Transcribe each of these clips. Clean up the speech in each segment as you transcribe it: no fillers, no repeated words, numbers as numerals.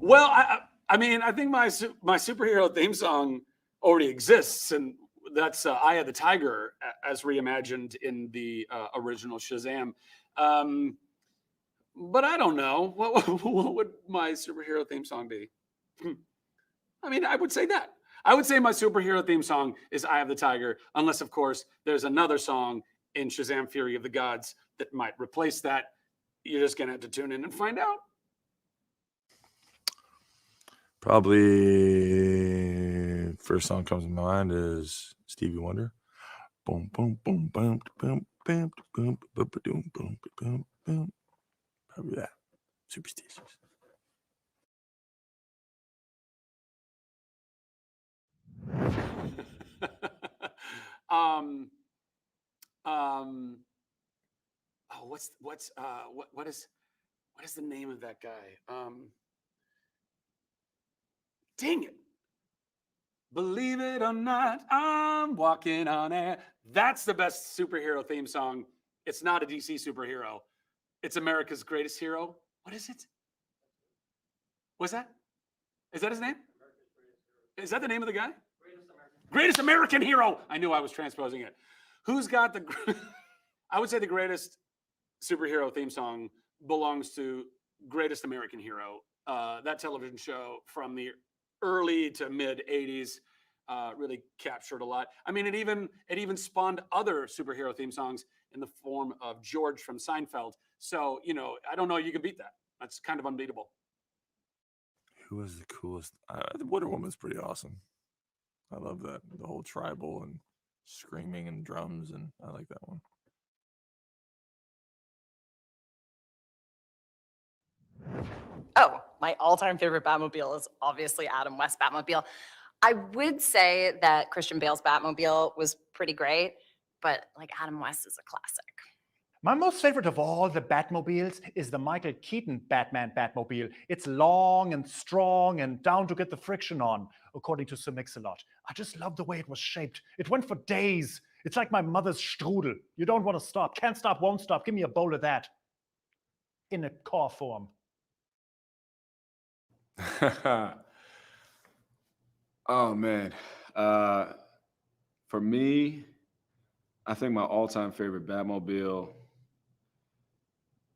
Well, I mean, I think my superhero theme song already exists, and that's Eye of the Tiger as reimagined in the original Shazam. But I don't know what would my superhero theme song be. I mean, I would say that. I would say my superhero theme song is Eye of the Tiger, unless, of course, there's another song in Shazam Fury of the Gods that might replace that. You're just going to have to tune in and find out. Probably first song comes to mind is Stevie Wonder. Boom, boom, boom, boom, boom, boom, boom, boom, boom, boom, boom, boom. Probably that. Superstitious. What is the name of that guy? Dang it. Believe it or not, I'm walking on air. That's the best superhero theme song. It's not a DC superhero. It's America's Greatest Hero. What is it? What's that? Is that his name? Is that the name of the guy? Greatest American Hero. I knew I was transposing it. Who's got the... I would say the greatest superhero theme song belongs to Greatest American Hero. That television show from the early to mid 80s really captured a lot. I mean, it even spawned other superhero theme songs in the form of George from Seinfeld. So, you know, I don't know you can beat that. That's kind of unbeatable. Who was the coolest? Wonder Woman's pretty awesome. I love that. The whole tribal and screaming and drums, and I like that one. Oh, my all-time favorite Batmobile is obviously Adam West's Batmobile. I would say that Christian Bale's Batmobile was pretty great, but like Adam West is a classic. My most favorite of all the Batmobiles is the Michael Keaton Batman Batmobile. It's long and strong and down to get the friction on, according to Sir Mix-a-Lot. I just love the way it was shaped. It went for days. It's like my mother's strudel. You don't want to stop. Can't stop, won't stop. Give me a bowl of that. In a car form. Oh, man. For me, I think my all-time favorite Batmobile,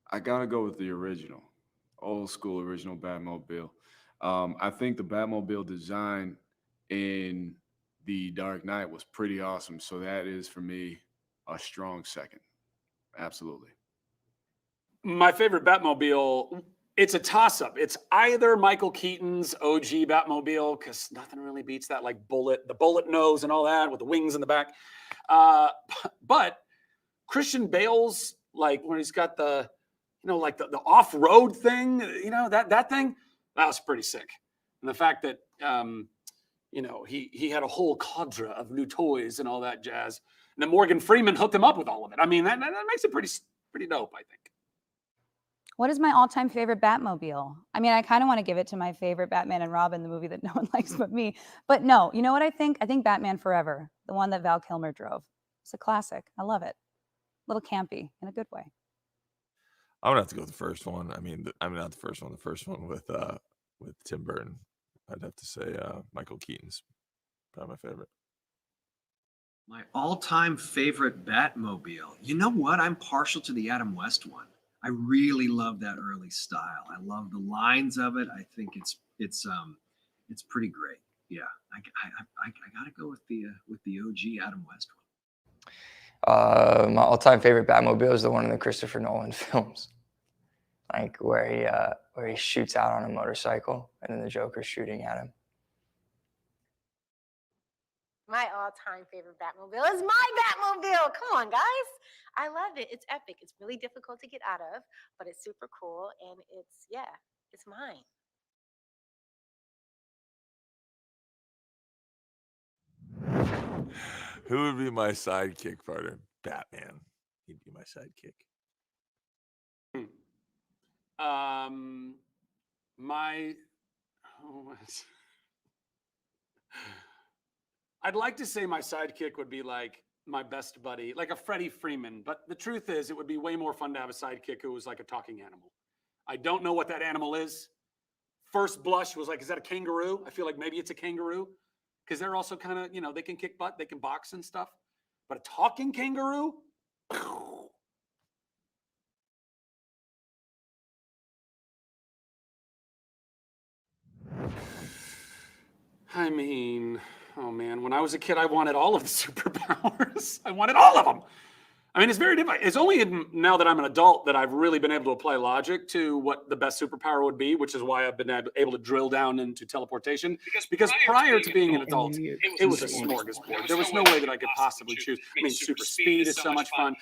I got to go with the original, old school original Batmobile. I think the Batmobile design in The Dark Knight was pretty awesome. So that is, for me, a strong second. Absolutely. My favorite Batmobile, it's a toss-up. It's either Michael Keaton's OG Batmobile, because nothing really beats that, like the bullet nose and all that with the wings in the back. But Christian Bale's, like when he's got the, you know, like the off-road thing, you know, that thing, that was pretty sick. And the fact that, you know, he had a whole cadre of new toys and all that jazz. And then Morgan Freeman hooked him up with all of it. I mean, that makes it pretty dope, I think. What is my all-time favorite Batmobile? I mean, I kind of want to give it to my favorite Batman and Robin, the movie that no one likes but me. But no, you know what I think? I think Batman Forever, the one that Val Kilmer drove. It's a classic. I love it. A little campy in a good way. I'm gonna have to go with the first one. I mean, not the first one. The first one with Tim Burton. I'd have to say Michael Keaton's probably my favorite. My all-time favorite Batmobile. You know what? I'm partial to the Adam West one. I really love that early style. I love the lines of it. I think it's pretty great. Yeah, I gotta go with the OG Adam West one. My all-time favorite Batmobile is the one in the Christopher Nolan films, like where he shoots out on a motorcycle and then the Joker's shooting at him. My all-time favorite Batmobile is my Batmobile. Come on, guys. I love it. It's epic. It's really difficult to get out of, but it's super cool. And it's mine. Who would be my sidekick partner? Batman. He'd be my sidekick. I'd like to say my sidekick would be like my best buddy, like a Freddie Freeman. But the truth is, it would be way more fun to have a sidekick who was like a talking animal. I don't know what that animal is. first blush was like, is that a kangaroo? I feel like maybe it's a kangaroo because they're also kind of, they can kick butt, they can box and stuff. But a talking kangaroo? I mean, oh man, when I was a kid, I wanted all of the superpowers. I wanted all of them. I mean, it's very difficult. It's only now that I'm an adult that I've really been able to apply logic to what the best superpower would be, which is why I've been able to drill down into teleportation. Because prior to being an adult, it was a smorgasbord. There was no way that I could possibly choose. I mean, super speed is so much fun.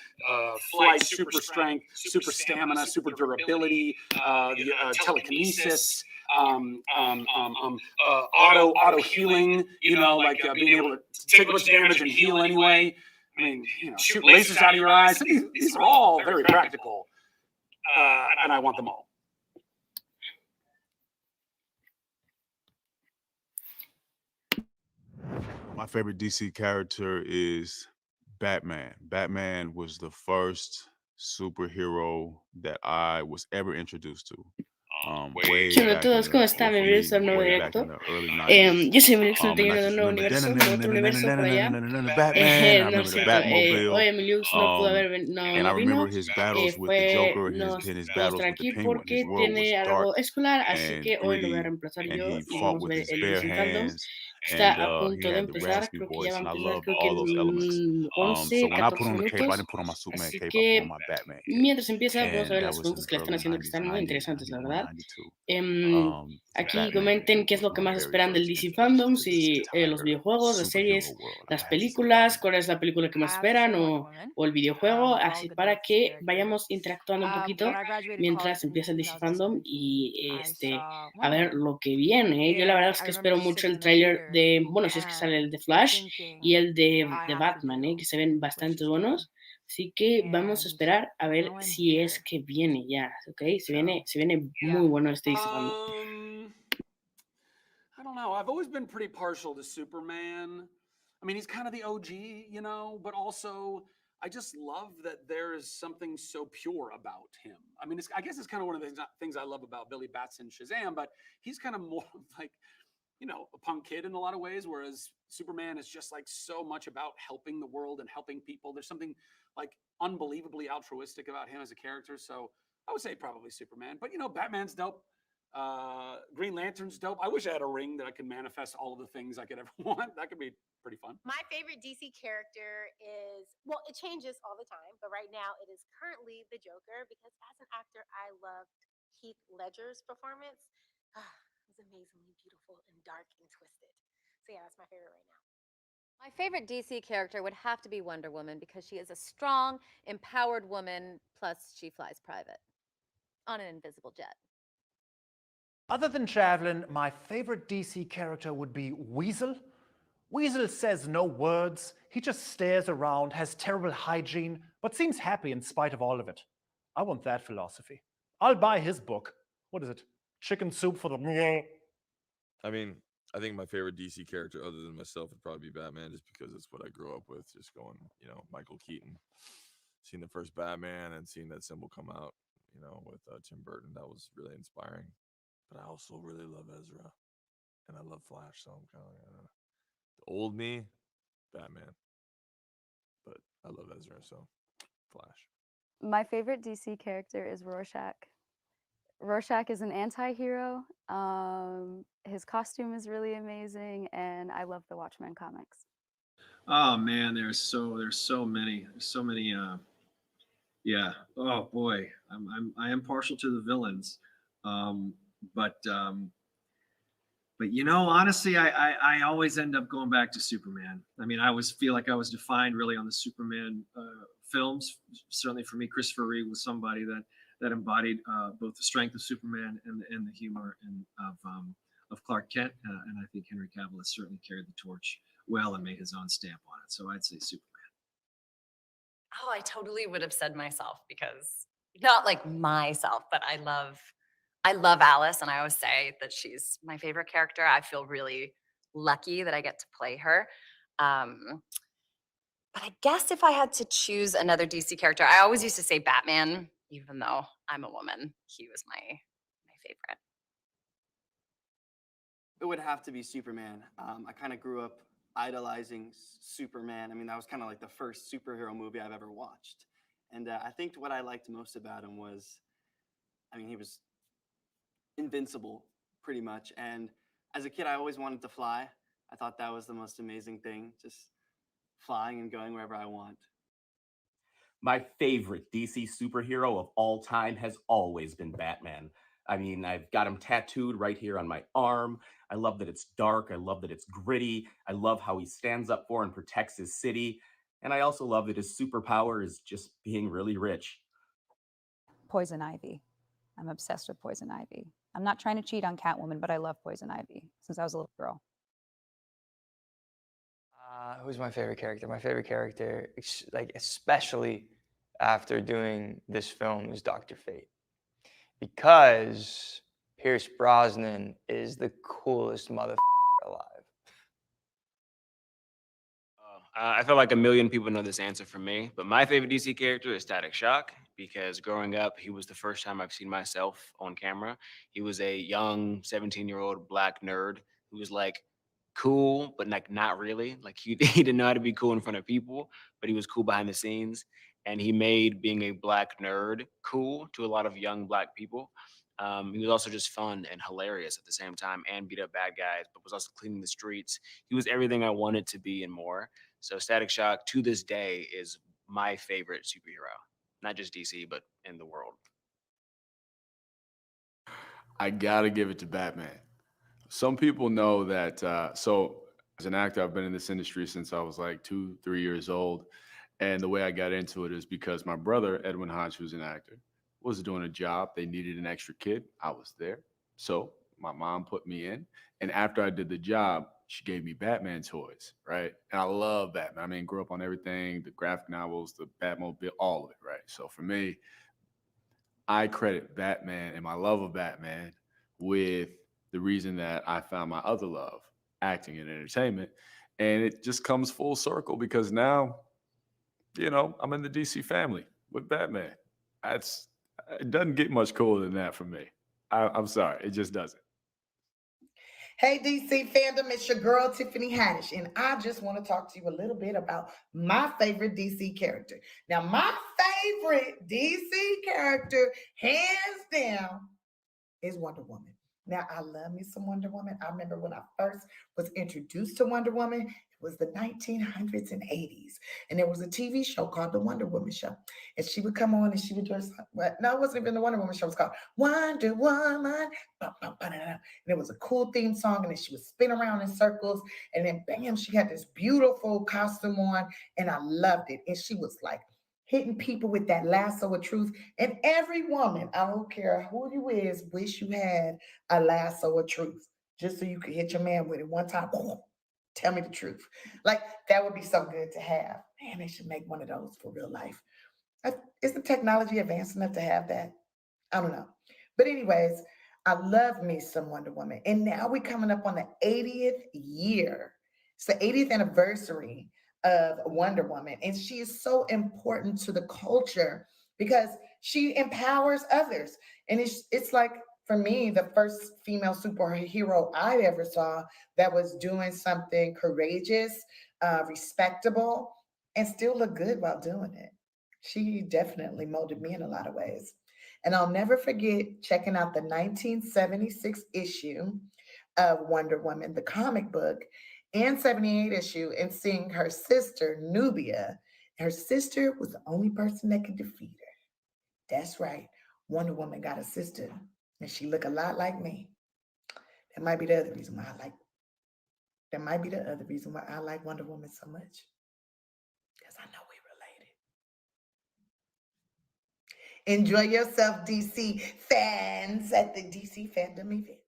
Flight, super strength, super stamina, super durability, telekinesis. Auto healing, like being able to take much damage and heal anyway. I mean, shoot lasers out of your eyes. These are all very practical, and I want them all. My favorite DC character is Batman. Batman was the first superhero that I was ever introduced to. Way ¿Qué onda a back todos? in ¿Cómo the, están? for Bienvenidos a un me, nuevo way back in directo. the early 90s. Yo soy Emilio, And I de un just nuevo remember universo, de otro universo por allá. Batman, I No remember es the cierto, Batmobile. hoy Emilius no pudo haber, no, And I no vino. remember his battles with the Joker, his Puedo battles estar with the aquí Penguin. His porque world was tiene dark algo escolar, así and que hoy lo voy a gritty, reemplazar and yo he y fought vamos a with ver his el bare DC Fandom. hands. Está And a punto he de had the empezar, raspy creo que ya voice, va a and I empezar, loved creo que all those elements. en 11, So when I 14 put on the cape, I minutos. didn't put on my Superman Así cape, I que put on my Batman cape. mientras empieza, vamos a ver And that las was in preguntas the que le están early haciendo, que 90s, están muy 90, interesantes, la 91, verdad. 92. Aquí Batman comenten qué es lo was que my más very esperan del first DC introduction Fandom, to this si los entire videojuegos, las superhero series, world. I las had to say películas, Batman. cuál es la película que más esperan o el videojuego, así para que vayamos interactuando un poquito mientras empieza el DC Fandom y a ver lo que viene. Yo la verdad es que espero mucho el tráiler de, bueno, si es que sale el de Flash y el de Batman, que se ven bastante buenos. Así que vamos a esperar a ver si es que viene ya, ¿ok? Se viene muy bueno este DC Fandom. I don't know. I've always been pretty partial to Superman. I mean, he's kind of the OG, but also I just love that there is something so pure about him. I mean, I guess it's kind of one of the things I love about Billy Batson Shazam, but he's kind of more like, a punk kid in a lot of ways, whereas Superman is just like so much about helping the world and helping people. There's something like unbelievably altruistic about him as a character. So I would say probably Superman, but Batman's dope. Green Lantern's dope. I wish I had a ring that I could manifest all of the things I could ever want. That could be pretty fun. My favorite DC character is, well, it changes all the time, but right now it is currently the Joker because as an actor, I loved Heath Ledger's performance. It was amazingly beautiful and dark and twisted. So yeah, that's my favorite right now. My favorite DC character would have to be Wonder Woman because she is a strong, empowered woman, plus she flies private on an invisible jet. Other than Javelin, my favorite DC character would be Weasel. Weasel says no words, he just stares around, has terrible hygiene, but seems happy in spite of all of it. I want that philosophy. I'll buy his book. What is it? Chicken soup for the... I mean, I think my favorite DC character other than myself would probably be Batman, just because it's what I grew up with, just going, Michael Keaton. Seeing the first Batman and seeing that symbol come out, with Tim Burton, that was really inspiring. But I also really love Ezra, and I love Flash, so I'm kind of the old me, Batman. But I love Ezra, so Flash. My favorite DC character is Rorschach. Rorschach is an anti-hero. His costume is really amazing, and I love the Watchmen comics. Oh man, there's so many. There's so many. Yeah. Oh boy, I am partial to the villains, but honestly, I always end up going back to Superman. I mean, I always feel like I was defined really on the Superman films. Certainly for me, Christopher Reeve was somebody that embodied both the strength of Superman and the humor of Clark Kent. And I think Henry Cavill has certainly carried the torch well and made his own stamp on it. So I'd say Superman. Oh, I totally would have said myself because not like myself, but I love Alice, and I always say that she's my favorite character. I feel really lucky that I get to play her. But I guess if I had to choose another DC character, I always used to say Batman, even though I'm a woman. He was my favorite. It would have to be Superman. I kind of grew up idolizing Superman. I mean, that was kind of like the first superhero movie I've ever watched. And I think what I liked most about him was, I mean, he was invincible pretty much. And as a kid, I always wanted to fly. I thought that was the most amazing thing, just flying and going wherever I want. My favorite DC superhero of all time has always been Batman. I mean, I've got him tattooed right here on my arm. I love that it's dark. I love that it's gritty. I love how he stands up for and protects his city. And I also love that his superpower is just being really rich. Poison Ivy. I'm obsessed with Poison Ivy. I'm not trying to cheat on Catwoman, but I love Poison Ivy since I was a little girl. Who's my favorite character? My favorite character, like especially after doing this film, is Dr. Fate. Because Pierce Brosnan is the coolest motherfucker alive. I feel like a million people know this answer from me, but my favorite DC character is Static Shock because growing up, he was the first time I've seen myself on camera. He was a young 17-year-old black nerd who was like cool, but like not really. Like he didn't know how to be cool in front of people, but he was cool behind the scenes. And he made being a black nerd cool to a lot of young black people. He was also just fun and hilarious at the same time and beat up bad guys, but was also cleaning the streets. He was everything I wanted to be and more. So Static Shock to this day is my favorite superhero, not just DC, but in the world. I gotta give it to Batman. Some people know that, so as an actor, I've been in this industry since I was like 2-3 years old. And the way I got into it is because my brother, Edwin Hodge, who's an actor, was doing a job. They needed an extra kid. I was there. So my mom put me in. And after I did the job, she gave me Batman toys, right? And I love Batman. I mean, grew up on everything, the graphic novels, the Batmobile, all of it, right? So for me, I credit Batman and my love of Batman with the reason that I found my other love, acting and entertainment. And it just comes full circle because now, you know, I'm in the DC family with Batman. It doesn't get much cooler than that for me. I'm sorry, it just doesn't. Hey, DC fandom, it's your girl, Tiffany Haddish, and I just want to talk to you a little bit about my favorite DC character. Now, my favorite DC character, hands down, is Wonder Woman. Now, I love me some Wonder Woman. I remember when I first was introduced to Wonder Woman, it was the 1900s and 80s. And there was a TV show called The Wonder Woman Show. And she would come on and she would just, no, it wasn't even The Wonder Woman Show. It was called Wonder Woman. And it was a cool theme song. And then she would spin around in circles. And then bam, she had this beautiful costume on. And I loved it. And she was like, hitting people with that lasso of truth. And every woman, I don't care who you is, wish you had a lasso of truth, just so you could hit your man with it one time. Oh, tell me the truth. Like, that would be so good to have. Man, they should make one of those for real life. Is the technology advanced enough to have that? I don't know. But anyways, I love me some Wonder Woman. And now we're coming up on the 80th year. It's the 80th anniversary of Wonder Woman. And she is so important to the culture because she empowers others. And it's like, for me, the first female superhero I ever saw that was doing something courageous, respectable, and still look good while doing it. She definitely molded me in a lot of ways. And I'll never forget checking out the 1976 issue of Wonder Woman, the comic book, and 78 issue, and seeing her sister, Nubia. Her sister was the only person that could defeat her. That's right. Wonder Woman got a sister, and she looked a lot like me. That might be the other reason why I like Wonder Woman so much. Because I know we related. Enjoy yourself, DC fans, at the DC FanDome event.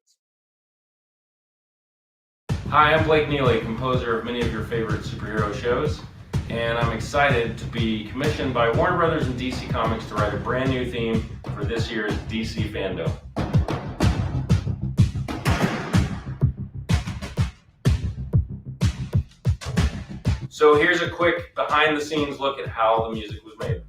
Hi, I'm Blake Neely, composer of many of your favorite superhero shows, and I'm excited to be commissioned by Warner Brothers and DC Comics to write a brand new theme for this year's DC FanDome. So here's a quick behind-the-scenes look at how the music was made.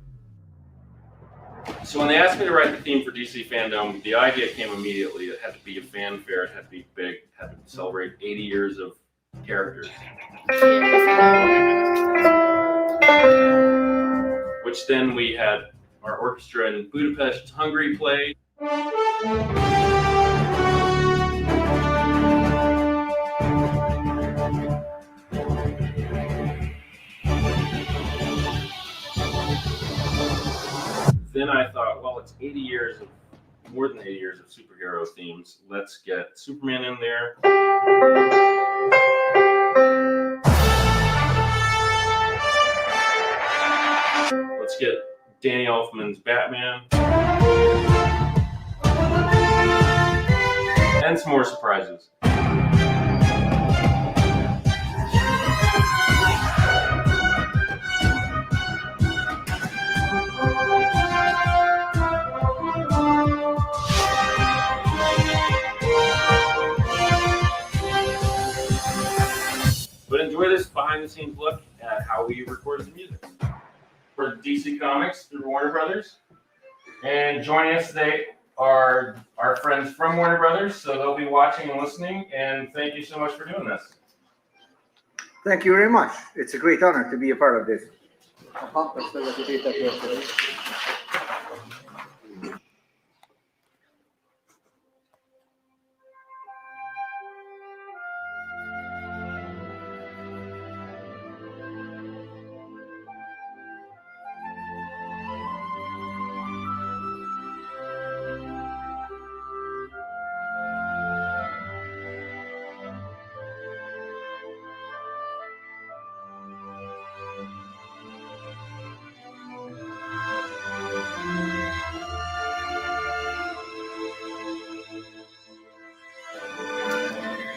So when they asked me to write the theme for DC FanDome, the idea came immediately. It had to be a fanfare. It had to be big. It had to celebrate 80 years of characters. Which then we had our orchestra in Budapest, Hungary play. Then I thought, well, it's 80 years of, more than 80 years of superhero themes. Let's get Superman in there. Let's get Danny Elfman's Batman. And some more surprises. But enjoy this behind-the-scenes look at how we recorded the music for DC Comics through Warner Brothers. And joining us today are our friends from Warner Brothers, so they'll be watching and listening. And thank you so much for doing this. Thank you very much. It's a great honor to be a part of this.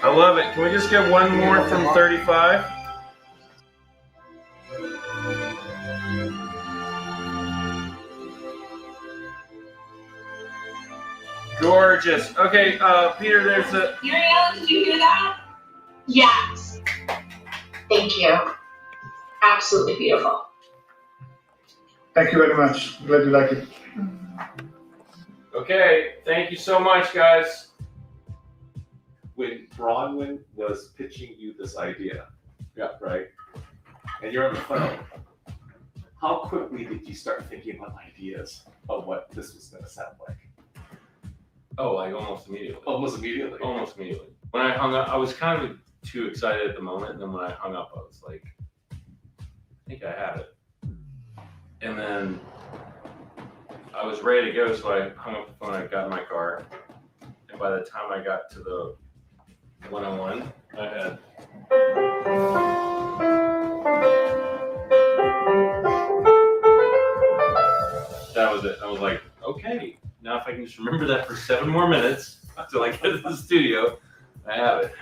I love it. Can we just get one more from 35? Gorgeous. Okay, Peter, there's a... Uriel, did you hear that? Yes. Thank you. Absolutely beautiful. Thank you very much. I'm glad you like it. Okay, thank you so much, guys. When Bronwyn was pitching you this idea, yeah, right, and you're on the phone, how quickly did you start thinking about ideas of what this was going to sound like? Oh, like almost immediately. Almost immediately? Almost immediately. When I hung up, I was kind of too excited at the moment, and then when I hung up, I was like, I think I have it. And then I was ready to go, so I hung up the phone, I got in my car, and by the time I got to the 101, I had... That was it. I was like, okay, now if I can just remember that for 7 more minutes until I get to the studio, I have it.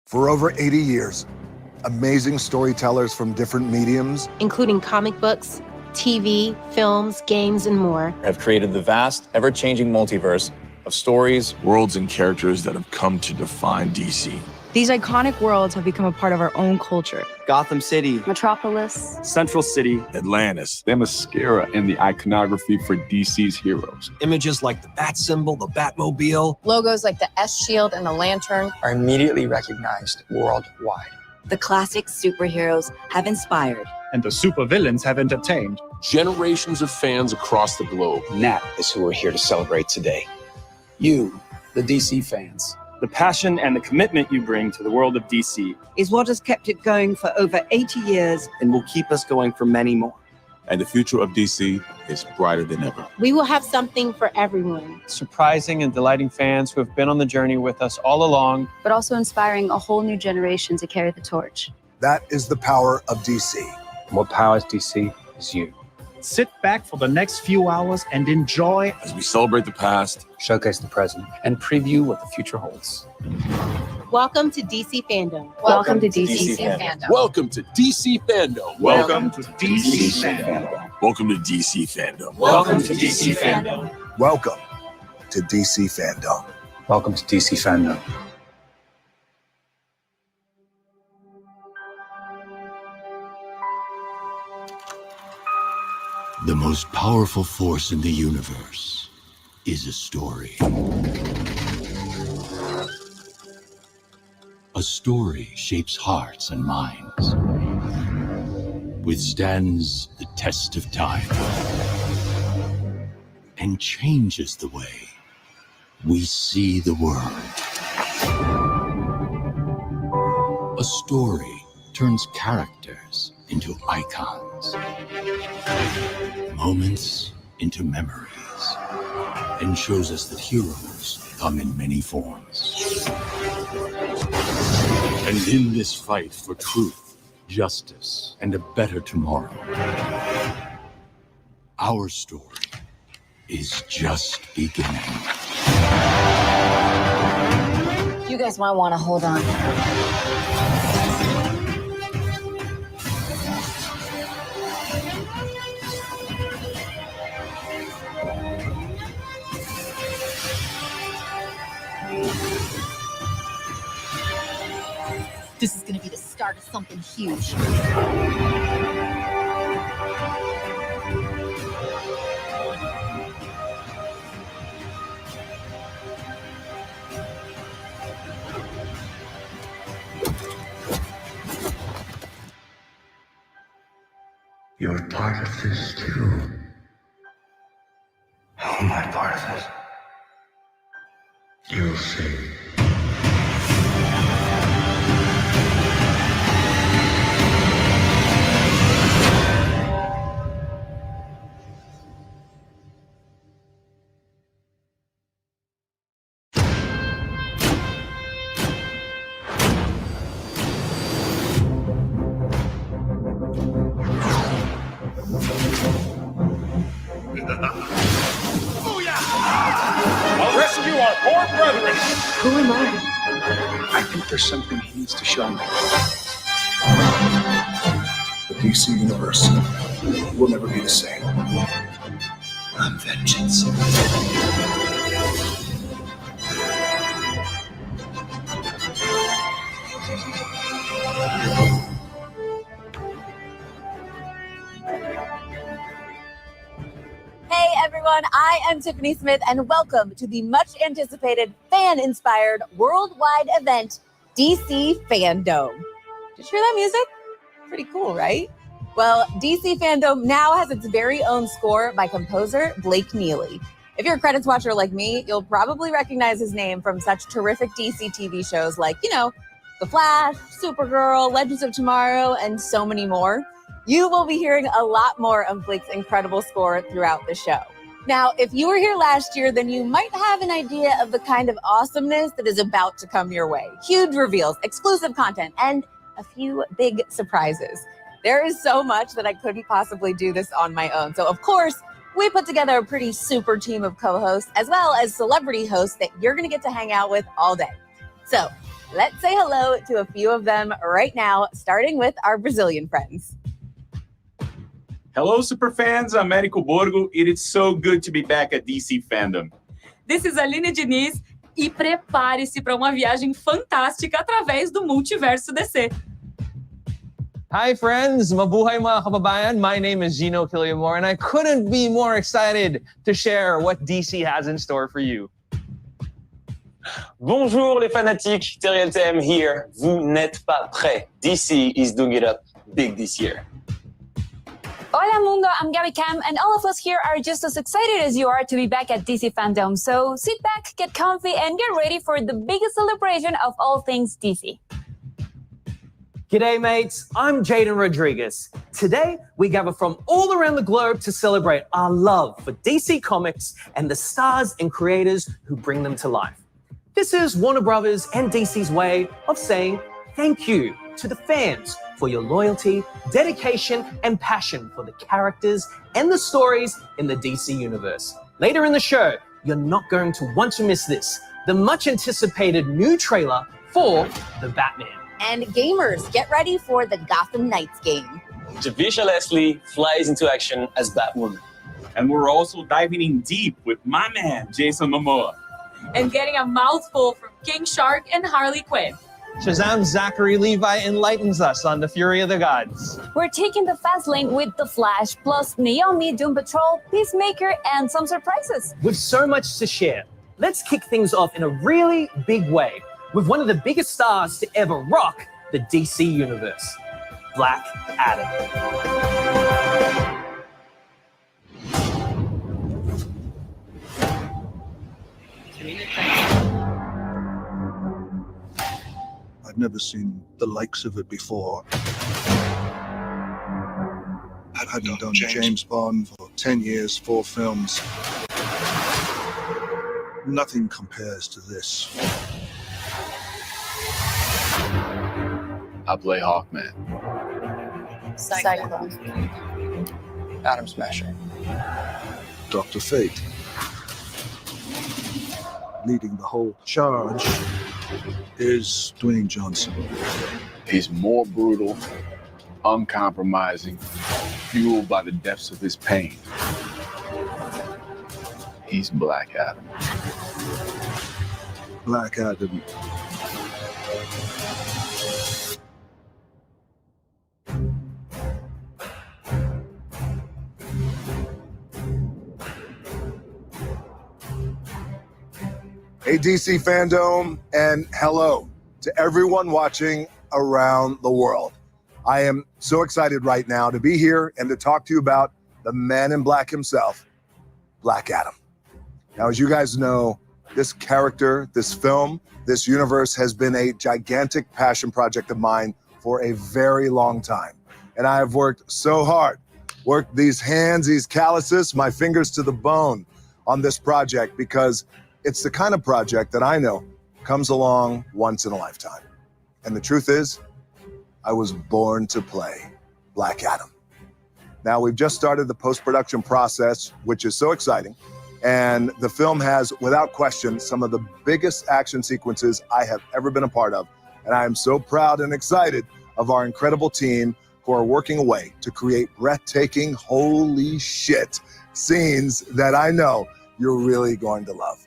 For over 80 years, amazing storytellers from different mediums, including comic books, TV, films, games, and more, have created the vast, ever-changing multiverse of stories, worlds, and characters that have come to define DC. These iconic worlds have become a part of our own culture. Gotham City, Metropolis, Central City, Atlantis, the mascara and the iconography for DC's heroes. Images like the bat symbol, the Batmobile, Logos like the S shield and the lantern are immediately recognized worldwide. The classic superheroes have inspired, and the supervillains have entertained generations of fans across the globe. And that is who we're here to celebrate today. You, the DC fans. The passion and the commitment you bring to the world of DC is what has kept it going for over 80 years and will keep us going for many more. And the future of DC is brighter than ever. we will have something for everyone. surprising and delighting fans who have been on the journey with us all along, but also inspiring a whole new generation to carry the torch. that is the power of DC. And what powers DC is you. Sit back for the next few hours and enjoy as we celebrate the past, showcase the present, and preview what the future holds. Welcome to DC Fandom. Welcome to DC Fandom. Welcome to DC Fandom. Welcome to DC Fandom. welcome to DC Fandom. Welcome to DC Fandom. Welcome to DC Fandom. Welcome to DC Fandom. The most powerful force in the universe is a story. A story shapes hearts and minds, withstands the test of time, and changes the way we see the world. A story turns characters into icons, moments into memories, and shows us that heroes come in many forms. And in this fight for truth, justice, and a better tomorrow, our story is just beginning. You guys might want to hold on. This is going to be the start of something huge. You're part of this too. How am I part of this? You'll see. I'll rescue our poor brethren. Who am I? I think there's something he needs to show me. The DC universe will never be the same. I'm vengeance. Hey everyone, I am Tiffany Smith and welcome to the much anticipated fan-inspired worldwide event, DC FanDome. Did you hear that music? Pretty cool, right? Well, DC FanDome now has its very own score by composer Blake Neely. If you're a credits watcher like me, you'll probably recognize his name from such terrific DC TV shows like, The Flash, Supergirl, Legends of Tomorrow, and so many more. You will be hearing a lot more of Blake's incredible score throughout the show. Now, if you were here last year, then you might have an idea of the kind of awesomeness that is about to come your way. Huge reveals, exclusive content, and a few big surprises. There is so much that I couldn't possibly do this on my own. So, of course, we put together a pretty super team of co-hosts, as well as celebrity hosts that you're going to get to hang out with all day. So, Let's say hello to a few of them right now, starting with our Brazilian friends. Hello, superfans. I'm Érico Borgo. It is so good to be back at DC FanDome. This is Aline Diniz. E prepare-se para uma viagem fantástica através do multiverso DC. Hi friends, mabuhay mga kababayan. My name is Gino Killiamore and I couldn't be more excited to share what DC has in store for you. Bonjour les fanatiques, Teriel TM here. Vous n'êtes pas prêts. DC is doing it up big this year. Hola mundo, I'm Gabby Cam, and all of us here are just as excited as you are to be back at DC FanDome. So sit back, get comfy, and get ready for the biggest celebration of all things DC. G'day mates, I'm Jaden Rodriguez. Today, we gather from all around the globe to celebrate our love for DC Comics and the stars and creators who bring them to life. This is Warner Brothers and DC's way of saying thank you to the fans for your loyalty, dedication, and passion for the characters and the stories in the DC universe. Later in the show, you're not going to want to miss this, the much anticipated new trailer for The Batman. And gamers, get ready for the Gotham Knights game. Javisha Leslie flies into action as Batwoman. And we're also diving in deep with my man, Jason Momoa. And getting a mouthful from King Shark and Harley Quinn. Shazam's Zachary Levi enlightens us on the fury of the gods. We're taking the fast lane with The Flash, plus Naomi, Doom Patrol, Peacemaker, and some surprises. With so much to share, let's kick things off in a really big way with one of the biggest stars to ever rock the DC universe, Black Adam. I've never seen the likes of it before. Having done James Bond for 10 years, 4 films, nothing compares to this. I play Hawkman. Cyclone. Atom Smasher. Dr. Fate. Leading the whole charge is Dwayne Johnson. He's more brutal, uncompromising, fueled by the depths of his pain. He's Black Adam. Black Adam. Hey, DC FanDome, and hello to everyone watching around the world. I am so excited right now to be here and to talk to you about the man in black himself, Black Adam. Now, as you guys know, this character, this film, this universe has been a gigantic passion project of mine for a very long time. And I have worked so hard, worked these hands, these calluses, my fingers to the bone on this project because it's the kind of project that I know comes along once in a lifetime. And the truth is, I was born to play Black Adam. Now, we've just started the post-production process, which is so exciting. And the film has, without question, some of the biggest action sequences I have ever been a part of. And I am so proud and excited of our incredible team who are working away to create breathtaking, holy shit, scenes that I know you're really going to love.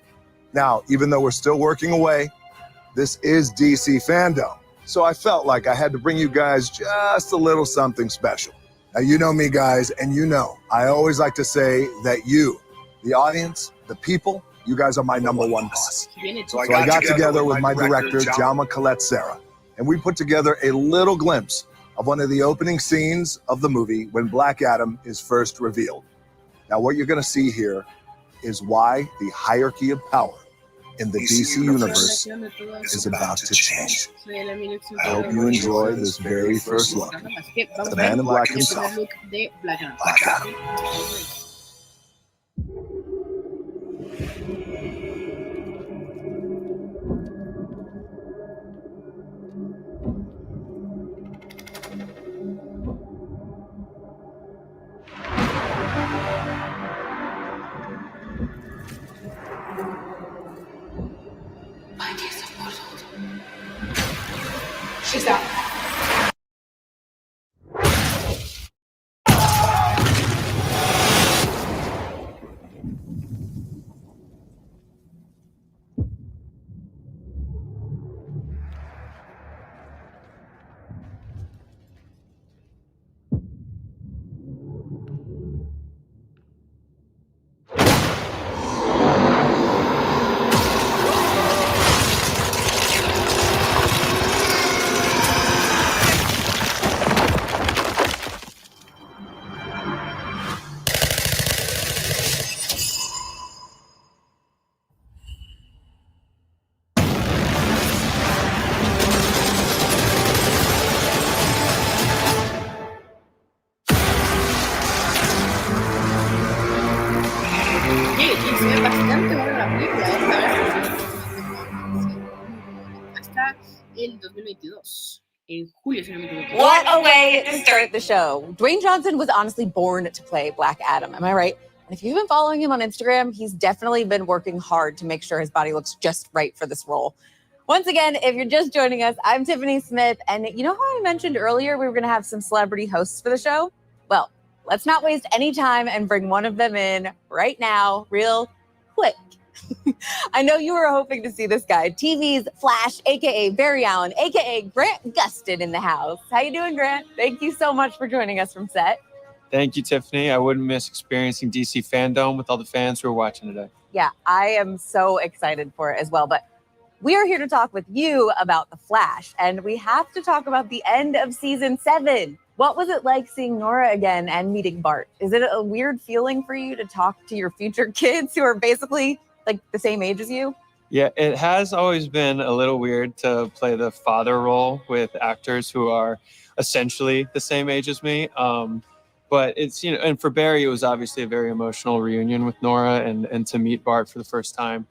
Now, even though we're still working away, this is DC FanDome. So I felt like I had to bring you guys just a little something special. Now, you know me, guys, and you know, I always like to say that you, the audience, the people, you guys are my number one boss. So I got together with my director, Jaume Collet-Serra, and we put together a little glimpse of one of the opening scenes of the movie when Black Adam is first revealed. Now, what you're gonna see here is why the hierarchy of power in the DC universe is about to change. I hope you enjoy this very first look at the man in black himself, Black Adam. se ve bastante buena la película, la verdad. Hasta el 2022. En julio, si no me equivoco. What a way to start the show. Dwayne Johnson was honestly born to play Black Adam, am I right? And if you've been following him on Instagram, he's definitely been working hard to make sure his body looks just right for this role. Once again, if you're just joining us, I'm Tiffany Smith, and you know how I mentioned earlier we were going to have some celebrity hosts for the show? Well, let's not waste any time and bring one of them in right now, real quick. I know you were hoping to see this guy, TV's Flash, aka Barry Allen, aka Grant Gustin in the house. How you doing, Grant? Thank you so much for joining us from set. Thank you, Tiffany. I wouldn't miss experiencing DC FanDome with all the fans who are watching today. Yeah, I am so excited for it as well. But we are here to talk with you about The Flash, and we have to talk about the end of season 7. What was it like seeing Nora again and meeting Bart? Is it a weird feeling for you to talk to your future kids who are basically like the same age as you? Yeah, it has always been a little weird to play the father role with actors who are essentially the same age as me. But it's, and for Barry, it was obviously a very emotional reunion with Nora and to meet Bart for the first time.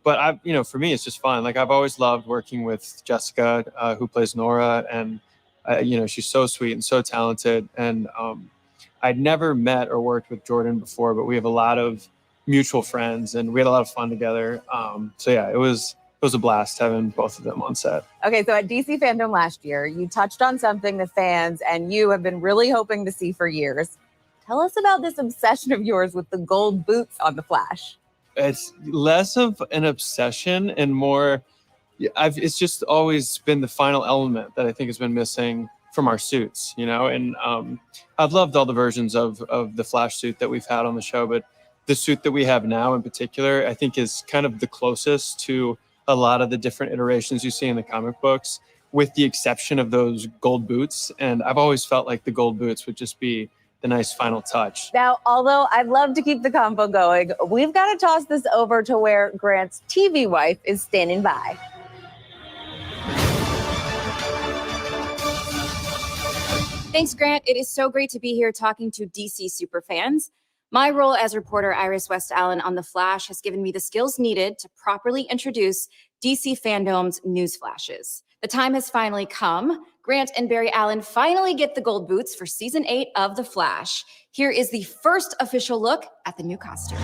But for me, it's just fun. Like, I've always loved working with Jessica, who plays Nora, and she's so sweet and so talented. And I'd never met or worked with Jordan before, but we have a lot of mutual friends and we had a lot of fun together. So yeah, it was a blast having both of them on set. Okay, so at DC FanDome last year, you touched on something the fans and you have been really hoping to see for years. Tell us about this obsession of yours with the gold boots on the Flash. It's less of an obsession and more, it's just always been the final element that I think has been missing from our suits, and I've loved all the versions of the Flash suit that we've had on the show, but the suit that we have now in particular, I think is kind of the closest to a lot of the different iterations you see in the comic books, with the exception of those gold boots. And I've always felt like the gold boots would just be the nice final touch. Now, although I'd love to keep the combo going, we've got to toss this over to where Grant's TV wife is standing by. Thanks, Grant. It is so great to be here talking to DC superfans. My role as reporter Iris West Allen on The Flash has given me the skills needed to properly introduce DC FanDome's news flashes. The time has finally come. Grant and Barry Allen finally get the gold boots for season 8 of The Flash. Here is the first official look at the new costume.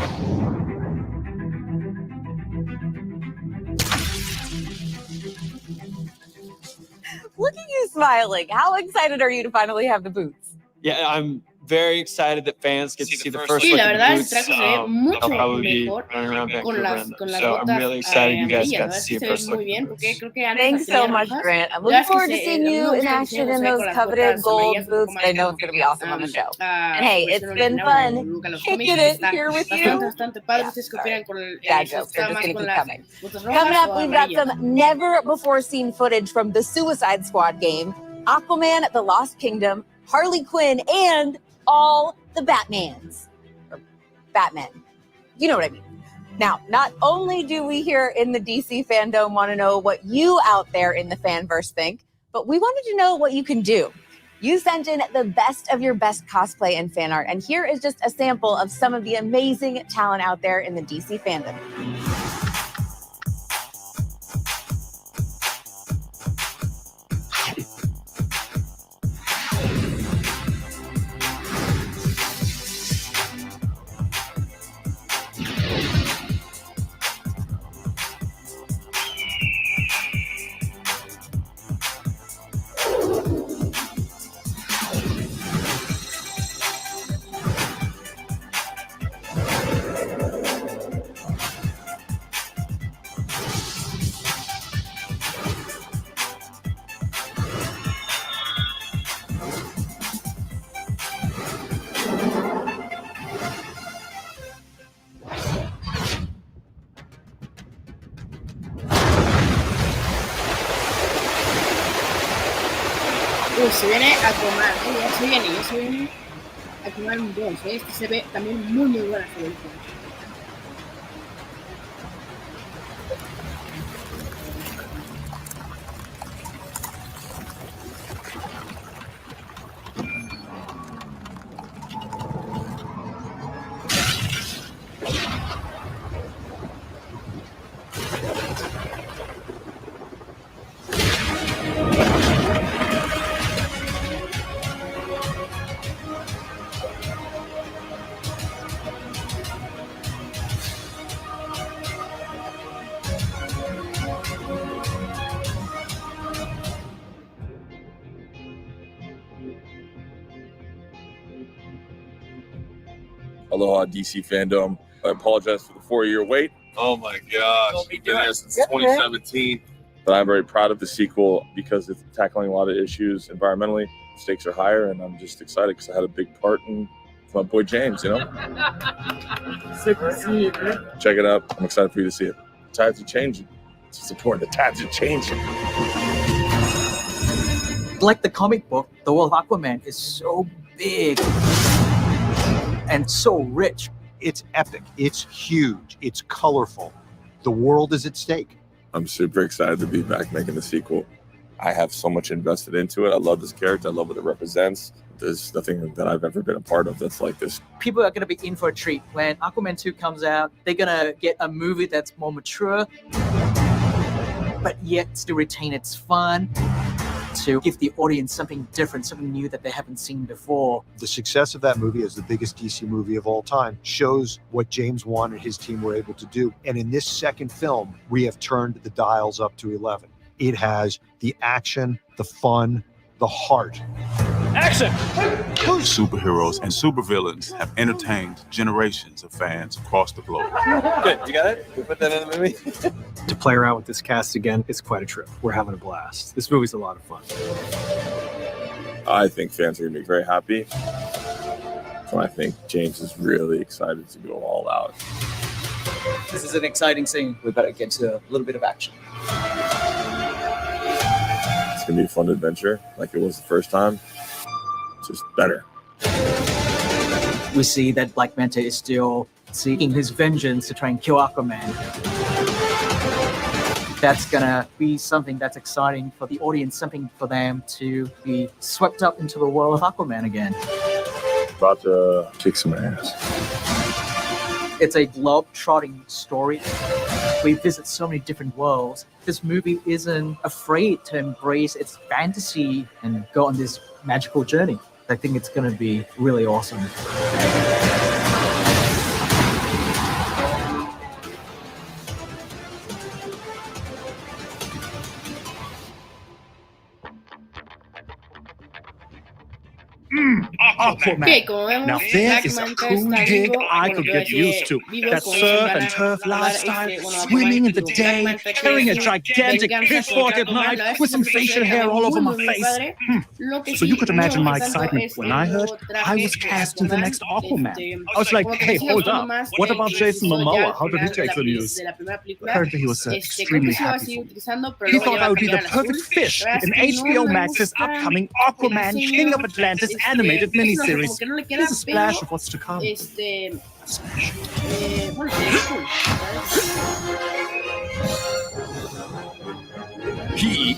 Look at you smiling. How excited are you to finally have the boots? Yeah, I'm very excited that fans get to see the first Sí, look la at verdad, the el traje se ve boots. mucho I'll probably be mejor running around con Vancouver las in them. botas So I'm really excited you guys got to amarillas, see a se first ve look muy at bien, the porque boots. creo que antes Thanks so much, Grant. I'm looking forward to seeing you in action in those coveted gold boots. I know it's going to be awesome on the show. And hey, it's been fun kicking it here with you. Bastante padre, ustedes que opinan con el Dad jokes are just going to keep coming. botas Coming rojas up, o we've got amarillas. some never-before-seen footage from the Suicide Squad game, Aquaman, The Lost Kingdom, Harley Quinn, and all the Batmans. Or Batman. You know what I mean. Now, not only do we here in the DC FanDome want to know what you out there in the fanverse think, but we wanted to know what you can do. You sent in the best of your best cosplay and fan art, and here is just a sample of some of the amazing talent out there in the DC fandom. Se viene Aquaman, ya se viene Aquaman 2, este se ve también muy buena esta película. Aloha DC FanDome. I apologize for the 4-year wait. Oh my gosh, we've been there since 2017. But I'm very proud of the sequel because it's tackling a lot of issues environmentally. Stakes are higher, and I'm just excited because I had a big part in my boy James, you know? Sick to see it, man. Check it out. I'm excited for you to see it. Tides are changing. It's just important. The tides are changing. Like the comic book, the world of Aquaman is so big and so rich. It's epic. It's huge. It's colorful. The world is at stake. I'm super excited to be back making the sequel. I have so much invested into it. I love this character. I love what it represents. There's nothing that I've ever been a part of that's like this. People are going to be in for a treat. When Aquaman 2 comes out, they're going to get a movie that's more mature, but yet still retain its fun, to give the audience something different, something new that they haven't seen before. The success of that movie as the biggest DC movie of all time shows what James Wan and his team were able to do. And in this second film, we have turned the dials up to 11. It has the action, the fun, the heart. Action! Superheroes and supervillains have entertained generations of fans across the globe. Good, you got it? We put that in the movie? To play around with this cast again, it's quite a trip. We're having a blast. This movie's a lot of fun. I think fans are going to be very happy. And I think James is really excited to go all out. This is an exciting scene. We better get to a little bit of action. It's going to be a fun adventure like it was the first time. Just better. We see that Black Manta is still seeking his vengeance to try and kill Aquaman. That's gonna be something that's exciting for the audience, something for them to be swept up into the world of Aquaman again. About to kick some ass. It's a globe-trotting story. We visit so many different worlds. This movie isn't afraid to embrace its fantasy and go on this magical journey. I think it's going to be really awesome. Okay, como vemos, Now there is a cool gig I could get used to. That surf and turf lifestyle, swimming in the day, carrying a gigantic pitchfork at night with some facial hair all over my face. So you could imagine my excitement when I heard I was cast in the next Aquaman. I was like, hey, hold up. What about Jason Momoa? How did he take the news? Apparently he was extremely happy for me. He thought I would be the perfect fish in HBO Max's upcoming Aquaman King of Atlantis animated miniseries. Here's a splash of what's to come. He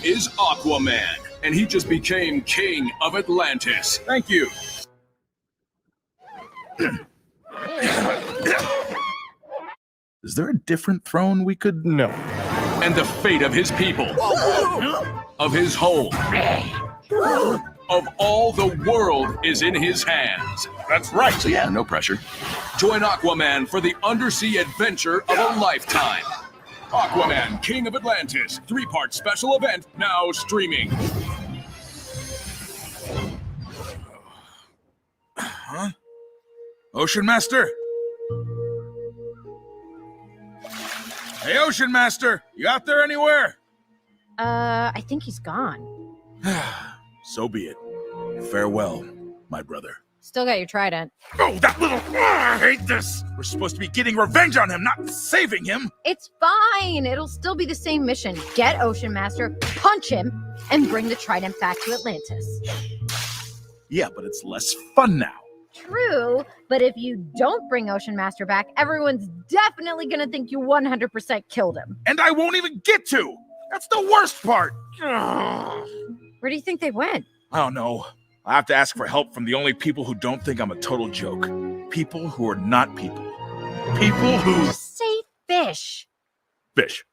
is Aquaman, and he just became King of Atlantis. Thank you. Is there a different throne we could know? And the fate of his people, of his home, of all the world is in his hands. That's right. So yeah, no pressure. Join Aquaman for the undersea adventure of a lifetime. Aquaman, King of Atlantis, 3-part special event, now streaming. Huh? Ocean Master? Hey, Ocean Master, you out there anywhere? I think he's gone. So be it. Farewell, my brother. Still got your trident. Oh, that little... I hate this! We're supposed to be getting revenge on him, not saving him! It's fine. It'll still be the same mission. Get Ocean Master, punch him, and bring the trident back to Atlantis. Yeah, but it's less fun now. True, but if you don't bring Ocean Master back, everyone's definitely gonna think you 100% killed him. And I won't even get to! That's the worst part! Ugh. Where do you think they went? I don't know. I have to ask for help from the only people who don't think I'm a total joke. People who are not people. People who... Just say fish. Fish.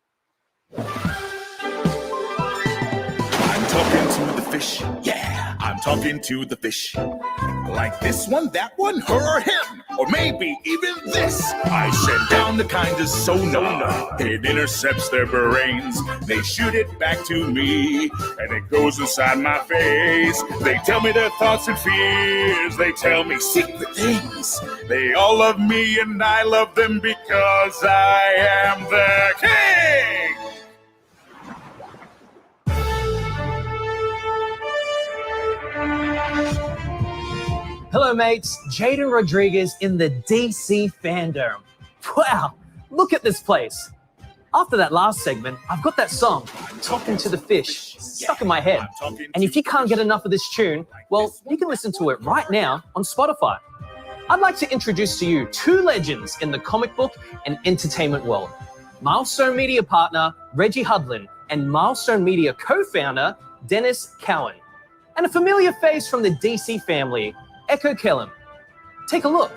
I'm talking to the fish. Yeah, I'm talking to the fish. Like this one, that one, her or him, or maybe even this. I send down the kind of sonar. It intercepts their brains. They shoot it back to me, and it goes inside my face. They tell me their thoughts and fears. They tell me secret things. They all love me, and I love them because I am their king. Hello, mates. Jaden Rodriguez in the DC FanDome. Wow, look at this place. After that last segment, I've got that song, Talking to the Fish, stuck in my head. And if you can't get enough of this tune, well, you can listen to it right now on Spotify. I'd like to introduce to you two legends in the comic book and entertainment world. Milestone Media partner, Reggie Hudlin, and Milestone Media co-founder, Dennis Cowan. And a familiar face from the DC family, Echo Kellum. Take a look.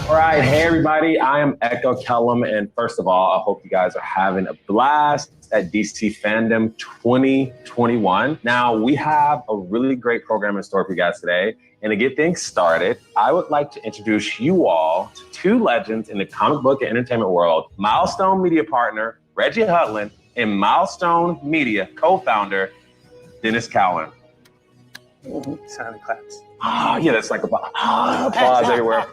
All right, hey everybody, I am Echo Kellum, and first of all, I hope you guys are having a blast at DC FanDome 2021. Now, we have a really great program in store for you guys today, and to get things started, I would like to introduce you all to two legends in the comic book and entertainment world, Milestone Media partner, Reggie Hudlin, and Milestone Media co-founder, Dennis Cowan. Sound claps. Oh, yeah, that's like applause everywhere.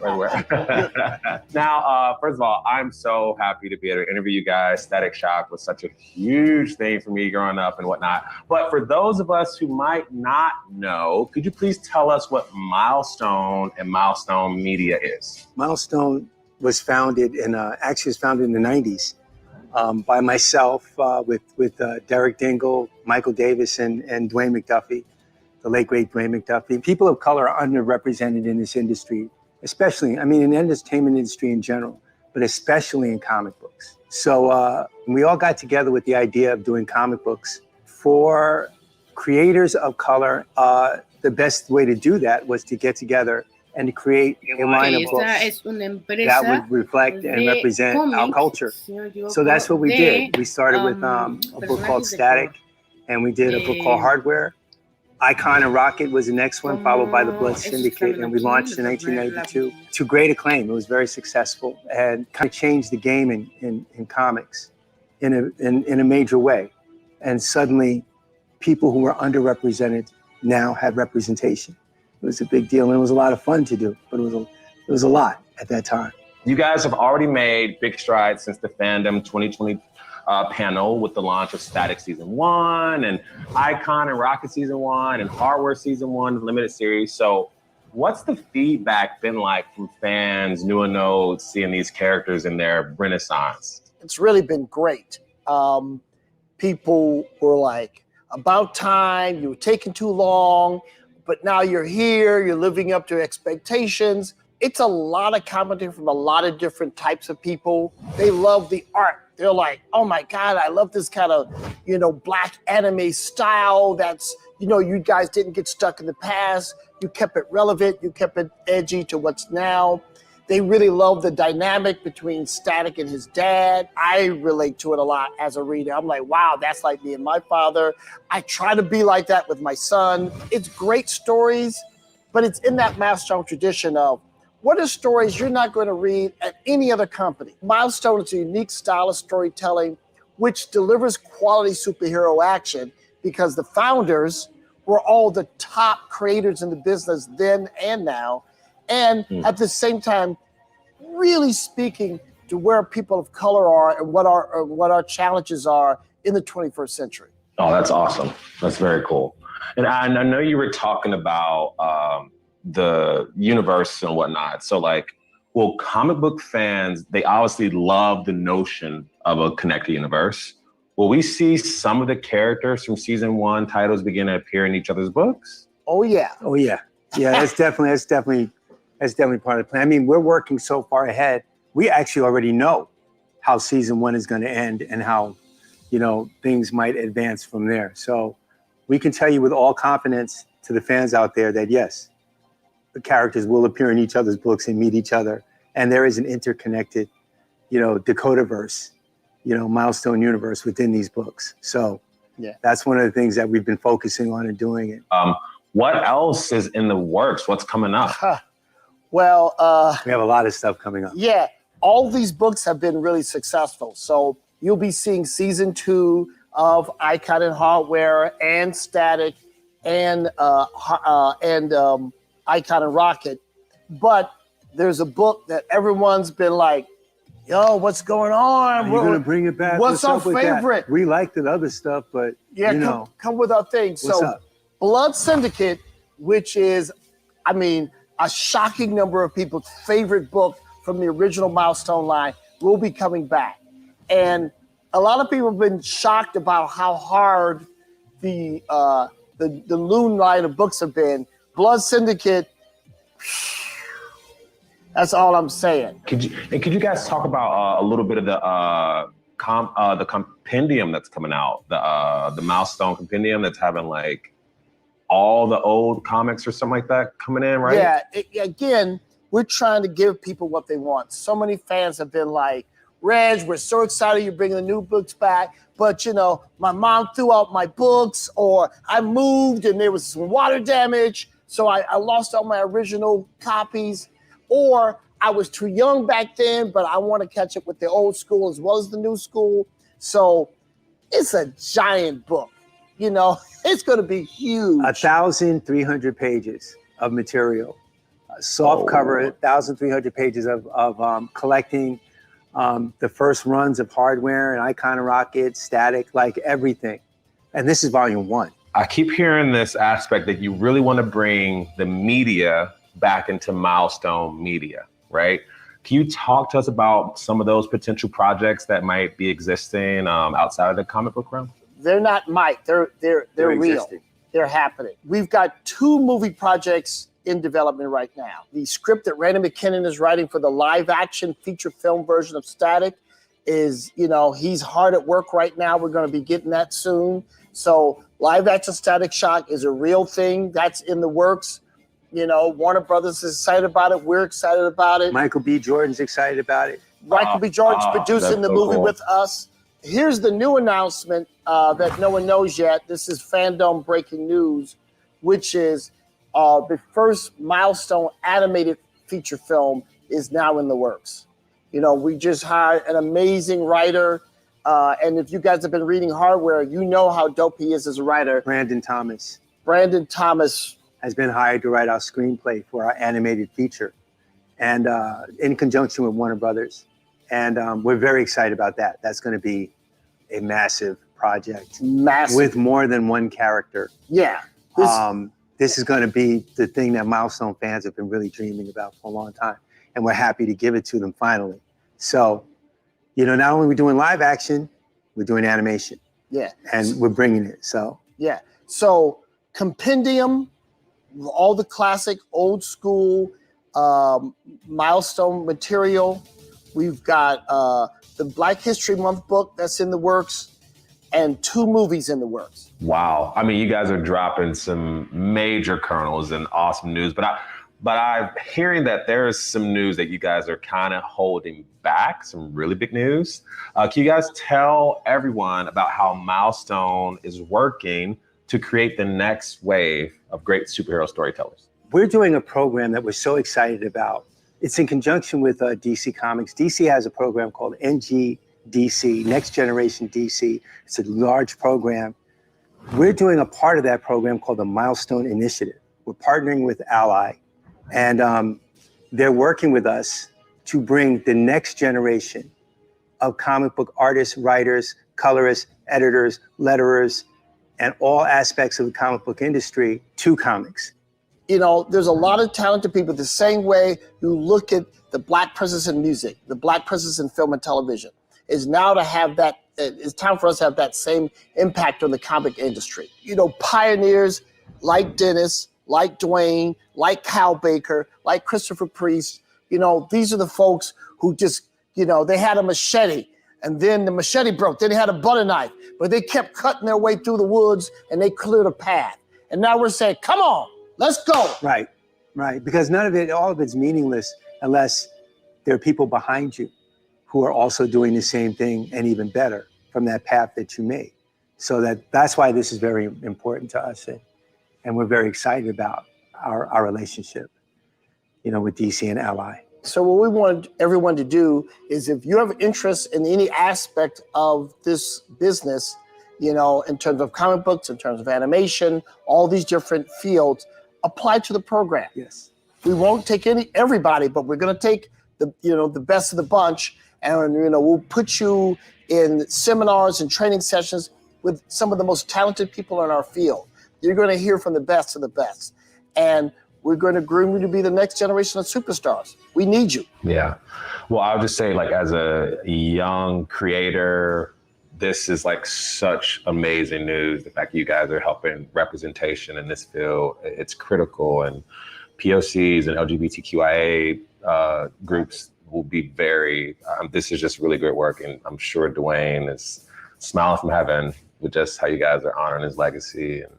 Now, first of all, I'm so happy to be able to interview you guys. Static Shock was such a huge thing for me growing up and whatnot. But for those of us who might not know, could you please tell us what Milestone and Milestone Media is? Milestone was founded in, actually was founded in the 90s by myself with Derek Dingle, Michael Davis, and Dwayne McDuffie. The late, great Dwayne McDuffie. People of color are underrepresented in this industry, especially, I mean, in the entertainment industry in general, but especially in comic books. So we all got together with the idea of doing comic books for creators of color. The best way to do that was to get together and to create a line of books that would reflect and represent our culture. So that's what we did. We started with a book called Static, and we did a book called Hardware. Icon and Rocket was the next one, followed by the Blood Syndicate, and we launched in 1992 to great acclaim. It was very successful and kind of changed the game in comics in a major way. And suddenly, people who were underrepresented now had representation. It was a big deal, and it was a lot of fun to do, but it was a lot at that time. You guys have already made big strides since the FanDome 2020 panel with the launch of Static Season 1 and Icon and Rocket Season 1 and Hardware Season 1 limited series. So what's the feedback been like from fans, new and old, seeing these characters in their renaissance? It's really been great. People were like, about time, you were taking too long, but now you're here, you're living up to expectations. It's a lot of commentary from a lot of different types of people. They love the art. They're like, oh my God, I love this kind of, black anime style that's, you guys didn't get stuck in the past. You kept it relevant. You kept it edgy to what's now. They really love the dynamic between Static and his dad. I relate to it a lot as a reader. I'm like, wow, that's like me and my father. I try to be like that with my son. It's great stories, but it's in that Milestone tradition of, what are stories you're not going to read at any other company? Milestone is a unique style of storytelling which delivers quality superhero action because the founders were all the top creators in the business then and now. And at the same time, really speaking to where people of color are and what our challenges are in the 21st century. Oh, that's awesome. That's very cool. And I know you were talking about the universe and whatnot. So comic book fans, they obviously love the notion of a connected universe. Will we see some of the characters from season 1 titles begin to appear in each other's books? Oh yeah. Yeah, that's definitely part of the plan. I mean, we're working so far ahead. We actually already know how season 1 is going to end and how, things might advance from there. So we can tell you with all confidence to the fans out there that yes, the characters will appear in each other's books and meet each other. And there is an interconnected, Dakotaverse, Milestone universe within these books. So that's one of the things that we've been focusing on and doing it. What else is in the works? What's coming up? Well, we have a lot of stuff coming up. Yeah, all these books have been really successful. So you'll be seeing season 2 of Icon and Hardware and Static and Icon and Rocket. But there's a book that everyone's been like, yo, what's going on? You're going to bring it back? What's our up with that? favorite? We liked the other stuff, but Yeah, you know. come with our thing. What's So up? Blood Syndicate, which is, I mean, a shocking number of people's favorite book from the original Milestone line, will be coming back. And a lot of people have been shocked about how hard the Loon line of books have been. Blood Syndicate, that's all I'm saying. Could you guys talk about a little bit of the compendium that's coming out, the Milestone compendium that's having like all the old comics or something like that coming in, right? Yeah, again, we're trying to give people what they want. So many fans have been like, Reg, we're so excited you're bringing the new books back, but you know, my mom threw out my books, or I moved and there was some water damage, so I lost all my original copies, or I was too young back then, but I want to catch up with the old school as well as the new school. So it's a giant book, you know, it's going to be huge. 1,300 pages of material, soft cover, 1,300 pages of collecting the first runs of Hardware and Icon and Rocket, Static, like everything. And this is volume 1. I keep hearing this aspect that you really want to bring the media back into Milestone media, right? Can you talk to us about some of those potential projects that might be existing outside of the comic book realm? They're not might, they're real. existing. They're happening. We've got 2 movie projects in development right now. The script that Randy McKinnon is writing for the live action feature film version of Static is, you know, he's hard at work right now. We're going to be getting that soon. So live action Static Shock is a real thing that's in the works. You know, Warner Brothers is excited about it. We're excited about it. Michael B. Jordan's excited about it. Michael B. Jordan's producing the so movie cool. with us. Here's the new announcement that no one knows yet. This is FanDome breaking news, which is the first Milestone animated feature film is now in the works. You know, we just hired an amazing writer. And if you guys have been reading Hardware, you know how dope he is as a writer. Brandon Thomas. Brandon Thomas has been hired to write our screenplay for our animated feature, and in conjunction with Warner Brothers. And we're very excited about that. That's going to be a massive project. Massive. With more than one character. Yeah. This is going to be the thing that Milestone fans have been really dreaming about for a long time. And we're happy to give it to them finally. So, you know, not only are we doing live action, we're doing animation. Yeah. And we're bringing it, so. Yeah. So compendium, all the classic old school Milestone material. We've got the Black History Month book that's in the works, and 2 movies in the works. Wow. I mean, you guys are dropping some major kernels and awesome news, but I'm hearing that there is some news that you guys are kind of holding back, some really big news. Can you guys tell everyone about how Milestone is working to create the next wave of great superhero storytellers? We're doing a program that we're so excited about. It's in conjunction with DC Comics. DC has a program called NGDC, Next Generation DC. It's a large program. We're doing a part of that program called the Milestone Initiative. We're partnering with Ally, and they're working with us to bring the next generation of comic book artists, writers, colorists, editors, letterers, and all aspects of the comic book industry to comics. You know, there's a lot of talented people the same way you look at the Black presence in music, the Black presence in film and television. Is now to have that, it's time for us to have that same impact on the comic industry. You know, pioneers like Dennis, like Dwayne, like Kyle Baker, like Christopher Priest, you know, these are the folks who just, you know, they had a machete and then the machete broke. Then they had a butter knife, but they kept cutting their way through the woods and they cleared a path. And now we're saying, come on, let's go. Right, right. Because all of it's meaningless unless there are people behind you who are also doing the same thing and even better from that path that you made. So that's why this is very important to us. and we're very excited about our relationship, with DC and Ally. So what we want everyone to do is, if you have interest in any aspect of this business, in terms of comic books, in terms of animation, all these different fields, apply to the program. Yes. We won't take everybody, but we're going to take the best of the bunch, and we'll put you in seminars and training sessions with some of the most talented people in our field. You're going to hear from the best of the best, and we're going to groom you to be the next generation of superstars. We need you. Yeah. Well, I'll just say, as a young creator, this is such amazing news. The fact that you guys are helping representation in this field, it's critical. And POCs and LGBTQIA groups will be very, this is just really great work. And I'm sure Dwayne is smiling from heaven with just how you guys are honoring his legacy and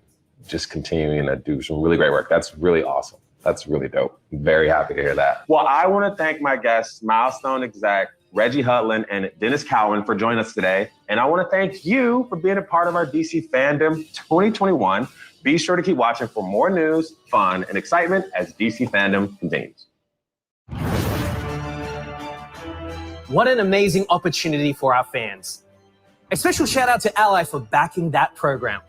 just continuing to do some really great work. That's really awesome. That's really dope. I'm very happy to hear that. Well, I want to thank my guests, Milestone exec Reggie Hudlin and Dennis Cowan, for joining us today. And I want to thank you for being a part of our DC Fandom 2021. Be sure to keep watching for more news, fun, and excitement as DC Fandom continues. What an amazing opportunity for our fans. A special shout out to Ally for backing that program.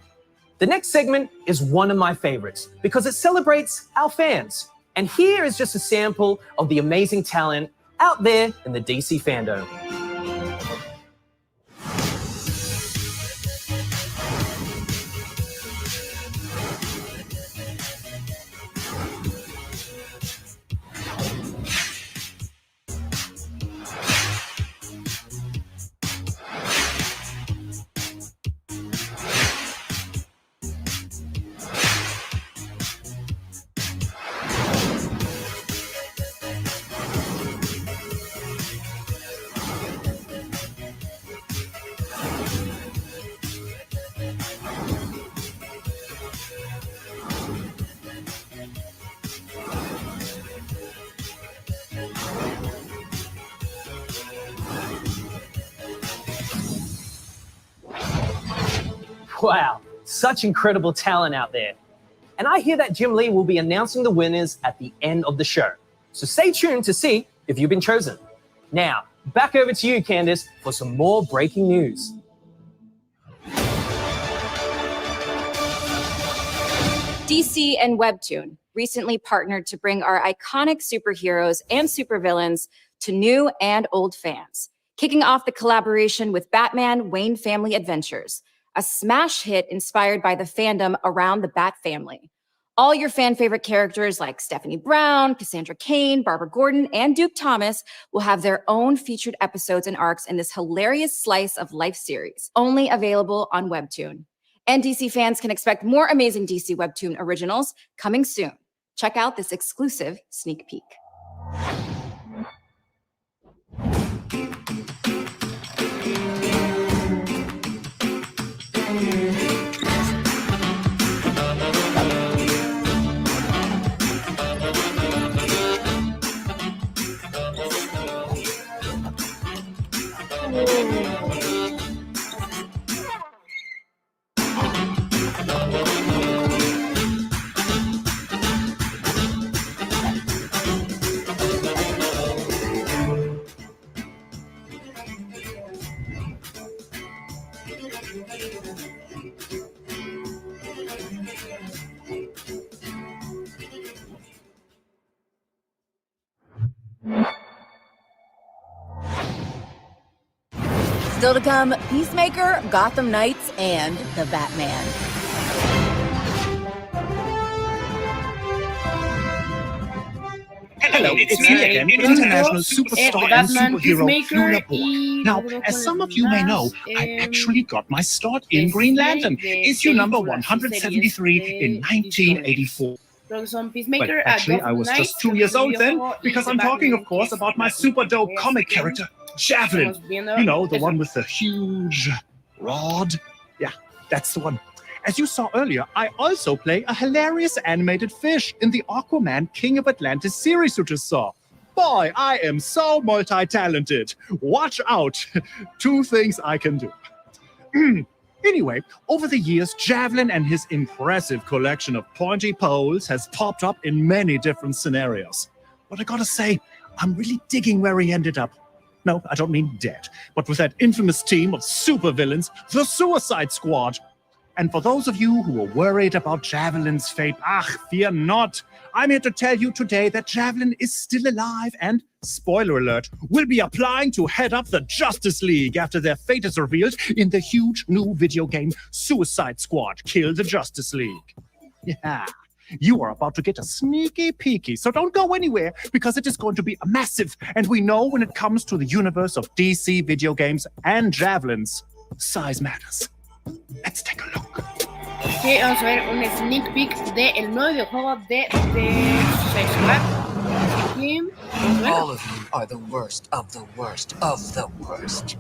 The next segment is one of my favorites because it celebrates our fans. And here is just a sample of the amazing talent out there in the DC fandom. Wow, such incredible talent out there. And I hear that Jim Lee will be announcing the winners at the end of the show. So stay tuned to see if you've been chosen. Now, back over to you, Candace, for some more breaking news. DC and Webtoon recently partnered to bring our iconic superheroes and supervillains to new and old fans, kicking off the collaboration with Batman Wayne Family Adventures, a smash hit inspired by the fandom around the Bat family. All your fan favorite characters like Stephanie Brown, Cassandra Cain, Barbara Gordon, and Duke Thomas will have their own featured episodes and arcs in this hilarious slice of life series, only available on Webtoon. And DC fans can expect more amazing DC Webtoon originals coming soon. Check out this exclusive sneak peek. Still to come, Peacemaker, Gotham Knights, and the Batman. Hello, it's me again, international superstar and superhero Luna Borg. Now, as some of you may know, I actually got my start in Green Lantern, issue number 173 in 1984. But actually, I was just 2 years old then, because I'm talking, of course, about my super dope comic character, Javelin. You know, the one with the huge rod. Yeah, that's the one. As you saw earlier, I also play a hilarious animated fish in the Aquaman King of Atlantis series you just saw. Boy, I am so multi-talented. Watch out. 2 things I can do. Anyway, over the years, Javelin and his impressive collection of pointy poles has popped up in many different scenarios. But I gotta say, I'm really digging where he ended up. No, I don't mean dead, but with that infamous team of supervillains, the Suicide Squad. And for those of you who are worried about Javelin's fate, fear not. I'm here to tell you today that Javelin is still alive and, spoiler alert, will be applying to head up the Justice League after their fate is revealed in the huge new video game Suicide Squad: Kill the Justice League. Yeah, you are about to get a sneaky peeky, so don't go anywhere because it is going to be massive. And we know when it comes to the universe of DC video games and Javelins, size matters. Let's take a look. Okay, vamos a ver un sneak peek del nuevo videojuego de Suicide Squad. All of you are the worst of the worst of the worst.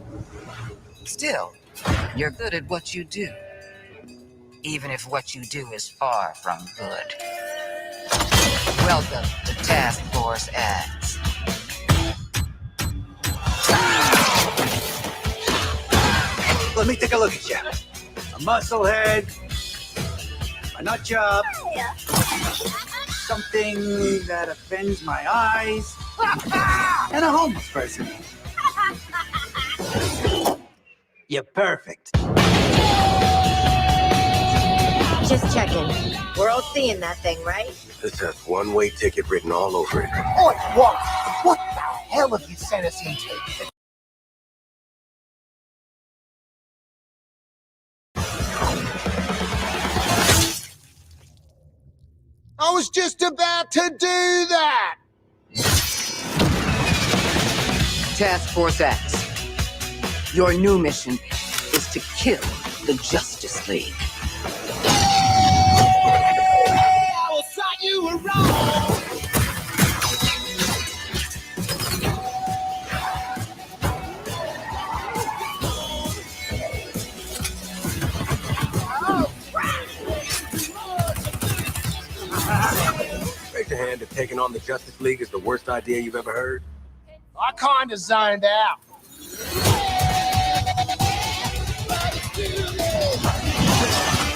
Still, you're good at what you do, even if what you do is far from good. Welcome to Task Force X. Let me take a look at you. A musclehead, a nut job, something that offends my eyes, and a homeless person. You're perfect. Just checking. We're all seeing that thing, right? This has one-way ticket written all over it. Oi, what? What the hell have you sent us into? I was just about to do that! Task Force X. Your new mission is to kill the Justice League. I will sign you around! Raise your hand if taking on the Justice League is the worst idea you've ever heard. I kinda zoned out.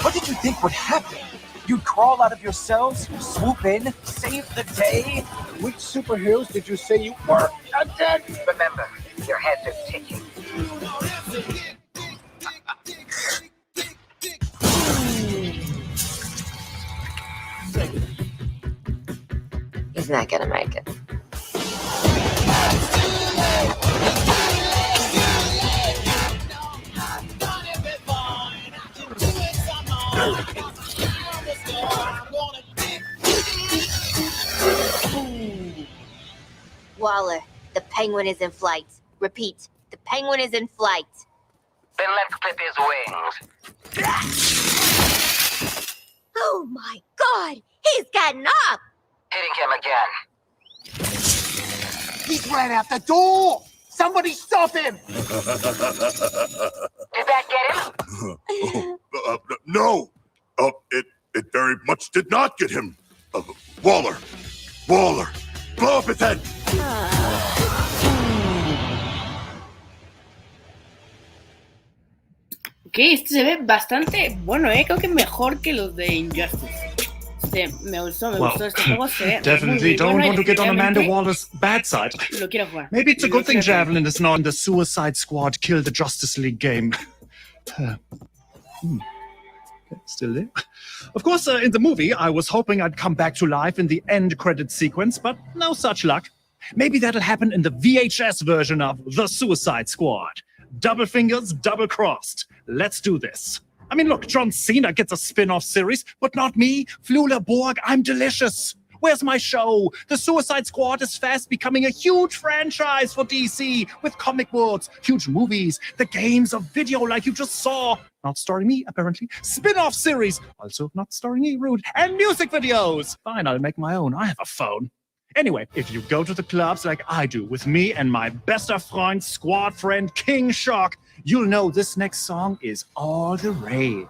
What did you think would happen? You'd crawl out of your cells, swoop in, save the day? Which superheroes did you say you were? Again? Remember, your heads are ticking. He's not gonna make it. Waller, the Penguin is in flight. Repeat, the Penguin is in flight. Then let's clip his wings. Oh my God, he's getting up! Hitting him again. He's ran out the door! Somebody stop him! Did that get him? No! It very much did not get him. Waller! Blow up his head! Ok, este se ve bastante bueno, creo que mejor que los de Injustice. Me gustó este juego. Se ve Definitely don't want to get on Amanda Waller's bad side. Lo quiero jugar. Maybe it's a good thing Javelin is not in the Suicide Squad Kill the Justice League game. Still there? Of course, in the movie, I was hoping I'd come back to life in the end credit sequence, but no such luck. Maybe that'll happen in the VHS version of The Suicide Squad. Double fingers, double crossed. Let's do this. I mean, look, John Cena gets a spin-off series, but not me. Flula Borg, I'm delicious. Where's my show? The Suicide Squad is fast becoming a huge franchise for DC with comic books, huge movies, the games of video like you just saw. Not starring me, apparently. Spin-off series, also not starring me, rude. And music videos. Fine, I'll make my own. I have a phone. Anyway, if you go to the clubs like I do with me and my bester friend, squad friend, King Shark, you'll know this next song is all the rave.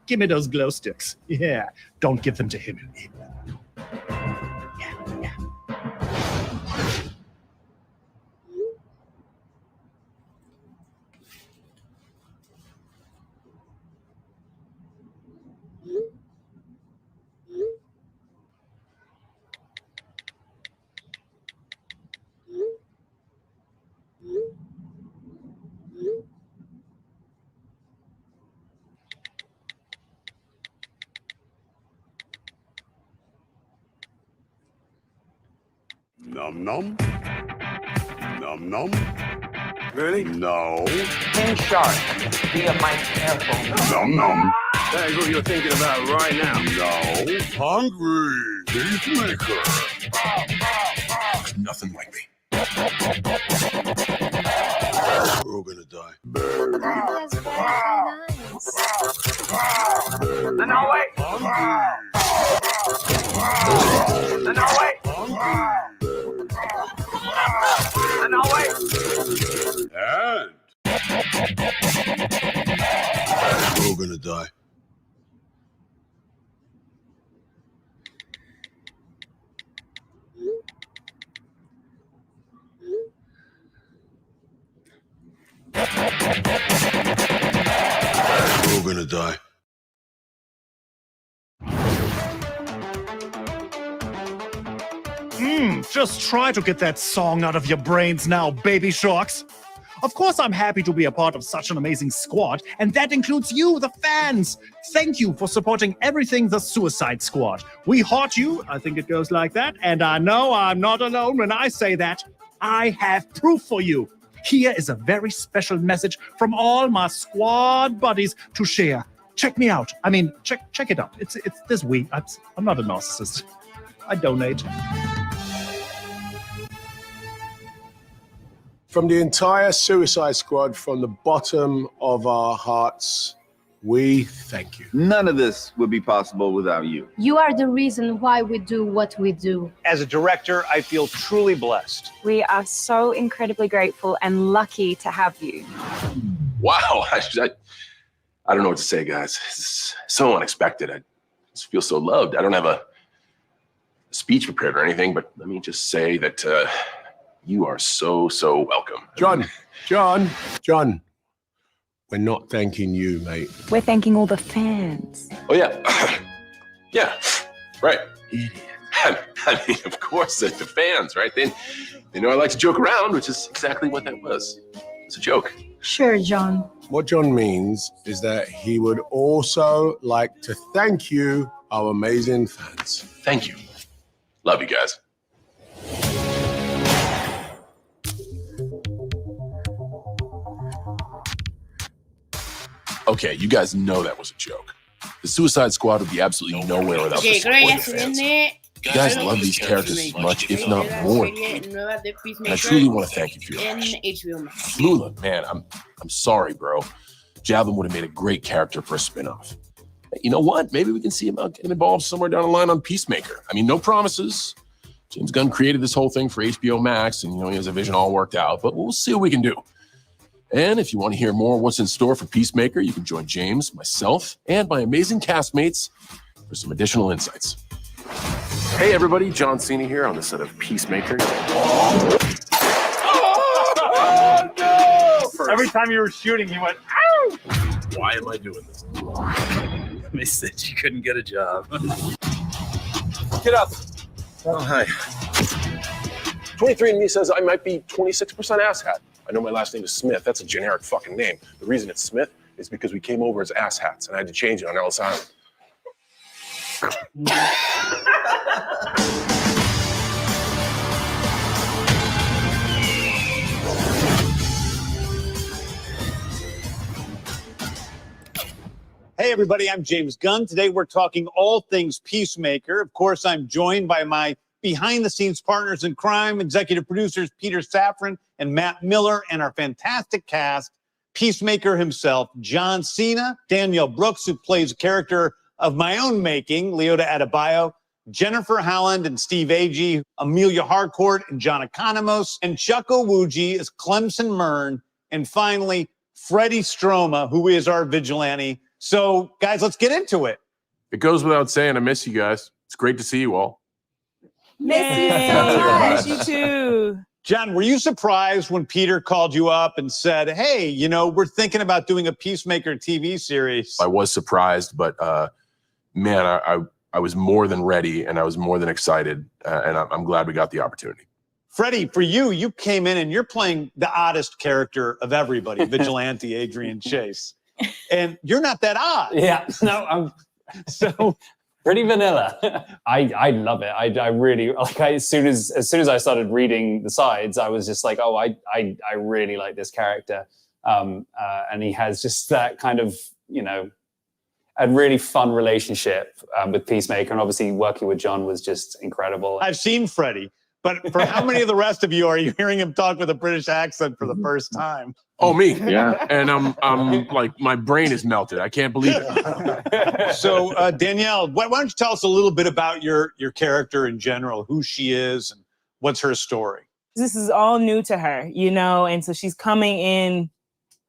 Give me those glow sticks. Yeah, don't give them to him. Num num. Num num. Really? No. In sharp, via my careful. Num num. That's what you're thinking about right now. No. Hungry. Peacemaker. There's nothing like me. We're all gonna die. No, wait. No, wait. No, wait. And we're all gonna die. We're all gonna die. Just try to get that song out of your brains now, baby sharks. Of course, I'm happy to be a part of such an amazing squad, and that includes you, the fans. Thank you for supporting everything the Suicide Squad. We heart you, I think it goes like that, and I know I'm not alone when I say that. I have proof for you. Here is a very special message from all my squad buddies to share. Check me out. I mean, check it out. It's this week. I'm not a narcissist. I donate. From the entire Suicide Squad, from the bottom of our hearts, we thank you. None of this would be possible without you. You are the reason why we do what we do. As a director, I feel truly blessed. We are so incredibly grateful and lucky to have you. Wow, I don't know what to say, guys. It's so unexpected. I just feel so loved. I don't have a speech prepared or anything, but let me just say that you are so welcome. John, we're not thanking you, mate. We're thanking all the fans. Oh, yeah. Yeah, right. I mean, of course, the fans, right? They know I like to joke around, which is exactly what that was. It's a joke. Sure, John. What John means is that he would also like to thank you, our amazing fans. Thank you. Love you guys. Okay, you guys know that was a joke. The Suicide Squad would be absolutely nowhere without the support of the fans. You guys love these characters as much, if not more. And I truly want to thank you for your passion. Lula, man, I'm sorry, bro. Javelin would have made a great character for a spinoff. You know what? Maybe we can see him getting involved somewhere down the line on Peacemaker. I mean, no promises. James Gunn created this whole thing for HBO Max, and he has a vision all worked out, but we'll see what we can do. And if you want to hear more of what's in store for Peacemaker, you can join James, myself, and my amazing castmates for some additional insights. Hey everybody, John Cena here on the set of Peacemaker. Oh, no! Every time you were shooting, he went, ow! Why am I doing this? They said you couldn't get a job. Get up. Oh, hi. 23andMe says I might be 26% asshat. I know my last name is Smith. That's a generic fucking name. The reason it's Smith is because we came over as asshats, and I had to change it on Ellis Island. Hey everybody, I'm James Gunn. Today we're talking all things Peacemaker. Of course, I'm joined by my behind-the-scenes partners in crime, executive producers Peter Safran and Matt Miller, and our fantastic cast, Peacemaker himself, John Cena, Danielle Brooks, who plays a character of my own making, Leota Adebayo, Jennifer Howland and Steve Agee, Amelia Harcourt and John Economos, and Chuck Owuji as Clemson Mern, and finally, Freddie Stroma, who is our vigilante. So, guys, let's get into it. It goes without saying, I miss you guys. It's great to see you all. Miss you so much. You too. John, were you surprised when Peter called you up and said, hey, we're thinking about doing a Peacemaker TV series? I was surprised, but man, I was more than ready and I was more than excited, and I'm glad we got the opportunity. Freddie, for you came in and you're playing the oddest character of everybody, Vigilante Adrian Chase. And you're not that odd. Yeah, no, So Pretty vanilla. I love it. I really like. As soon as I started reading the sides, I was just like, oh, I really like this character, and he has just that kind of, you know, a really fun relationship with Peacemaker, and obviously working with John was just incredible. I've seen Freddie, but for how many of the rest of you are you hearing him talk with a British accent for the first time? Oh, me. Yeah. And I'm like, my brain is melted. I can't believe it. So Danielle, why don't you tell us a little bit about your character in general, who she is and what's her story? This is all new to her, you know, and so she's coming in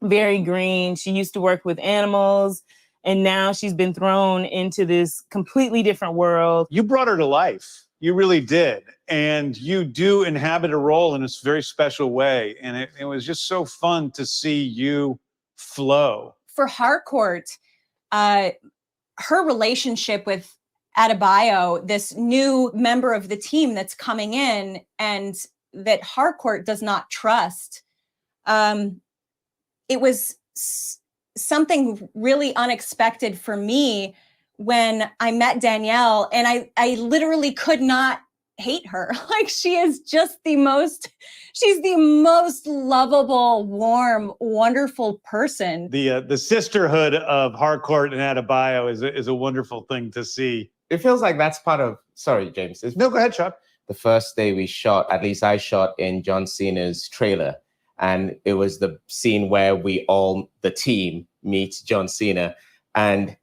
very green. She used to work with animals, and now she's been thrown into this completely different world. You brought her to life. You really did. And you do inhabit a role in a very special way. And it was just so fun to see you flow. For Harcourt, her relationship with Adebayo, this new member of the team that's coming in and that Harcourt does not trust, it was something really unexpected for me when I met Danielle, and I literally could not hate her. Like, she's the most lovable, warm, wonderful person. The sisterhood of Harcourt and Adebayo is a wonderful thing to see. It feels like that's part of, sorry, James. No, go ahead, Chuck. The first day we shot, at least I shot in John Cena's trailer. And it was the scene where the team meets John Cena. And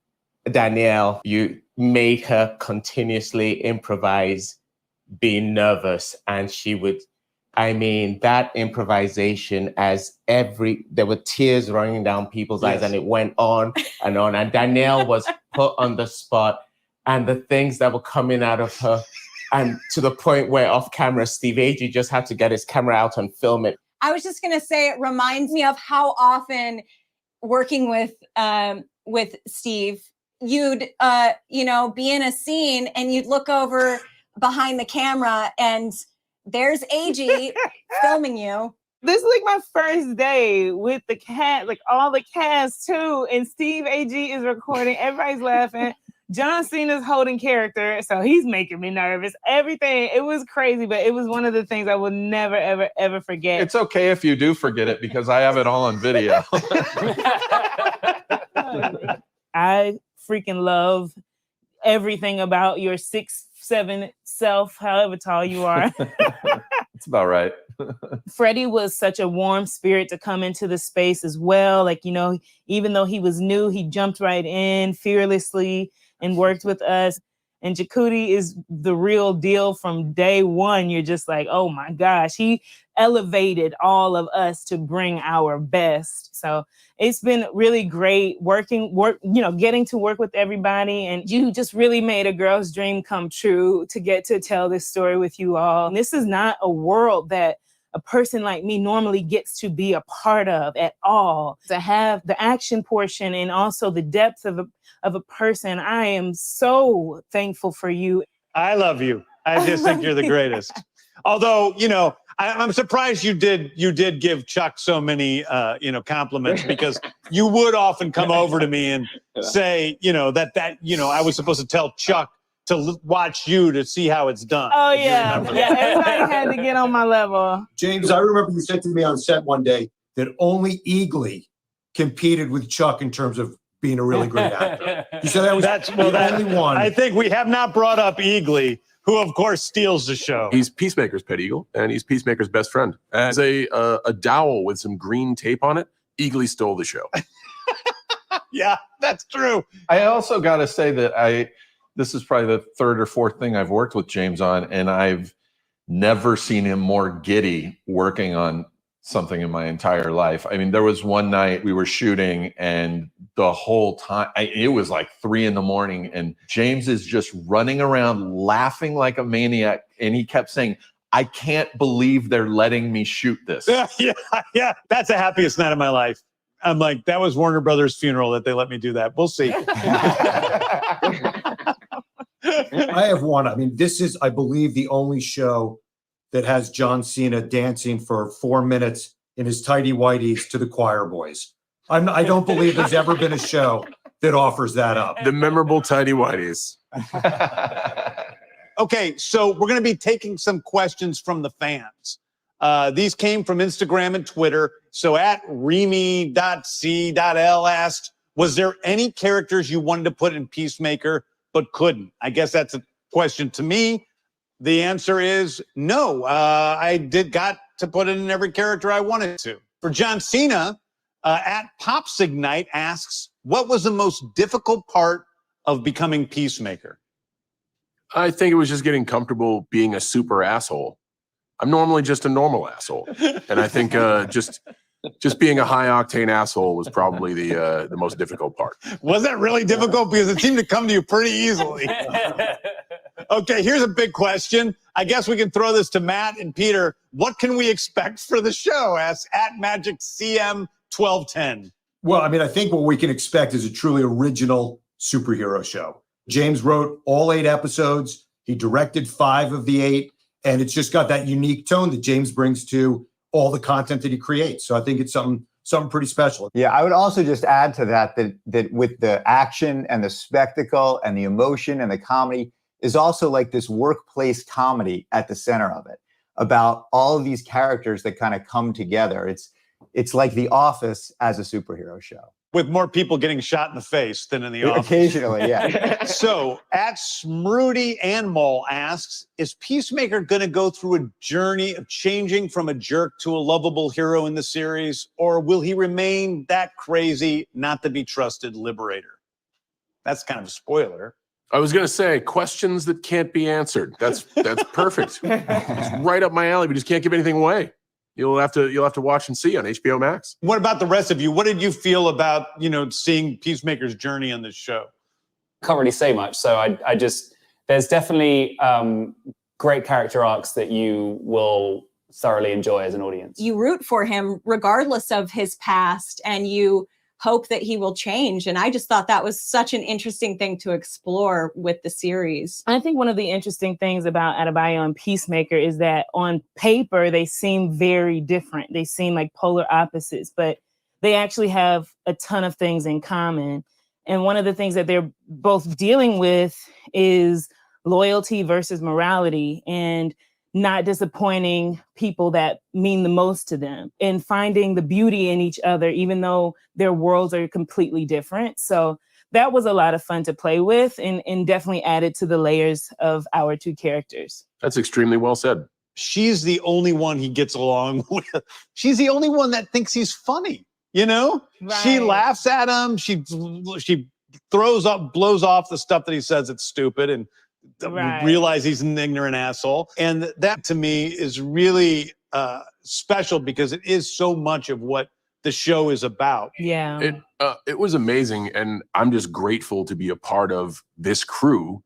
Danielle, you made her continuously improvise, being nervous. And she would, that improvisation there were tears running down people's eyes, and it went on and on. And Danielle was put on the spot, and the things that were coming out of her, and to the point where off camera, Steve Agee just had to get his camera out and film it. I was just going to say, it reminds me of how often working with Steve, you'd, be in a scene and you'd look over behind the camera and there's Agee filming you. This is like my first day with the cast, like all the cast too. And Steve Agee is recording. Everybody's laughing. John Cena's holding character, so he's making me nervous. Everything, it was crazy, but it was one of the things I will never, ever, ever forget. It's okay if you do forget it, because I have it all on video. I freaking love everything about your 6'7" self, however tall you are. It's about right. Freddie was such a warm spirit to come into the space as well. Like, even though he was new, he jumped right in fearlessly and worked with us. And Jakuti is the real deal from day one. You're just like, oh my gosh, he elevated all of us to bring our best. So it's been really great getting to work with everybody. And you just really made a girl's dream come true to get to tell this story with you all. And this is not a world that a person like me normally gets to be a part of at all. To have the action portion and also the depth of a person, I am so thankful for you. I love you. I just think you're the greatest. Although, I'm surprised you did give Chuck so many, compliments, because you would often come over to me and say, that I was supposed to tell Chuck to watch you to see how it's done. Oh, yeah. Everybody had to get on my level. James, I remember you said to me on set one day that only Eagly competed with Chuck in terms of being a really great actor. You said that was the only one. I think we have not brought up Eagly, who, of course, steals the show. He's Peacemaker's pet eagle, and he's Peacemaker's best friend. As a dowel with some green tape on it, Eagly stole the show. Yeah, that's true. I also got to say that this is probably the third or fourth thing I've worked with James on, and I've never seen him more giddy working on something in my entire life. I mean, there was one night we were shooting, and the whole time, it was like 3 a.m, and James is just running around laughing like a maniac, and he kept saying, I can't believe they're letting me shoot this. Yeah, that's the happiest night of my life. I'm like, that was Warner Brothers' funeral that they let me do that. We'll see. I have one. I mean, this is, I believe, the only show that has John Cena dancing for 4 minutes in his tighty whities to the Choir Boys. I don't believe there's ever been a show that offers that up. The memorable tighty whities. Okay, so we're going to be taking some questions from the fans. These came from Instagram and Twitter. So at Remy.c.l asked, was there any characters you wanted to put in Peacemaker but couldn't? I guess that's a question to me. The answer is no. I got to put it in every character I wanted to. For John Cena, at Popsignite asks, what was the most difficult part of becoming Peacemaker? I think it was just getting comfortable being a super asshole. I'm normally just a normal asshole, and I think just being a high octane asshole was probably the most difficult part. Was that really difficult? Because it seemed to come to you pretty easily. Okay, here's a big question. I guess we can throw this to Matt and Peter. What can we expect for the show? Asks at MagicCM1210. Well, I mean, I think what we can expect is a truly original superhero show. James wrote all 8 episodes. He directed 5 of the 8, and it's just got that unique tone that James brings to all the content that he creates. So I think it's something pretty special. Yeah, I would also just add to that with the action and the spectacle and the emotion and the comedy is also like this workplace comedy at the center of it, about all of these characters that kind of come together. It's like The Office as a superhero show. With more people getting shot in the face than in the office. Occasionally, yeah. So, at Smrooty Anmol asks, is Peacemaker going to go through a journey of changing from a jerk to a lovable hero in the series, or will he remain that crazy, not to be trusted liberator? That's kind of a spoiler. I was going to say questions that can't be answered. That's perfect. It's right up my alley. We just can't give anything away. You'll have to watch and see on HBO Max. What about the rest of you? What did you feel about, seeing Peacemaker's journey on this show? Can't really say much. So I just, there's definitely great character arcs that you will thoroughly enjoy as an audience. You root for him regardless of his past, and you hope that he will change. And I just thought that was such an interesting thing to explore with the series. I think one of the interesting things about Adebayo and Peacemaker is that on paper, they seem very different. They seem like polar opposites, but they actually have a ton of things in common. And one of the things that they're both dealing with is loyalty versus morality, and not disappointing people that mean the most to them, and finding the beauty in each other, even though their worlds are completely different. So that was a lot of fun to play with, and definitely added to the layers of our 2 characters. That's extremely well said. She's the only one he gets along with. She's the only one that thinks he's funny, Right. She laughs at him. She blows off the stuff that he says it's stupid, and realize he's an ignorant asshole. And that to me is really special, because it is so much of what the show is about. Yeah. It was amazing, and I'm just grateful to be a part of this crew,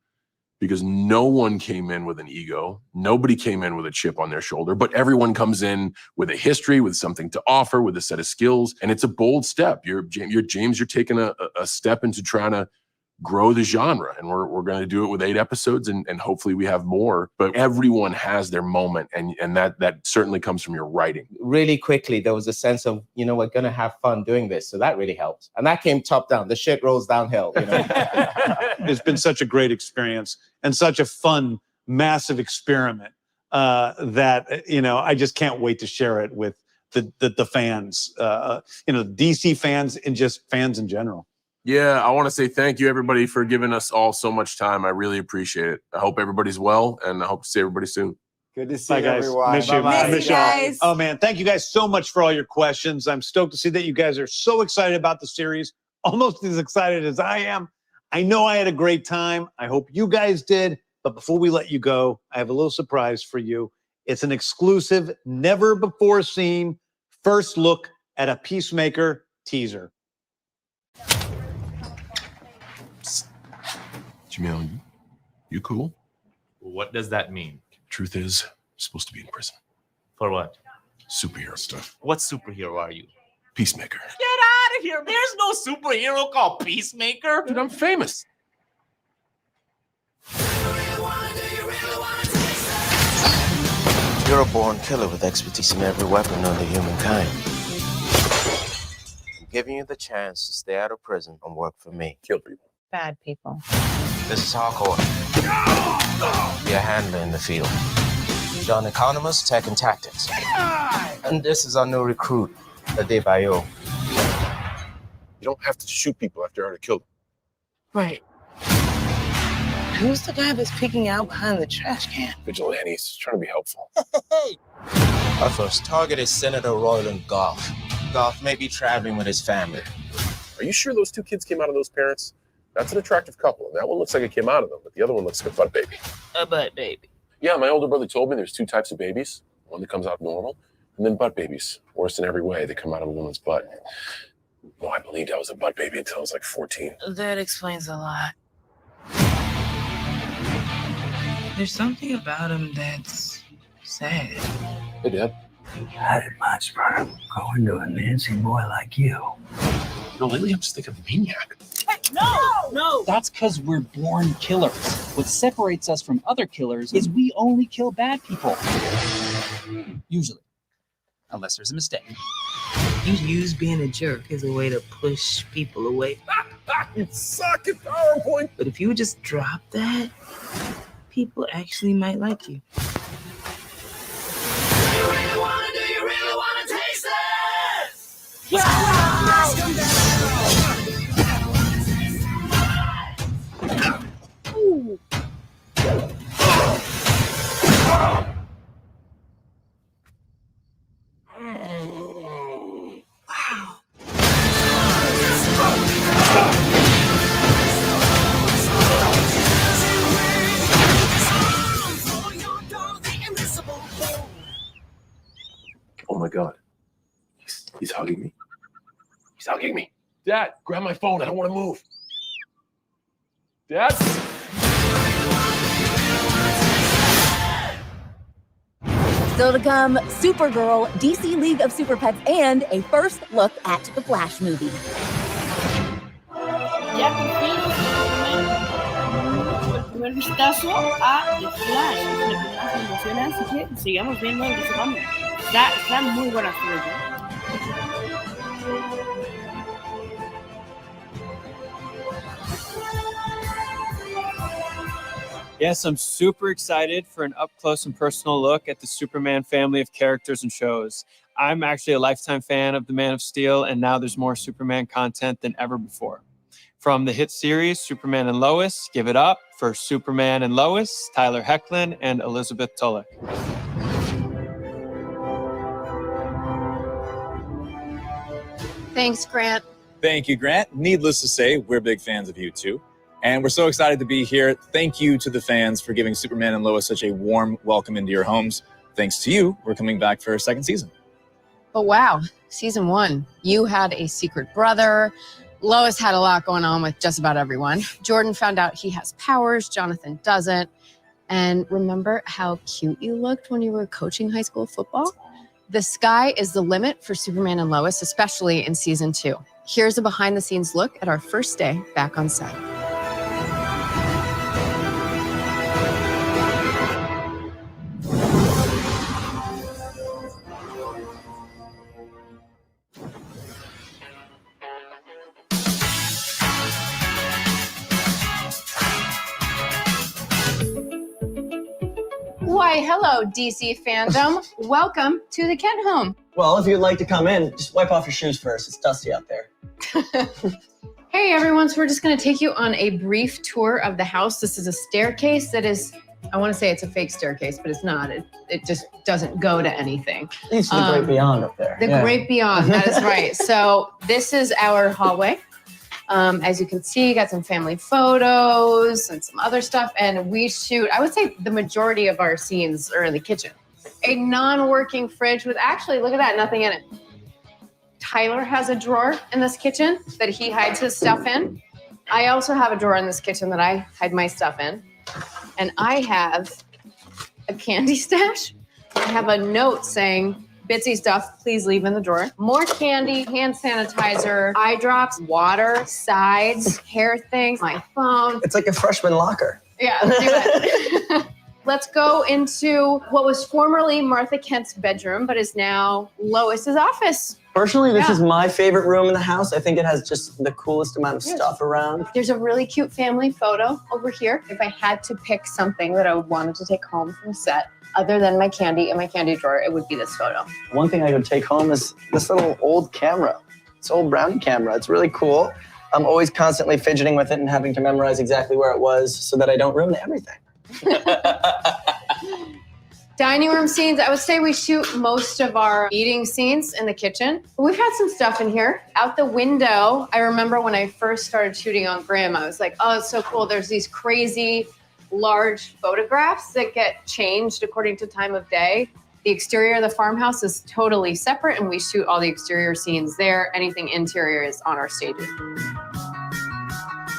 because no one came in with an ego. Nobody came in with a chip on their shoulder, but everyone comes in with a history, with something to offer, with a set of skills. And it's a bold step. You're James, you're taking a step into trying to grow the genre, and we're going to do it with 8 episodes, and hopefully we have more. But everyone has their moment, and that certainly comes from your writing. Really quickly, there was a sense of, we're going to have fun doing this. So that really helped. And that came top down. The shit rolls downhill. It's been such a great experience and such a fun, massive experiment that, I just can't wait to share it with the fans, DC fans, and just fans in general. Yeah, I want to say thank you, everybody, for giving us all so much time. I really appreciate it. I hope everybody's well, and I hope to see everybody soon. Good to see everyone. Miss you. Bye-bye. Miss you guys. Oh, man. Thank you guys so much for all your questions. I'm stoked to see that you guys are so excited about the series, almost as excited as I am. I know I had a great time. I hope you guys did. But before we let you go, I have a little surprise for you. It's an exclusive, never-before-seen first look at a Peacemaker teaser. Jamil, you cool? What does that mean? Truth is, you're supposed to be in prison. For what? Superhero stuff. What superhero are you? Peacemaker. Get out of here. There's no superhero called Peacemaker. Dude, I'm famous. You're a born killer with expertise in every weapon known to humankind. I'm giving you the chance to stay out of prison and work for me. Kill people. bad people. This is Harcourt. Be a handler in the field. John Economist, Tech and Tactics. And this is our new recruit, Adebayo. You don't have to shoot people after you already killed them. Right. Who's the guy that's peeking out behind the trash can? Vigilante, he's trying to be helpful. Our first target is Senator Royland Goff. Goff may be traveling with his family. Are you sure those two kids came out of those parents? That's an attractive couple. And that one looks like it came out of them, but the other one looks like a butt baby. A butt baby. Yeah, my older brother told me there's 2 types of babies. One that comes out normal, and then butt babies. Worse in every way, they come out of a woman's butt. Well, I believed I was a butt baby until I was like 14. That explains a lot. There's something about him that's sad. Hey, Dad. How did my sperm go into a Nancy boy like you? No, lately I'm just thinking of a maniac. No! That's because we're born killers. What separates us from other killers is we only kill bad people. Usually. Unless there's a mistake. You use being a jerk as a way to push people away. You suck at PowerPoint. But if you would just drop that, people actually might like you. Ooh. Oh my God. He's hugging me. He's hugging me. Dad, grab my phone. I don't want to move. Dad? Still to come, Supergirl, DC League of Super Pets, and a first look at the Flash movie. Ya por fin el primer vistazo a The Flash. Es lo que más me emociona, así que sigamos viendo el DC Cómics. Está muy buena serie. Yes, I'm super excited for an up-close and personal look at the Superman family of characters and shows. I'm actually a lifetime fan of the Man of Steel, and now there's more Superman content than ever before. From the hit series Superman and Lois, give it up for Superman and Lois, Tyler Hoechlin, and Elizabeth Tulloch. Thanks, Grant. Thank you, Grant. Needless to say, we're big fans of you too. And we're so excited to be here. Thank you to the fans for giving Superman and Lois such a warm welcome into your homes. Thanks to you, we're coming back for a second season. But wow, season 1, you had a secret brother. Lois had a lot going on with just about everyone. Jordan found out he has powers, Jonathan doesn't. And remember how cute you looked when you were coaching high school football? The sky is the limit for Superman and Lois, especially in season 2. Here's a behind-the-scenes look at our first day back on set. Why, hello, DC fandom. Welcome to the Kent home. Well, if you'd like to come in, just wipe off your shoes first. It's dusty out there. Hey, everyone. So we're just going to take you on a brief tour of the house. This is a staircase that is, I want to say it's a fake staircase, but it's not. It just doesn't go to anything. Leads to the great beyond up there. The great beyond, that is right. So this is our hallway. As you can see, got some family photos and some other stuff. And we shoot, I would say the majority of our scenes are in the kitchen. A non-working fridge with actually, look at that, nothing in it. Tyler has a drawer in this kitchen that he hides his stuff in. I also have a drawer in this kitchen that I hide my stuff in. And I have a candy stash. I have a note saying, Bitsy stuff, please leave in the drawer. More candy, hand sanitizer, eye drops, water, sides, hair things, my phone. It's like a freshman locker. Yeah, do it. Let's go into what was formerly Martha Kent's bedroom, but is now Lois's office. Personally, this Yeah. is my favorite room in the house. I think it has just the coolest amount of stuff around. There's a really cute family photo over here. If I had to pick something that I would want to take home from set, other than my candy in my candy drawer, it would be this photo. One thing I would take home is this little old camera. This old brownie camera. It's really cool. I'm always constantly fidgeting with it and having to memorize exactly where it was so that I don't ruin everything. Dining room scenes, I would say we shoot most of our eating scenes in the kitchen. We've had some stuff in here. Out the window, I remember when I first started shooting on Grimm, I was like, oh, it's so cool. There's these crazy large photographs that get changed according to time of day. The exterior of the farmhouse is totally separate, and we shoot all the exterior scenes there. Anything interior is on our stages.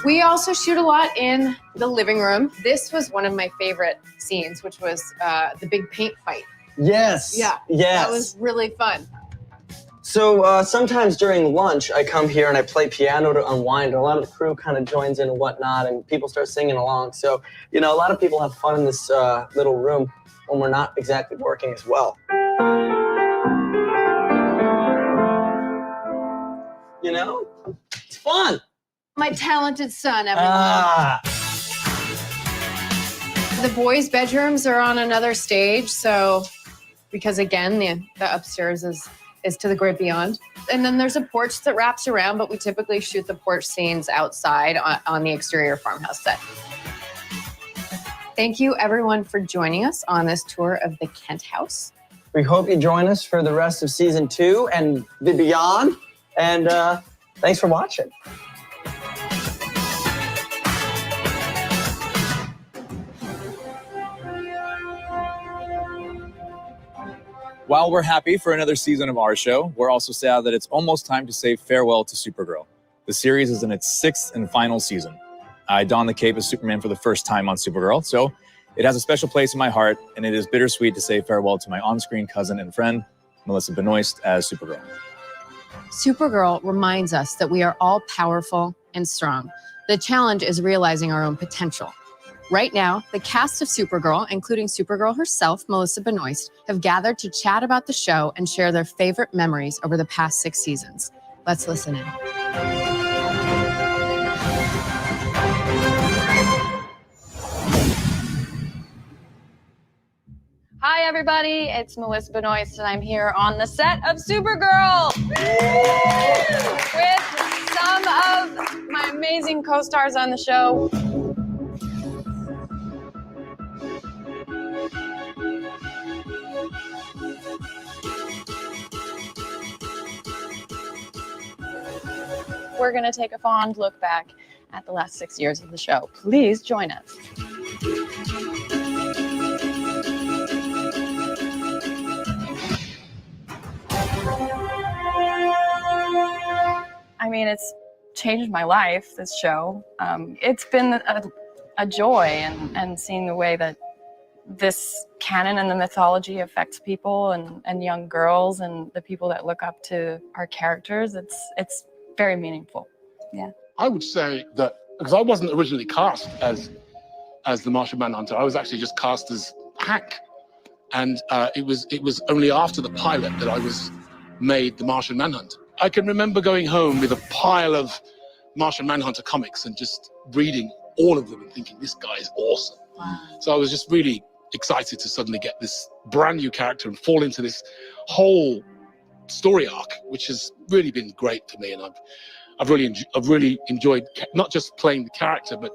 We also shoot a lot in the living room. This was one of my favorite scenes, which was the big paint fight. Yes. Yeah. Yes. That was really fun. So sometimes during lunch, I come here and I play piano to unwind. A lot of the crew kind of joins in and whatnot, and people start singing along. So, you know, a lot of people have fun in this little room when we're not exactly working as well. You know, it's fun. My talented son, everyone. The boys' bedrooms are on another stage, so because again, the upstairs is to the great beyond. And then there's a porch that wraps around, but we typically shoot the porch scenes outside on the exterior farmhouse set. Thank you, everyone, for joining us on this tour of the Kent house. We hope you join us for the rest of season 2 and the beyond. And thanks for watching. While we're happy for another season of our show, we're also sad that it's almost time to say farewell to Supergirl. The series is in its 6th and final season. I donned the cape as Superman for the first time on Supergirl, so it has a special place in my heart, and it is bittersweet to say farewell to my on-screen cousin and friend, Melissa Benoist, as Supergirl. Supergirl reminds us that we are all powerful and strong. The challenge is realizing our own potential. Right now, the cast of Supergirl, including Supergirl herself, Melissa Benoist, have gathered to chat about the show and share their favorite memories over the past 6 seasons. Let's listen in. Hi, everybody. It's Melissa Benoist, and I'm here on the set of Supergirl with some of my amazing co-stars on the show. We're going to take a fond look back at the last 6 years of the show. Please join us. I mean, it's changed my life, this show. It's been a joy, and seeing the way that this canon and the mythology affects people and young girls and the people that look up to our characters. It's very meaningful. Yeah. I would say that because I wasn't originally cast as the Martian Manhunter, I was actually just cast as Hank, and it was only after the pilot that I was made the Martian Manhunter. I can remember going home with a pile of Martian Manhunter comics and just reading all of them and thinking, this guy is awesome. Wow. So I was just really excited to suddenly get this brand new character and fall into this whole story arc, which has really been great for me. And I've really enjoyed not just playing the character, but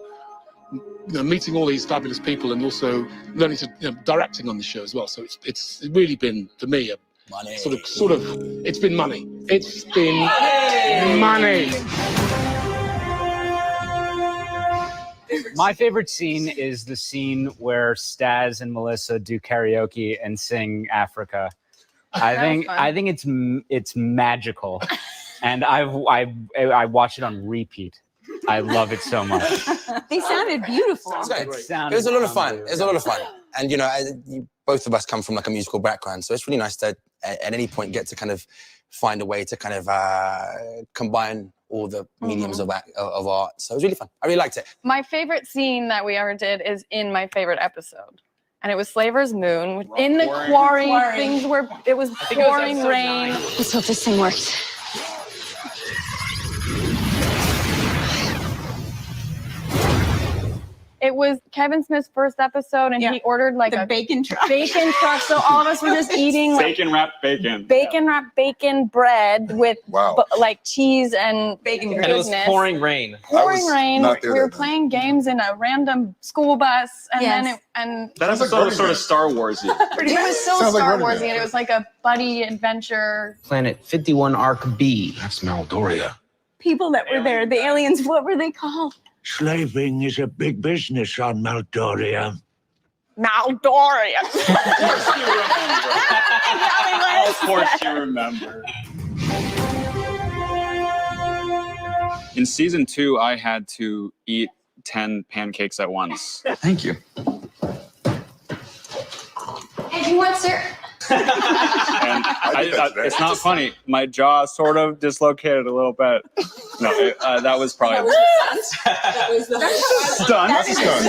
meeting all these fabulous people and also learning to directing on the show as well. So it's really been, for me, a money. Sort of it's been money. It's been money. My favorite scene is the scene where Staz and Melissa do karaoke and sing Africa. I think it's magical, and I watch it on repeat. I love it so much. They sounded beautiful. It was a lot of fun. It was a lot of fun, and both of us come from like a musical background, so it's really nice to at any point get to kind of find a way to kind of combine all the mediums of art. So it was really fun. I really liked it. My favorite scene that we ever did is in my favorite episode. And it was Slaver's Moon. In the quarry, things were, it was pouring rain. Let's hope this thing works. It was Kevin Smith's first episode, and he ordered like a bacon truck. Bacon truck. So all of us were just eating like Bacon wrapped bacon. bacon wrapped bacon bread with like cheese and bacon And it was pouring rain. Pouring rain. We were playing games in a random school bus, and then it, and That episode was sort of Star Wars-y. it was so Star Warsy, and it was like a buddy adventure. Planet 51 Arc B. That's Maldoria. People that were there, the aliens, what were they called? Slaving is a big business on Maldoria. Maldoria. Of course you remember. In season 2, I had to eat 10 pancakes at once. Thank you. Hey, do you want syrup? And it's not funny. My jaw sort of dislocated a little bit. No, that was probably That was the stunt. That's a stunt.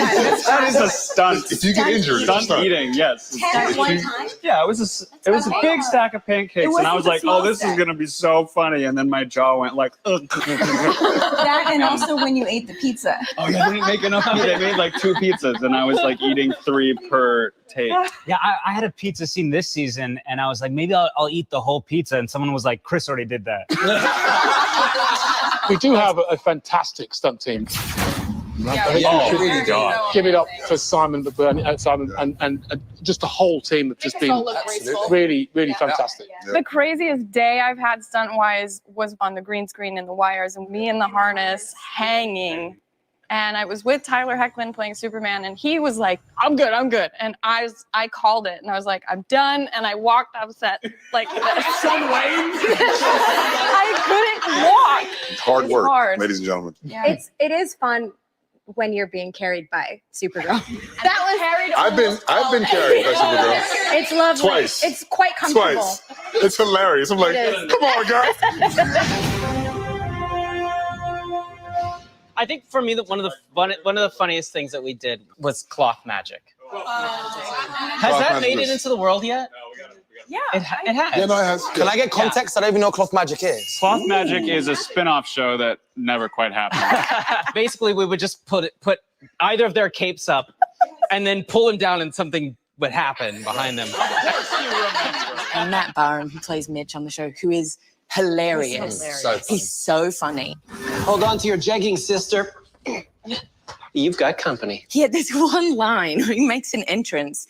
That is a stunt. If you get injured, stunt eating, yes. At one time? Yeah, it was a big stack of pancakes, and I was like, "Oh, this is gonna be so funny," and then my jaw went like, "Ugh." That and also when you ate the pizza. Oh yeah, they didn't make enough. They made like 2 pizzas, and I was like eating 3 per take. Yeah, I had a pizza scene this season, and I was like, maybe I'll eat the whole pizza, and someone was like, Chris already did that. We do have a fantastic stunt team. Really do. Give it up for Simon and just the whole team have just been really, really fantastic. The craziest day I've had stunt-wise was on the green screen in the wires, and me in the harness hanging. And I was with Tyler Hoechlin playing Superman, and he was like, I'm good. And I called it, and I was like, I'm done. And I walked off set like some way. I couldn't walk. It's hard work, hard. ladies and gentlemen. Yeah. It is fun when you're being carried by Supergirl. That was carried. I've been carried by Supergirl. It's lovely. Twice. It's quite comfortable. Twice. It's hilarious. I'm like, come on, guys. I think for me, one of the funniest things that we did was cloth magic. Has that made it into the world yet? Yeah, it has. Yeah, no, it has. Can I get context? I don't even know what cloth magic is. Cloth Magic is a spin-off show that never quite happened. Basically, we would just put either of their capes up, and then pull them down, and something would happen behind them. And Matt Barham, who plays Mitch on the show, who is hilarious. He's so funny. Hold on to your jeggings, sister. You've got company. He had this one line where he makes an entrance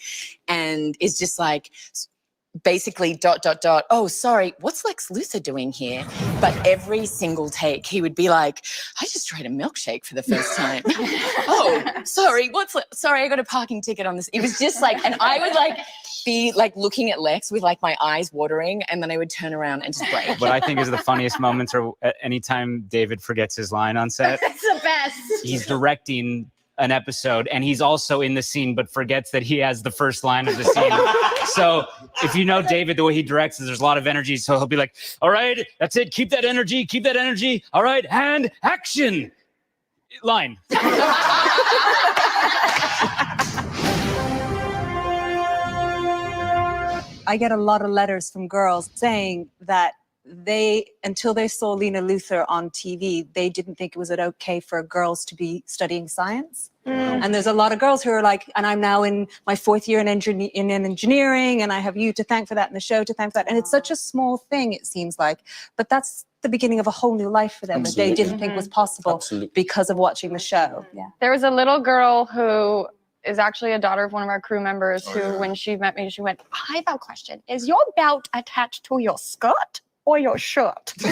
and is just like, basically ... Oh, sorry, what's Lex Luthor doing here? But every single take, he would be like, I just tried a milkshake for the first time. Oh, sorry, sorry, I got a parking ticket on this. It was just like, and I would like be like looking at Lex with like my eyes watering, and then I would turn around and just break. What I think is the funniest moments are anytime David forgets his line on set. That's the best. He's directing an episode, and he's also in the scene, but forgets that he has the first line of the scene. So if you know David, the way he directs is there's a lot of energy. So he'll be like, all right, that's it. Keep that energy. Keep that energy. All right. And action. Line. I get a lot of letters from girls saying that until they saw Lena Luthor on TV, they didn't think it was okay for girls to be studying science. And there's a lot of girls who are like, and I'm now in my 4th year in engineering, and I have you to thank for that and the show to thank for that. And it's such a small thing, it seems like, but that's the beginning of a whole new life for them that they didn't think was possible because of watching the show. Yeah. There was a little girl who is actually a daughter of one of our crew members who, when she met me, she went, I have a question. Is your belt attached to your skirt or your shirt? No,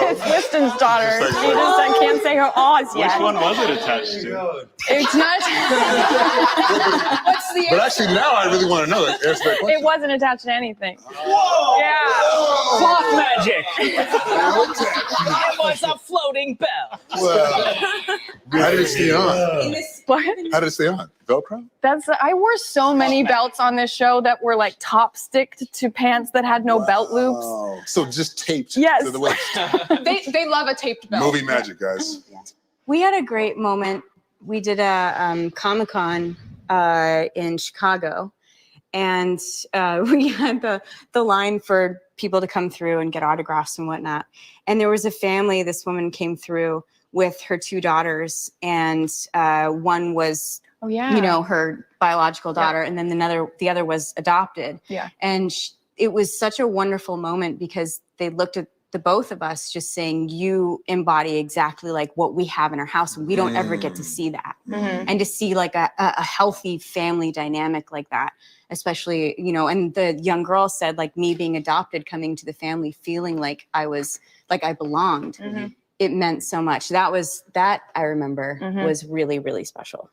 it's Winston's daughter. She just I can't say her O's yet. Which one was it attached to? It's not. What's the But actually, now I really want to know that. Answer that question. It wasn't attached to anything. Whoa! Yeah. Cloth magic. It was a floating bell. Well, how did it stay on? What? How did it stay on? Velcro? I wore so many belts on this show that were like top sticked to pants that had no belt loops. Oh, so just taped Yes. to the waist. They love a taped belt. Movie magic, guys. We had a great moment We did a Comic-Con in Chicago, and we had the line for people to come through and get autographs and whatnot. And there was a family, this woman came through with her 2 daughters, and one was, you know, her biological daughter, and then the other was adopted. Yeah. And it was such a wonderful moment because they looked at the both of us just saying, you embody exactly like what we have in our house, and we don't ever get to see that. And to see like a healthy family dynamic like that, especially, you know, and the young girl said, like, me being adopted, coming to the family, feeling like I belonged. It meant so much. That I remember was really, really special.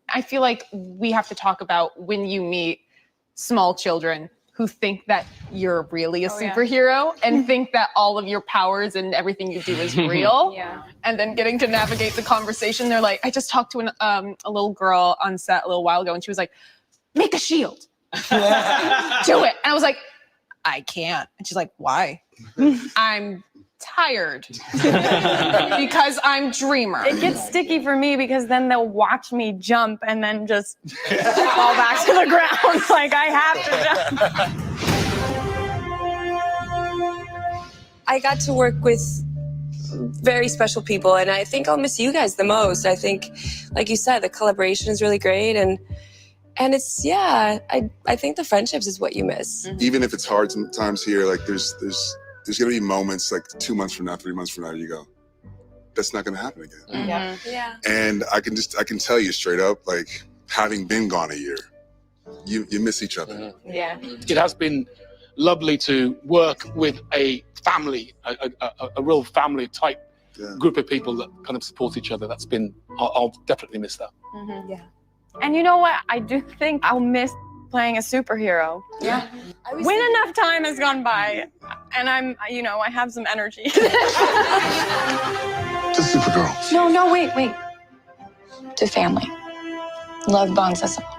I feel like we have to talk about when you meet small children who think that you're really a superhero and think that all of your powers and everything you do is real. And then getting to navigate the conversation. They're like, I just talked to a little girl on set a little while ago, and she was like, make a shield. Do it. And I was like, I can't. And she's like, why? I'm tired because I'm dreamer. It gets sticky for me because then they'll watch me jump and then just fall back to the ground. Like, I have to jump. I got to work with very special people, and I think I'll miss you guys the most. I think, like you said, the collaboration is really great, and it's, I think the friendships is what you miss. Even if it's hard sometimes here, like there's gonna be moments like 2 months from now, 3 months from now, you go, that's not gonna happen again. And I can tell you straight up, like, having been gone a year, you miss each other. It has been lovely to work with a family, a real family type group of people that kind of support each other. I'll definitely miss that. And you know what? I do think I'll miss playing a superhero. When enough time has gone by and I have some energy. To Supergirl. No, wait. To family. Love bonds us all.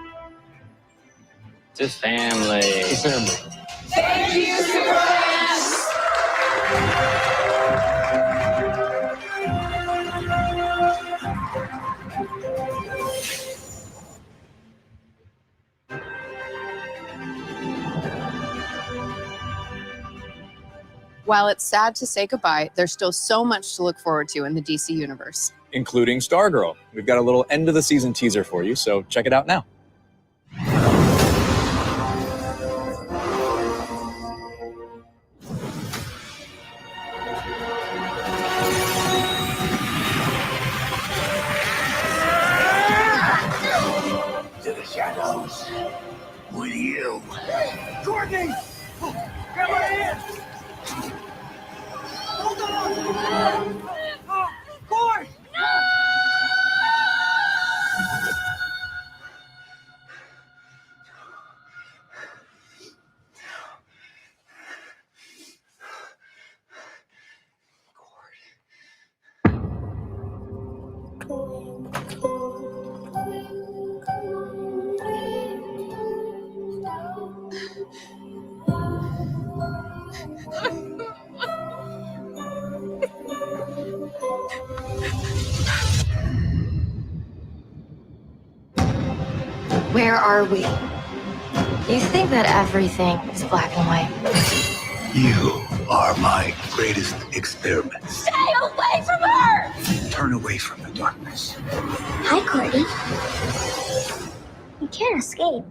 To family. To family. Thank you, Superman! While it's sad to say goodbye, there's still so much to look forward to in the DC universe. Including Stargirl. We've got a little end of the season teaser for you, so check it out now. To the shadows with you. Courtney! Grab my hand! Hold on! Cord! Where are we? You think that everything is black and white? You are my greatest experiment. Stay away from her! Turn away from the darkness. Hi, Cordy. You can't escape.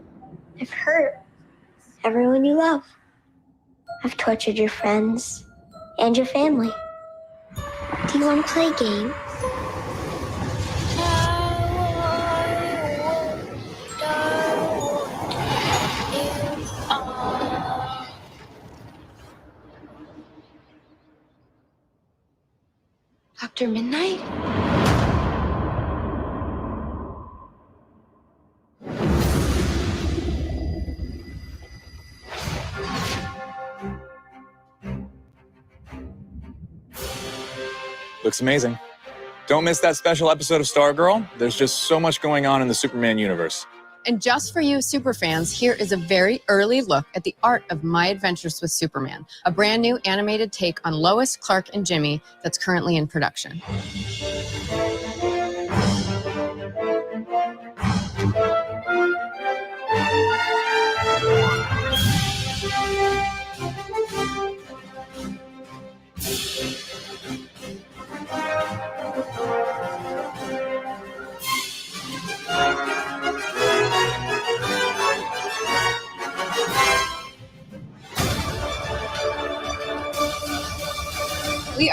I've hurt everyone you love. I've tortured your friends and your family. Do you want to play a game? Dr. Midnight? Looks amazing. Don't miss that special episode of Stargirl. There's just so much going on in the Superman universe. And just for you superfans, here is a very early look at the art of My Adventures with Superman, a brand new animated take on Lois, Clark, and Jimmy that's currently in production.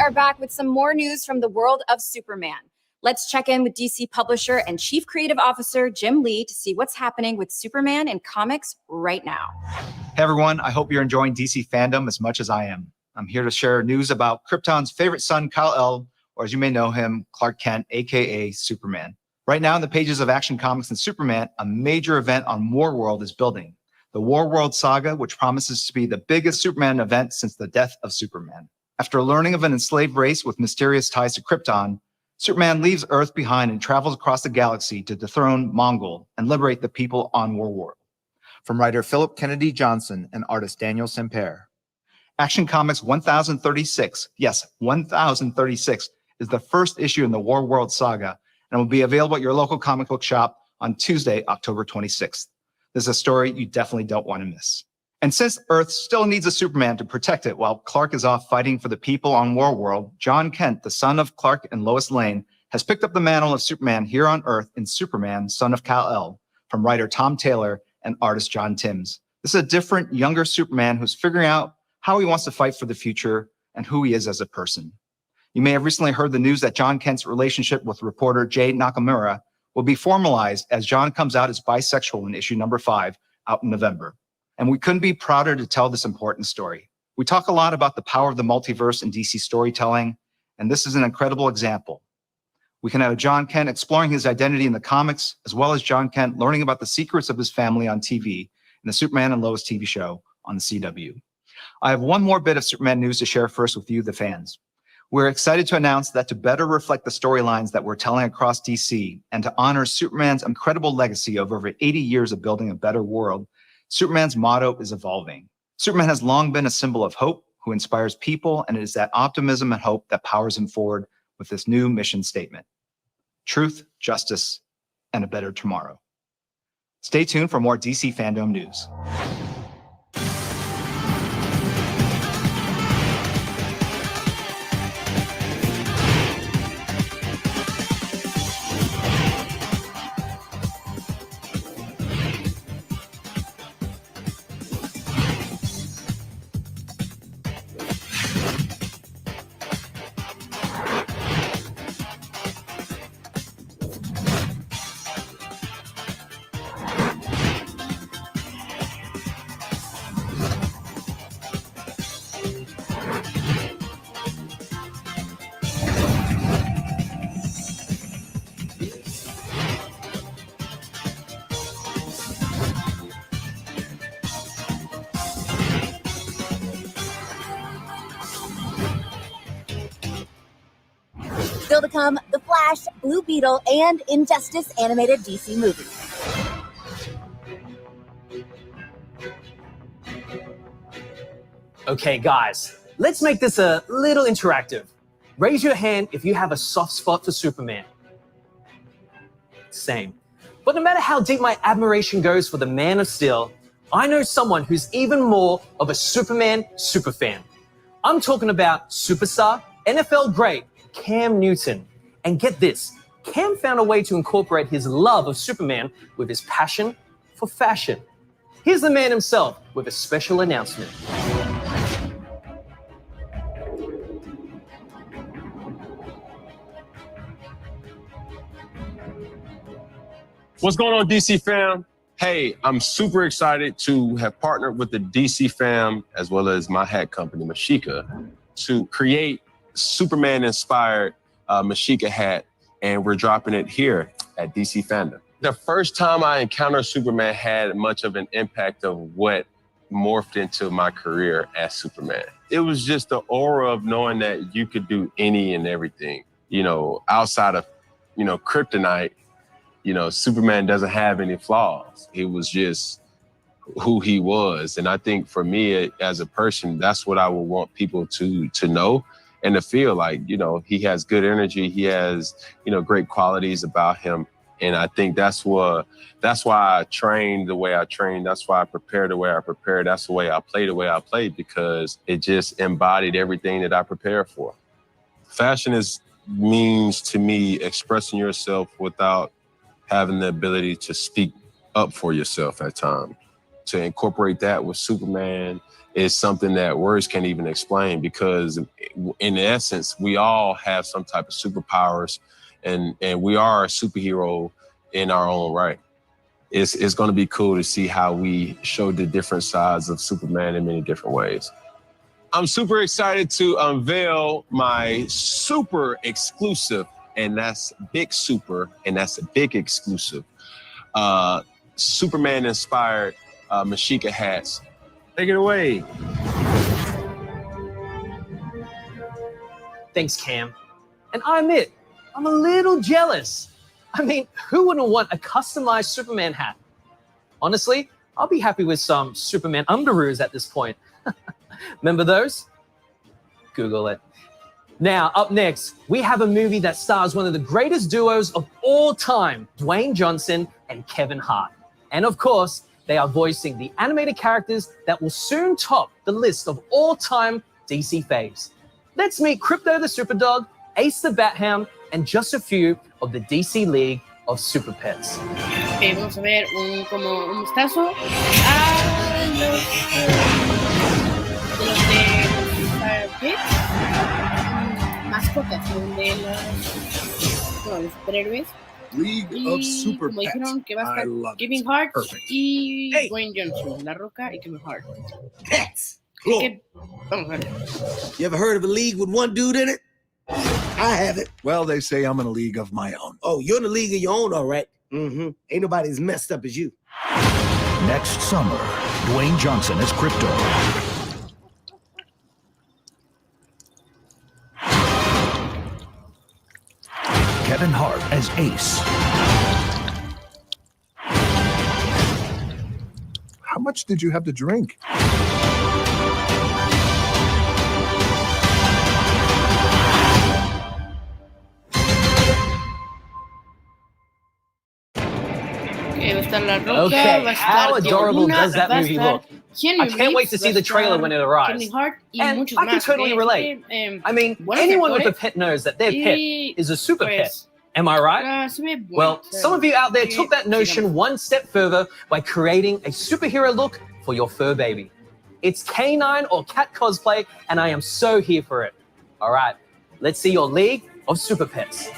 are back with some more news from the world of Superman. Let's check in with DC publisher and Chief Creative Officer Jim Lee to see what's happening with Superman in comics right now. Hey everyone, I hope you're enjoying DC fandom as much as I am. I'm here to share news about Krypton's favorite son, Kal-El, or as you may know him, Clark Kent, aka Superman. Right now in the pages of Action Comics and Superman, a major event on Warworld is building. The Warworld Saga, which promises to be the biggest Superman event since the death of Superman. After learning of an enslaved race with mysterious ties to Krypton, Superman leaves Earth behind and travels across the galaxy to dethrone Mongol and liberate the people on Warworld. From writer Philip Kennedy Johnson and artist Daniel Semper. Action Comics 1036, yes, 1036, is the first issue in the Warworld Saga and will be available at your local comic book shop on Tuesday, October 26th. This is a story you definitely don't want to miss. And since Earth still needs a Superman to protect it while Clark is off fighting for the people on Warworld, John Kent, the son of Clark and Lois Lane, has picked up the mantle of Superman here on Earth in Superman, Son of Kal-El, from writer Tom Taylor and artist John Timms. This is a different, younger Superman who's figuring out how he wants to fight for the future and who he is as a person. You may have recently heard the news that John Kent's relationship with reporter Jay Nakamura will be formalized as John comes out as bisexual in issue number 5 out in November. And we couldn't be prouder to tell this important story. We talk a lot about the power of the multiverse in DC storytelling, and this is an incredible example. We can have John Kent exploring his identity in the comics, as well as John Kent learning about the secrets of his family on TV in the Superman and Lois TV show on the CW. I have one more bit of Superman news to share first with you, the fans. We're excited to announce that to better reflect the storylines that we're telling across DC and to honor Superman's incredible legacy of over 80 years of building a better world, Superman's motto is evolving. Superman has long been a symbol of hope who inspires people, and it is that optimism and hope that powers him forward with this new mission statement. Truth, justice, and a better tomorrow. Stay tuned for more DC FanDome news. Still to come, The Flash, Blue Beetle, and Injustice animated DC movie. Okay, guys, let's make this a little interactive. Raise your hand if you have a soft spot for Superman. Same. But no matter how deep my admiration goes for the Man of Steel, I know someone who's even more of a Superman superfan. I'm talking about superstar, NFL great, Cam Newton. And get this, Cam found a way to incorporate his love of Superman with his passion for fashion. Here's the man himself with a special announcement. What's going on, DC fam? Hey, I'm super excited to have partnered with the DC fam as well as my hat company, Mashika, to create Superman-inspired Mashika hat, and we're dropping it here at DC Fandom. The first time I encountered Superman had much of an impact of what morphed into my career as Superman. It was just the aura of knowing that you could do any and everything, you know, outside of, you know, kryptonite. You know, Superman doesn't have any flaws. He was just who he was. And I think for me as a person, that's what I would want people to know and to feel like, you know, he has good energy. He has, you know, great qualities about him. And I think that's why I train the way I train. That's why I prepare the way I prepare. That's the way I play the way I play, because it just embodied everything that I prepare for. Fashion means to me expressing yourself without having the ability to speak up for yourself at times. to incorporate that with Superman is something that words can't even explain, because in essence, we all have some type of superpowers, and we are a superhero in our own right. It's going to be cool to see how we show the different sides of Superman in many different ways. I'm super excited to unveil my super exclusive, and that's big super, and that's a big exclusive, Superman-inspired Mashika hats. Take it away. Thanks, Cam. And I admit, I'm a little jealous. I mean, who wouldn't want a customized Superman hat? Honestly, I'll be happy with some Superman underoos at this point. Remember those? Google it. Now, up next, we have a movie that stars one of the greatest duos of all time, Dwayne Johnson and Kevin Hart. And of course, they are voicing the animated characters that will soon top the list of all-time DC faves. Let's meet Crypto the Superdog, Ace the Bat-Hound, and just a few of the DC League of Super Pets. Okay, vamos a ver como un vistazo a los Pets, mascotas de los superhéroes. League of Super como Pets. dijeron que va a estar Kevin Hart y Dwayne Johnson, La Roca y Kevin Hart. Pets. Cool. Vamos a ver. You ever heard of a league with one dude in it? I haven't. Well, they say I'm in a league of my own. Oh, you're in a league of your own, all right. Mm-hmm. Ain't nobody as messed up as you. Next summer, Dwayne Johnson as Crypto. Kevin Hart as Ace. How much did you have to drink? Va a estar La Roca, Okay, va a estar how adorable Luna, does that va a movie estar look? Keanu I can't wait to Reeves, see va the a trailer estar when it arrives. Kevin Hart y And muchos I can más, totally ¿ok? relate. I mean, buenos anyone with a actores. pet knows that their pet Y, is a super pet. pues, Am I right? se ve bueno, Well, se ve some of you out there bueno. took that notion one step further by creating a superhero look for your fur baby. It's canine or cat cosplay, and I am so here for it. All right, let's see your League of Super Pets.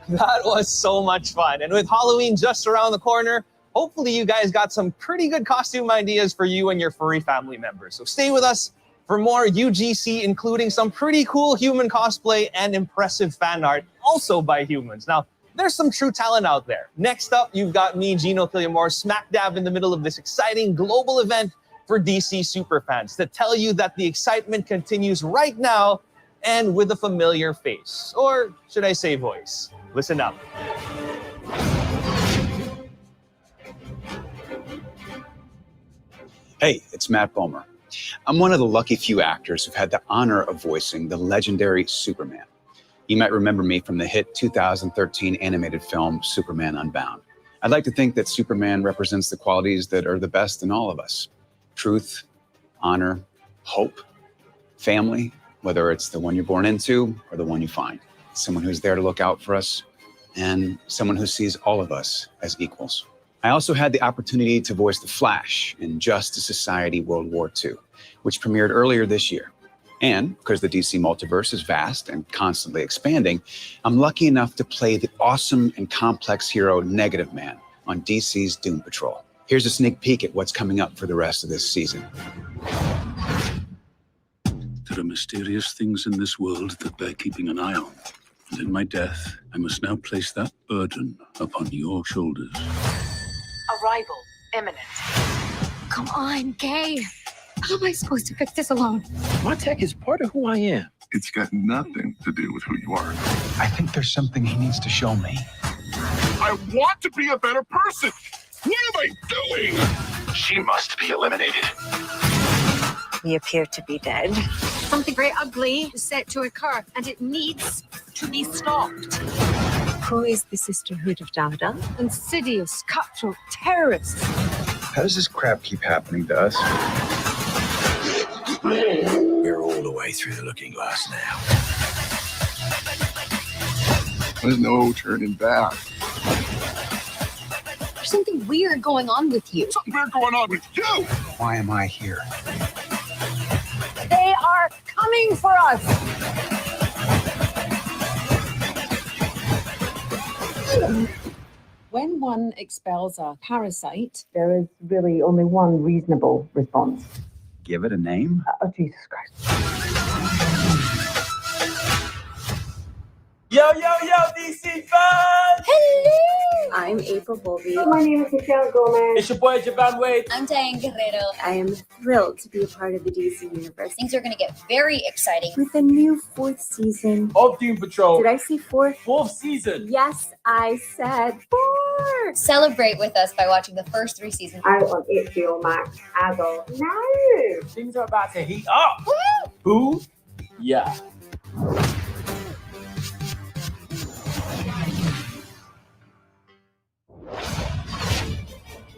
That was so much fun. And with Halloween just around the corner, hopefully you guys got some pretty good costume ideas for you and your furry family members. So stay with us for more UGC, including some pretty cool human cosplay and impressive fan art, also by humans. Now, there's some true talent out there. Next up, you've got me, Gino Killiamore, smack dab in the middle of this exciting global event for DC superfans to tell you that the excitement continues right now and with a familiar face, or should I say voice. Listen up. Hey, it's Matt Bomer. I'm one of the lucky few actors who've had the honor of voicing the legendary Superman. You might remember me from the hit 2013 animated film, Superman Unbound. I'd like to think that Superman represents the qualities that are the best in all of us. Truth, honor, hope, family, whether it's the one you're born into or the one you find. Someone who's there to look out for us, and someone who sees all of us as equals. I also had the opportunity to voice the Flash in Justice Society World War II, which premiered earlier this year. And because the DC multiverse is vast and constantly expanding, I'm lucky enough to play the awesome and complex hero Negative Man on DC's Doom Patrol. Here's a sneak peek at what's coming up for the rest of this season. There are mysterious things in this world that bear keeping an eye on. In my death, I must now place that burden upon your shoulders. Arrival imminent. Come on, Kay. How am I supposed to fix this alone? My tech is part of who I am. It's got nothing to do with who you are. I think there's something he needs to show me. I want to be a better person. What am I doing? She must be eliminated. We appear to be dead. Something very ugly is set to occur, and it needs to be stopped. Who is the Sisterhood of Dada? Insidious, cutthroat terrorists. How does this crap keep happening to us? We're all the way through the looking glass now. There's no turning back. There's something weird going on with you. Something weird going on with you. Why am I here? They are coming for us. When one expels a parasite, there is really only one reasonable response. Give it a name? Oh, Jesus Christ. Yo, DC fans! Hello! I'm April Bowlby. My name is Michelle Gomez. It's your boy, Javan Wade. I'm Diane Guerrero. I am thrilled to be a part of the DC universe. Things are going to get very exciting with the new 4th season Of Doom Patrol. Did I say 4th? 4th season. Yes, I said 4. Celebrate with us by watching the first 3 seasons. Out on HBO Max as of now. Things are about to heat up. Who? Yeah.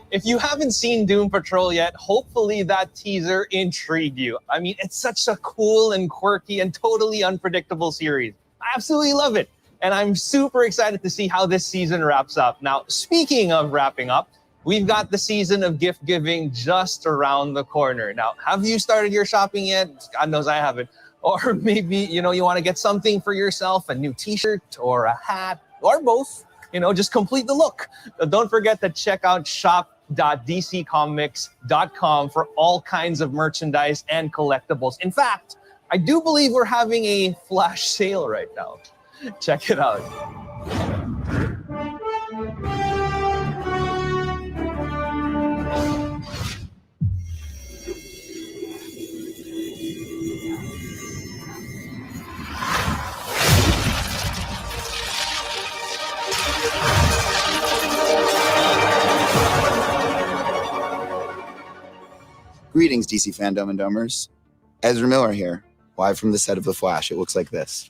If you haven't seen Doom Patrol yet, hopefully that teaser intrigued you. I mean, it's such a cool and quirky and totally unpredictable series. I absolutely love it. And I'm super excited to see how this season wraps up. Now, speaking of wrapping up, we've got the season of gift giving just around the corner. Now, have you started your shopping yet? God knows I haven't. Or maybe, you want to get something for yourself, a new t-shirt or a hat or both. Just complete the look. Don't forget to check out shop.dccomics.com for all kinds of merchandise and collectibles. In fact, I do believe we're having a flash sale right now. Check it out. Greetings, DC FanDome and Domers. Ezra Miller here, live from the set of The Flash. It looks like this.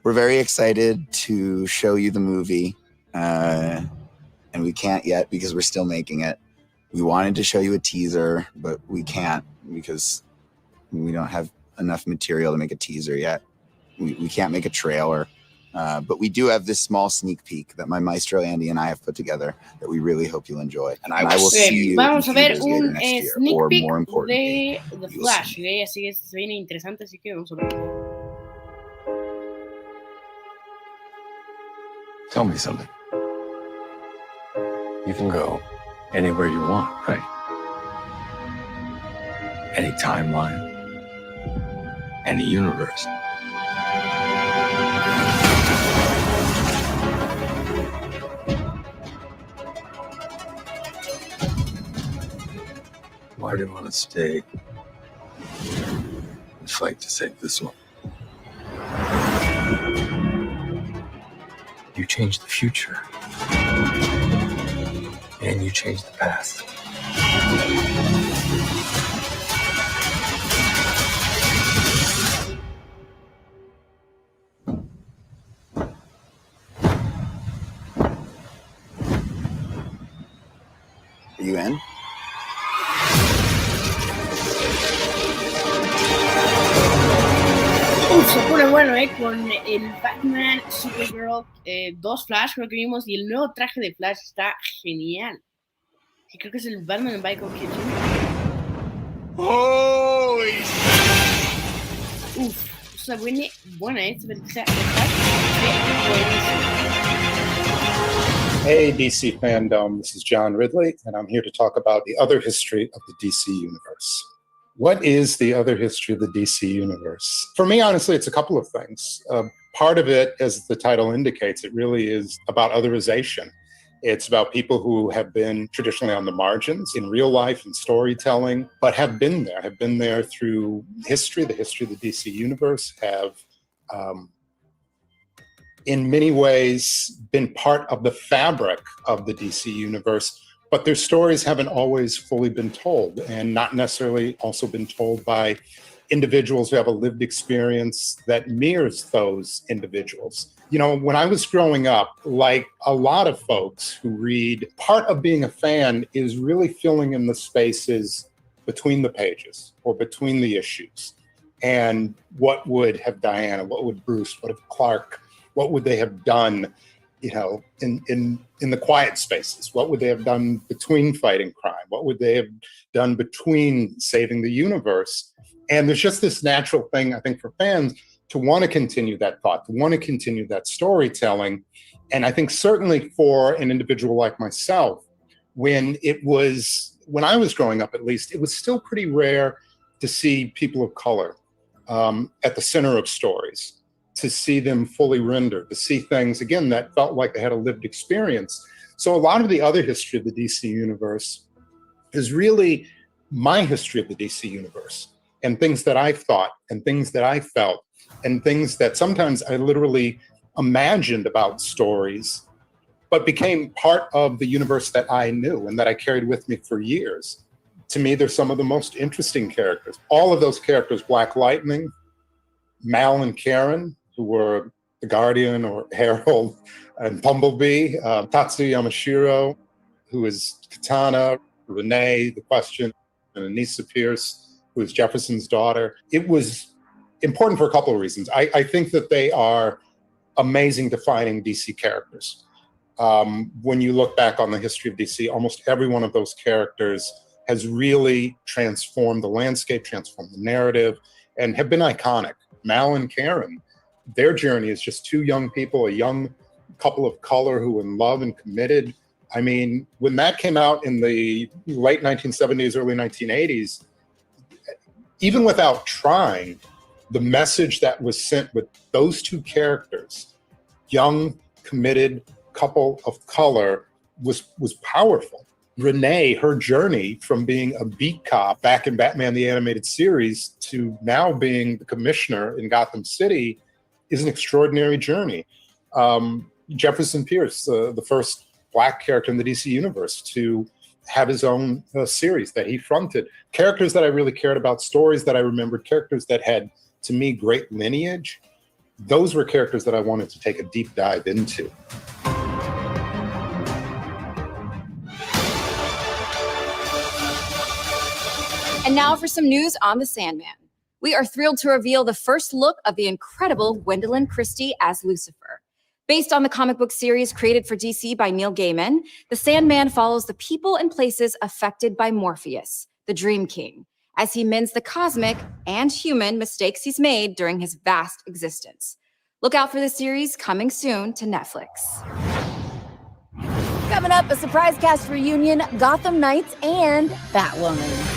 We're very excited to show you the movie, and we can't yet because we're still making it. We wanted to show you a teaser, but we can't because we don't have enough material to make a teaser yet. We can't make a trailer. But we do have this small sneak peek that my maestro Andy and I have put together that we really hope you'll enjoy. And I will see you Vamos a ver in un next year, sneak or peek more importantly, de The Flash, ¿okay? Así que se viene interesante, así que vamos a ver. Tell me something. You can go anywhere you want, right? Any timeline, any universe. Why do you want to stay and fight to save this one? You changed the future. And you changed the past. Are you in? Se pone bueno, con el Batman, Supergirl, 2 Flash creo que vimos, y el nuevo traje de Flash está genial. Y creo que es el Batman en Michael Keaton. Holy Uf, o sea, viene buena, Hey, DC FanDome, this is John Ridley, and I'm here to talk about the other history of the DC universe. What is the other history of the DC universe? For me, honestly, it's a couple of things. part of it, as the title indicates, it really is about otherization. It's about people who have been traditionally on the margins in real life and storytelling, but have been there through history, the history of the DC universe, have in many ways been part of the fabric of the DC universe, but their stories haven't always fully been told, and not necessarily also been told by individuals who have a lived experience that mirrors those individuals. You know, when I was growing up, like a lot of folks who read, part of being a fan is really filling in the spaces between the pages or between the issues. And what would have Diana, what would Bruce, what would Clark, what would they have done, you know, in the quiet spaces? What would they have done between fighting crime? What would they have done between saving the universe? And there's just this natural thing, I think, for fans to want to continue that thought, to want to continue that storytelling. And I think certainly for an individual like myself, when I was growing up, at least, it was still pretty rare to see people of color at the center of stories, to see them fully rendered, to see things, again, that felt like they had a lived experience. So a lot of the other history of the DC universe is really my history of the DC universe, and things that I thought, and things that I felt, and things that sometimes I literally imagined about stories, but became part of the universe that I knew and that I carried with me for years. To me, they're some of the most interesting characters. All of those characters, Black Lightning, Mal and Karen, who were the Guardian or Herald, and Bumblebee, Tatsuya Yamashiro, who is Katana, Renee, The Question, and Anissa Pierce, who is Jefferson's daughter. It was important for a couple of reasons. I think that they are amazing defining DC characters. When you look back on the history of DC, almost every one of those characters has really transformed the landscape, transformed the narrative, and have been iconic. Mal and Karen, their journey is just two young people, a young couple of color who were in love and committed. I mean, when that came out in the late 1970s, early 1980s, even without trying, the message that was sent with those two characters, young, committed couple of color, was powerful. Renee, her journey from being a beat cop back in Batman the Animated Series to now being the commissioner in Gotham City is an extraordinary journey. Jefferson Pierce, the first Black character in the DC universe to have his own series that he fronted. Characters that I really cared about, stories that I remembered, characters that had, to me, great lineage. Those were characters that I wanted to take a deep dive into. And now for some news on The Sandman. We are thrilled to reveal the first look of the incredible Gwendolyn Christie as Lucifer. Based on the comic book series created for DC by Neil Gaiman, The Sandman follows the people and places affected by Morpheus, the Dream King, as he mends the cosmic and human mistakes he's made during his vast existence. Look out for the series coming soon to Netflix. Coming up, a surprise cast reunion, Gotham Knights and Batwoman.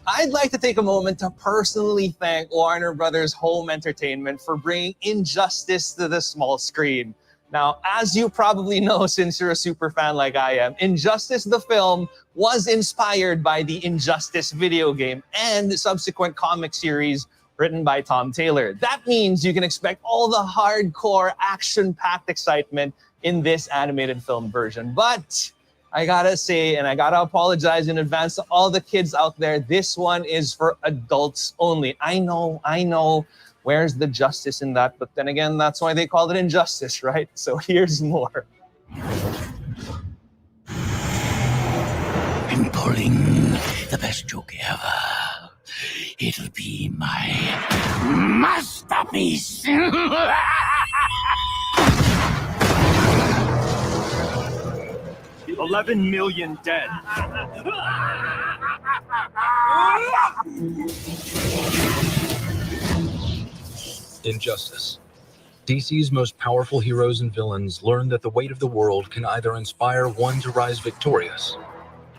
I'd like to take a moment to personally thank Warner Brothers Home Entertainment for bringing Injustice to the small screen. Now, as you probably know, since you're a super fan like I am, Injustice the film was inspired by the Injustice video game and subsequent comic series written by Tom Taylor. That means you can expect all the hardcore, action-packed excitement in this animated film version. But I gotta say, and I gotta apologize in advance to all the kids out there, this one is for adults only. I know, where's the justice in that? But then again, that's why they call it Injustice, right? So here's more. I'm pulling the best joke ever. It'll be my masterpiece. 11 million dead. Injustice. DC's most powerful heroes and villains learn that the weight of the world can either inspire one to rise victorious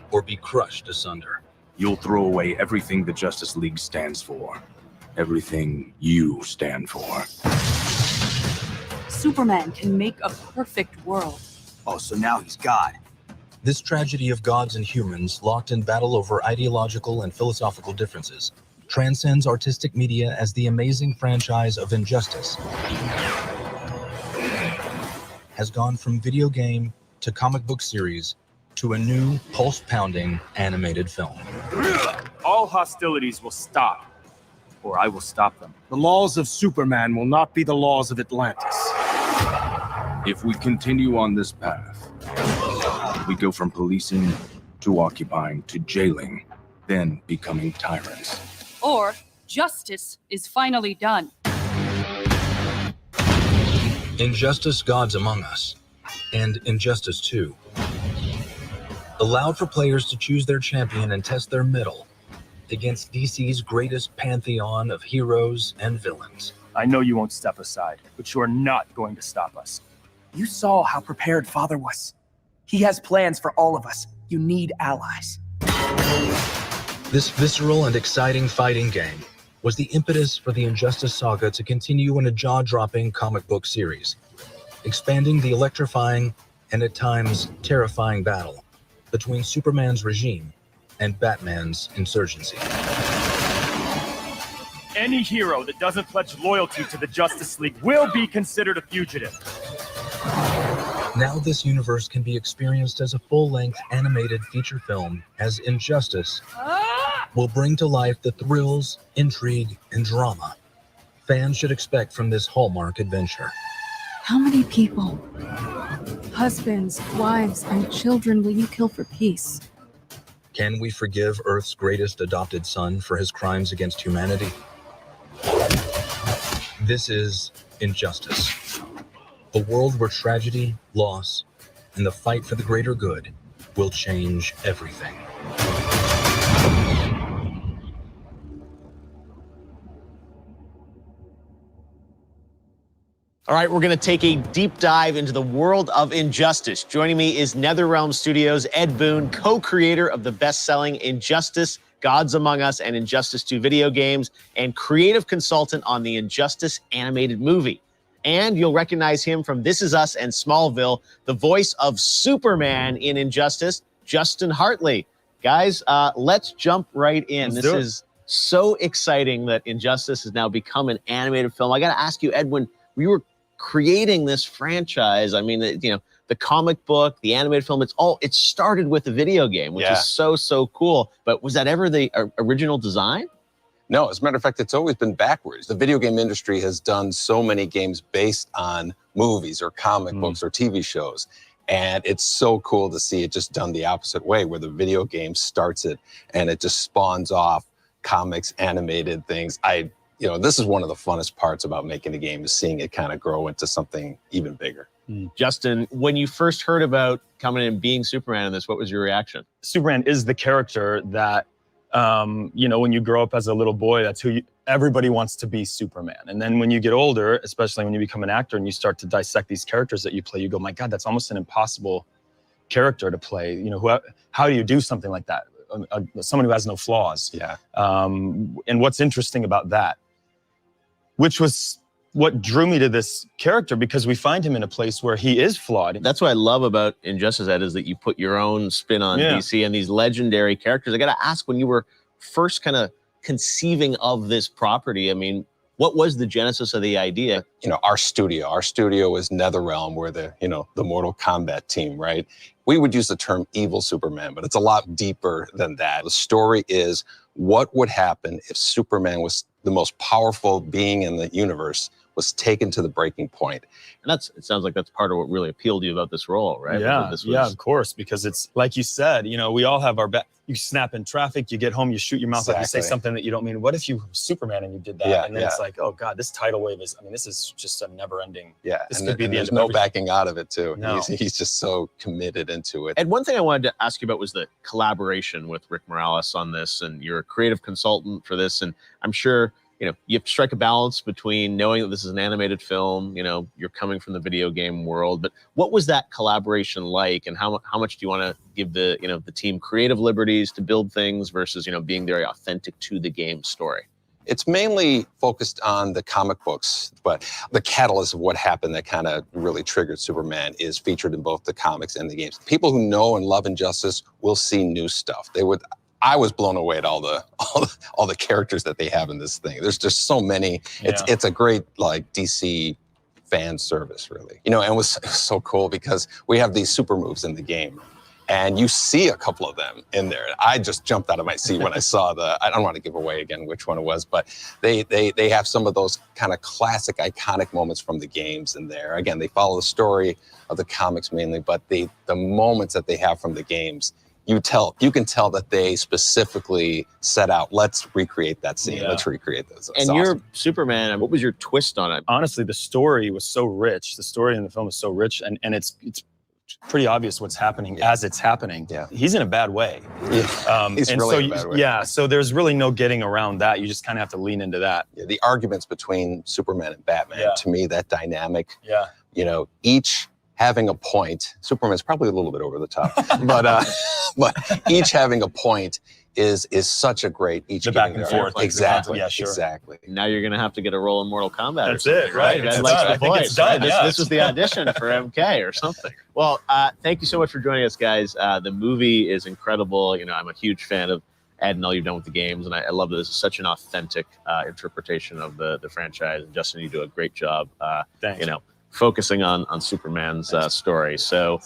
or be crushed asunder. you'll throw away everything the Justice League stands for. Everything you stand for. Superman can make a perfect world. Oh, so now he's God. This tragedy of gods and humans locked in battle over ideological and philosophical differences transcends artistic media as the amazing franchise of Injustice has gone from video game to comic book series to a new pulse-pounding animated film. All hostilities will stop, or I will stop them. The laws of Superman will not be the laws of Atlantis. If we continue on this path, we go from policing to occupying to jailing, then becoming tyrants. Or justice is finally done. Injustice Gods Among Us and Injustice 2 allowed for players to choose their champion and test their mettle against DC's greatest pantheon of heroes and villains. I know you won't step aside, but you are not going to stop us. You saw how prepared Father was. He has plans for all of us. You need allies. This visceral and exciting fighting game was the impetus for the Injustice saga to continue in a jaw-dropping comic book series, expanding the electrifying and at times terrifying battle between Superman's regime and Batman's insurgency. Any hero that doesn't pledge loyalty to the Justice League will be considered a fugitive. Now this universe can be experienced as a full-length animated feature film, as Injustice will bring to life the thrills, intrigue, and drama fans should expect from this Hallmark adventure. How many people, husbands, wives, and children will you kill for peace? Can we forgive Earth's greatest adopted son for his crimes against humanity? This is Injustice. A world where tragedy, loss, and the fight for the greater good will change everything. All right, we're going to take a deep dive into the world of Injustice. Joining me is NetherRealm Studios' Ed Boon, co-creator of the best-selling Injustice, Gods Among Us, and Injustice 2 video games, and creative consultant on the Injustice animated movie. And you'll recognize him from This Is Us and Smallville, the voice of Superman in Injustice, Justin Hartley. Guys, let's jump right in. This is so exciting that Injustice has now become an animated film. I got to ask you, Ed, when we were creating this franchise, I mean, the comic book, the animated film, it started with the video game, which is so cool. But was that ever the original design? No, as a matter of fact, it's always been backwards. The video game industry has done so many games based on movies or comic books or TV shows. And it's so cool to see it just done the opposite way, where the video game starts it and it just spawns off comics, animated things. This is one of the funnest parts about making a game, is seeing it kind of grow into something even bigger. Justin, when you first heard about coming in and being Superman in this, what was your reaction? Superman is the character that, when you grow up as a little boy, that's who everybody wants to be, Superman. And then when you get older, especially when you become an actor and you start to dissect these characters that you play, you go, my God, that's almost an impossible character to play. How do you do something like that? Someone who has no flaws. Yeah. And what's interesting about that, which was what drew me to this character, because we find him in a place where he is flawed. That's what I love about Injustice, Ed, is that you put your own spin on DC and these legendary characters. I got to ask, when you were first kind of conceiving of this property, I mean, what was the genesis of the idea? Our studio is NetherRealm. We're the Mortal Kombat team, right? We would use the term evil Superman, but it's a lot deeper than that. The story is, what would happen if Superman was the most powerful being in the universe, was taken to the breaking point? And it sounds like that's part of what really appealed to you about this role, right? Yeah, of course, because it's like you said, we all have our you snap in traffic, you get home, you shoot your mouth up, you say something that you don't mean. What if you were Superman and you did that? And then it's like, oh God, this tidal wave this is just a never ending. Yeah, this and could be the there's end no of backing out of it too. No. He's just so committed into it. And one thing I wanted to ask you about was the collaboration with Rick Morales on this, and you're a creative consultant for this, and I'm sure you have to strike a balance between knowing that this is an animated film, you're coming from the video game world, but what was that collaboration like, and how much do you want to give the team creative liberties to build things versus, being very authentic to the game story? It's mainly focused on the comic books, but the catalyst of what happened that kind of really triggered Superman is featured in both the comics and the games. People who know and love Injustice will see new stuff. I was blown away at all the characters that they have in this thing. There's just so many. Yeah. It's a great DC fan service, really. And it was so cool because we have these super moves in the game. And you see a couple of them in there. I just jumped out of my seat when I saw I don't want to give away again which one it was, but they have some of those kind of classic, iconic moments from the games in there. Again, they follow the story of the comics mainly, but the moments that they have from the games, you can tell that they specifically set out, let's recreate that scene. Yeah. Let's recreate those. And you're Superman. What was your twist on it? Honestly, the story was so rich. The story in the film is so rich, and it's pretty obvious what's happening as it's happening. Yeah. He's in a bad way. Yeah. He's really in a bad way. Yeah, so there's really no getting around that. You just kind of have to lean into that. Yeah, the arguments between Superman and Batman, to me, that dynamic, each having a point. Superman's probably a little bit over the top, but each having a point is such a great the back and forth. Exactly. Yeah, sure. Exactly. Now you're going to have to get a role in Mortal Kombat. That's it, right? That's I think it's done. This was the audition for MK or something. Well, thank you so much for joining us, guys. The movie is incredible. I'm a huge fan of Ed and all you've done with the games, and I love that this is such an authentic interpretation of the franchise. And Justin, you do a great job. Thanks. Focusing on Superman's story. So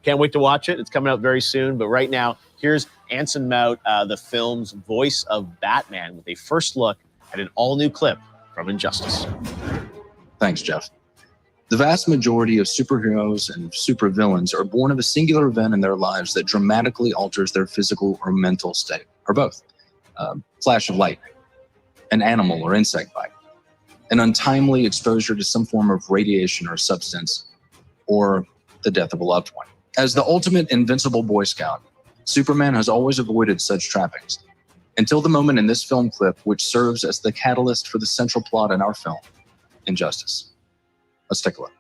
can't wait to watch it. It's coming out very soon. But right now, here's Anson Mount, the film's voice of Batman, with a first look at an all-new clip from Injustice. Thanks, Jeff. The vast majority of superheroes and supervillains are born of a singular event in their lives that dramatically alters their physical or mental state, or both. Flash of lightning, an animal or insect bite, an untimely exposure to some form of radiation or substance, or the death of a loved one. As the ultimate invincible Boy Scout, Superman has always avoided such trappings, until the moment in this film clip which serves as the catalyst for the central plot in our film, Injustice. Let's take a look.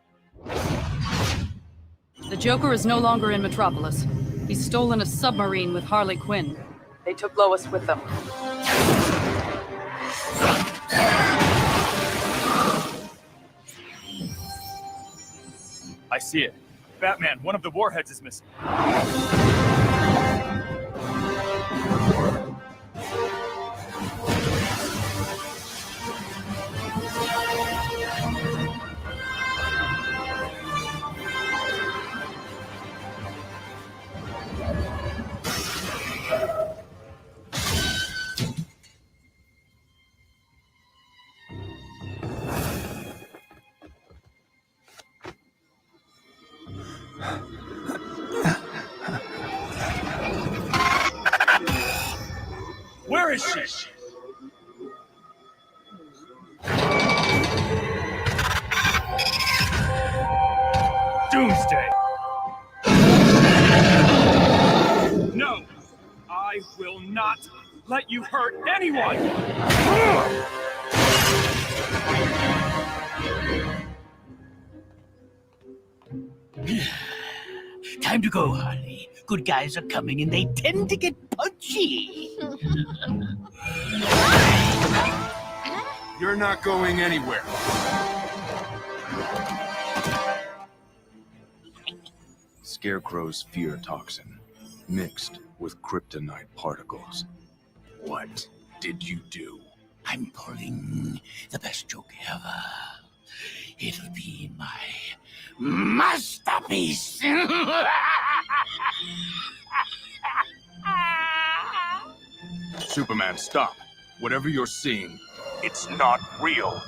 The Joker is no longer in Metropolis. He's stolen a submarine with Harley Quinn. They took Lois with them. I see it. Batman, one of the warheads is missing. Where is she? Doomsday. No, I will not let you hurt anyone. Time to go, Harley. Good guys are coming and they tend to get punchy. You're not going anywhere. Scarecrow's fear toxin, mixed with kryptonite particles. What did you do? I'm pulling the best joke ever. It'll be my masterpiece. Superman, stop. Whatever you're seeing, it's not real.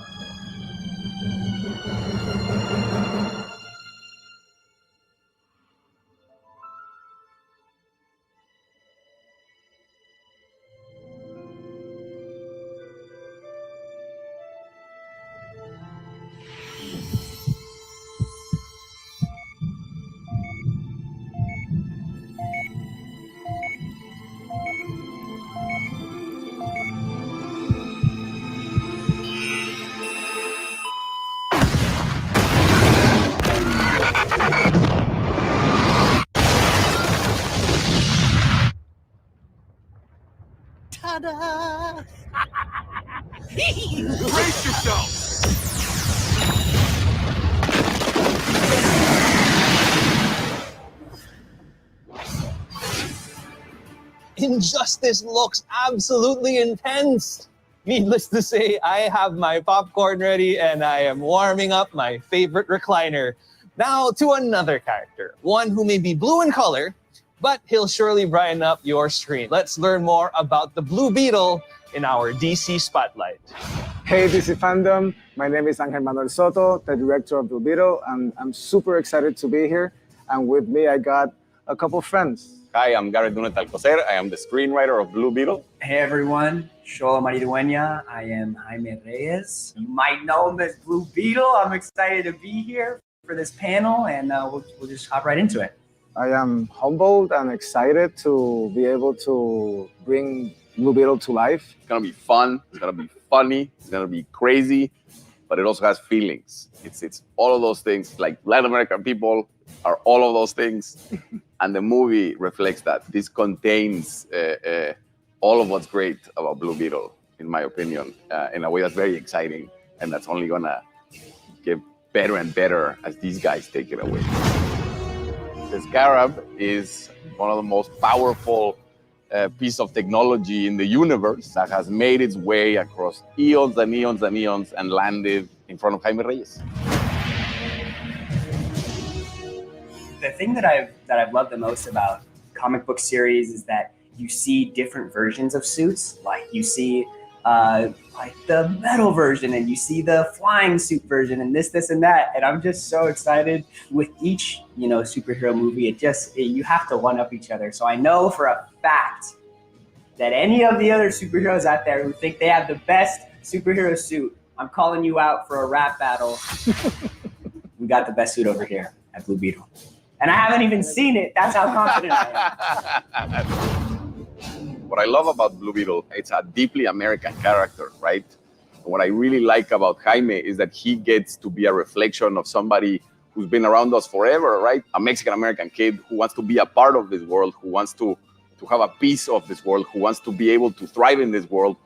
Nada. Brace yourself! Injustice looks absolutely intense. Needless to say, I have my popcorn ready and I am warming up my favorite recliner. Now to another character, one who may be blue in color, but he'll surely brighten up your screen. Let's learn more about the Blue Beetle in our DC Spotlight. Hey, DC Fandom. My name is Angel Manuel Soto, the director of Blue Beetle, and I'm super excited to be here. And with me, I got a couple friends. Hi, I'm Garrett Dunet Alcocer. I am the screenwriter of Blue Beetle. Hey everyone, Shola Maridueña. I am Jaime Reyes. You might know him as Blue Beetle. I'm excited to be here for this panel, and we'll just hop right into it. I am humbled and excited to be able to bring Blue Beetle to life. It's gonna be fun, it's gonna be funny, it's gonna be crazy, but it also has feelings. It's all of those things, like Latin American people are all of those things, and the movie reflects that. This contains all of what's great about Blue Beetle, in my opinion, in a way that's very exciting, and that's only gonna get better and better as these guys take it away. The Scarab is one of the most powerful piece of technology in the universe that has made its way across eons and eons and eons and landed in front of Jaime Reyes. The thing that I've loved the most about comic book series is that you see different versions of suits. Like you see like the metal version, and you see the flying suit version, and this and that. And I'm just so excited with each superhero movie. You have to one up each other. So I know for a fact that any of the other superheroes out there who think they have the best superhero suit, I'm calling you out for a rap battle. We got the best suit over here at Blue Beetle. And I haven't even seen it. That's how confident I am. What I love about Blue Beetle, it's a deeply American character, right? And what I really like about Jaime is that he gets to be a reflection of somebody who's been around us forever, right? A Mexican-American kid who wants to be a part of this world, who wants to have a piece of this world, who wants to be able to thrive in this world.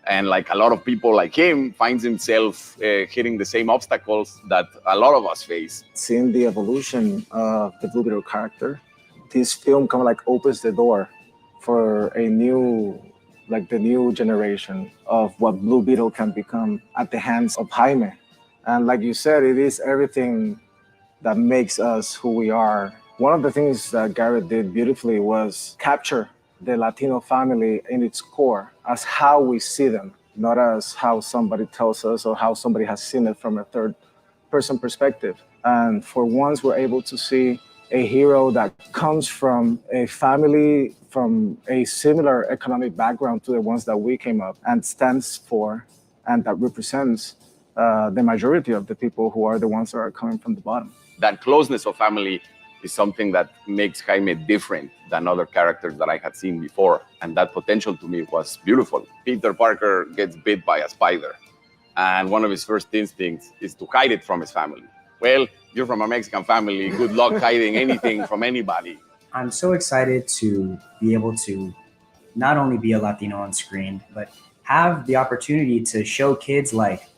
And like a lot of people like him, finds himself hitting the same obstacles that a lot of us face. Seeing the evolution of the Blue Beetle character, this film kind of like opens the door for the new generation of what Blue Beetle can become at the hands of Jaime. And like you said, it is everything that makes us who we are. One of the things that Garrett did beautifully was capture the Latino family in its core as how we see them, not as how somebody tells us or how somebody has seen it from a third person perspective. And for once, we're able to see a hero that comes from a family from a similar economic background to the ones that we came up, and stands for and that represents the majority of the people who are the ones that are coming from the bottom. That closeness of family is something that makes Jaime different than other characters that I had seen before. And that potential to me was beautiful. Peter Parker gets bit by a spider, and one of his first instincts is to hide it from his family. Well, you're from a Mexican family. Good luck hiding anything from anybody. I'm so excited to be able to not only be a Latino on screen, but have the opportunity to show kids like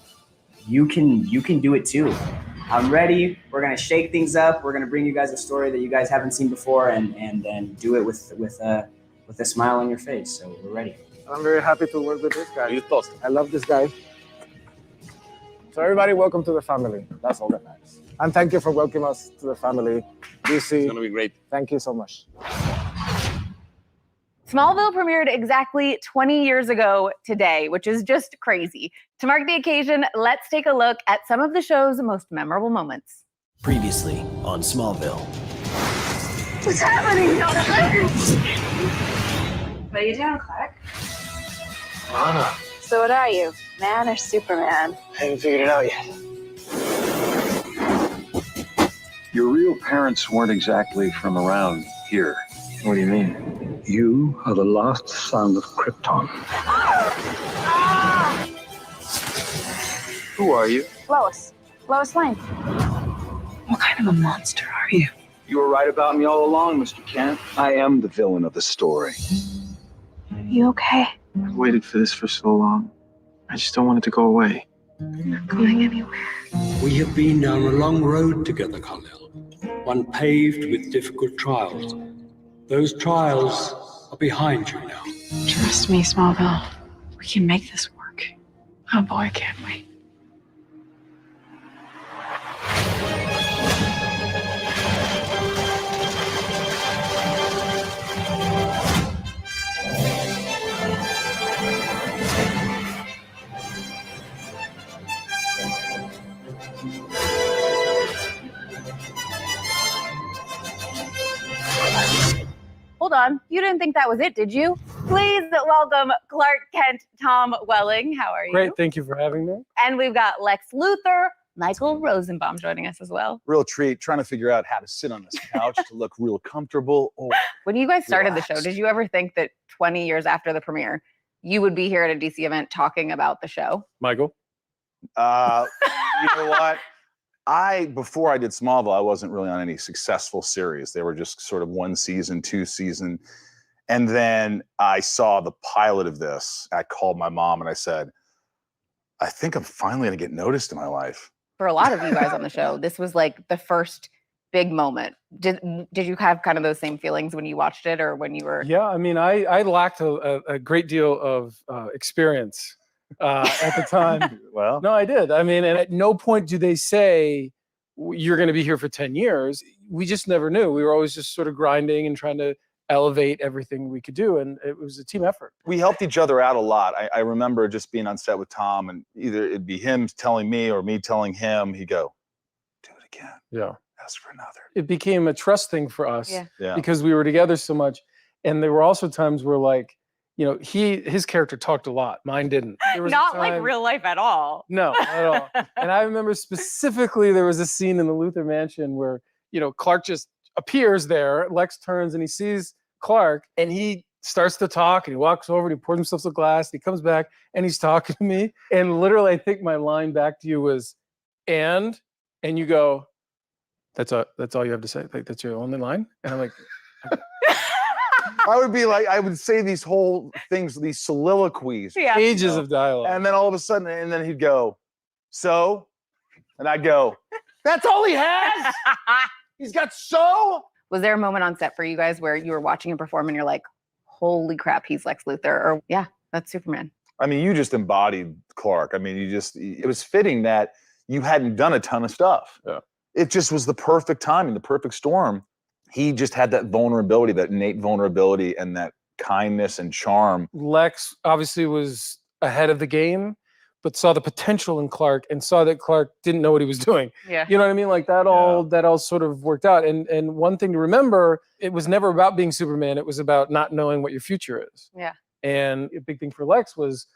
you can do it too. I'm ready. We're gonna shake things up. We're gonna bring you guys a story that you guys haven't seen before, and then do it with a smile on your face. So we're ready. I'm very happy to work with this guy. I love this guy. So everybody, welcome to the family. That's all that matters. And thank you for welcoming us to the family. DC. It's gonna be great. Thank you so much. Smallville premiered exactly 20 years ago today, which is just crazy. To mark the occasion, let's take a look at some of the show's most memorable moments. Previously on Smallville. What's happening? What are you doing, Clark? Lana. So what are you, man or Superman? I haven't figured it out yet. Your real parents weren't exactly from around here. What do you mean? You are the last son of Krypton. Who are you? Lois. Lois Lane. What kind of a monster are you? You were right about me all along, Mr. Kent. I am the villain of the story. You okay? I've waited for this for so long. I just don't want it to go away. I'm not going anywhere. We have been down a long road together, Carnell. One paved with difficult trials. Those trials are behind you now. Trust me, Smallville. We can make this work. Oh boy, can't we? Hold on, you didn't think that was it, did you? Please welcome Clark Kent, Tom Welling. How are you? Great, thank you for having me. And we've got Lex Luthor, Michael Rosenbaum joining us as well. Real treat, trying to figure out how to sit on this couch to look real comfortable. Oh, When you guys started relaxed. the show, did you ever think that 20 years after the premiere, you would be here at a DC event talking about the show? Michael? You know what? Before I did Smallville, I wasn't really on any successful series. They were just sort of 1 season, 2 season. And then I saw the pilot of this. I called my mom and I said, I think I'm finally going to get noticed in my life. For a lot of you guys on the show, this was like the first big moment. Did you have kind of those same feelings when you watched it or when you were? Yeah, I mean, I lacked a great deal of experience at the time. Well, no, I did. I mean, and at no point do they say you're going to be here for 10 years. We just never knew. We were always just sort of grinding and trying to elevate everything we could do. And it was a team effort. We helped each other out a lot. I remember just being on set with Tom and either it'd be him telling me or me telling him, he'd go, do it again. Yeah. Ask for another. It became a trust thing for us Yeah. because we were together so much. And there were also times where like, you know, his character talked a lot. Mine didn't. There was a Not like time- real life at all. No, not at all. And I remember specifically there was a scene in the Luthor Mansion where, you know, Clark just appears there. Lex turns and he sees Clark and he starts to talk and he walks over and he pours himself a glass. And he comes back and he's talking to me. And literally, I think my line back to you was, and you go, that's all you have to say? Like, that's your only line? And I'm like, I would be like, I would say these whole things, these soliloquies. Yeah. pages of dialogue. And then all of a sudden, and then he'd go, so? And I'd go, that's all he has? He's got so? Was there a moment on set for you guys where you were watching him perform and you're like, holy crap, he's Lex Luthor? Or yeah, that's Superman. I mean, you just embodied Clark. I mean, it was fitting that you hadn't done a ton of stuff. Yeah. It just was the perfect timing, the perfect storm. He just had that vulnerability, that innate vulnerability and that kindness and charm. Lex obviously was ahead of the game, but saw the potential in Clark and saw that Clark didn't know what he was doing. Yeah. You know what I mean? Like that all sort of worked out. And one thing to remember, it was never about being Superman. It was about not knowing what your future is. Yeah. And a big thing for Lex was,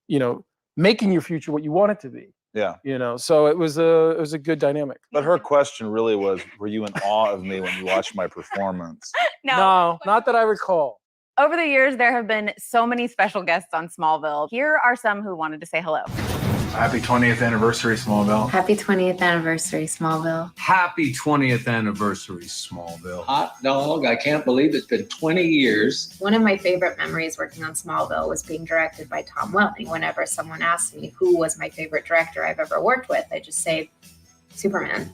you know, making your future what you want it to be. Yeah. You know, so it was a good dynamic. But her question really was, were you in awe of me when you watched my performance? No, not that I recall. Over the years, there have been so many special guests on Smallville. Here are some who wanted to say hello. Happy 20th anniversary, Smallville. Happy 20th anniversary, Smallville. Happy 20th anniversary, Smallville. Hot dog, I can't believe it's been 20 years. One of my favorite memories working on Smallville was being directed by Tom Welling. Whenever someone asks me who was my favorite director I've ever worked with, I just say Superman,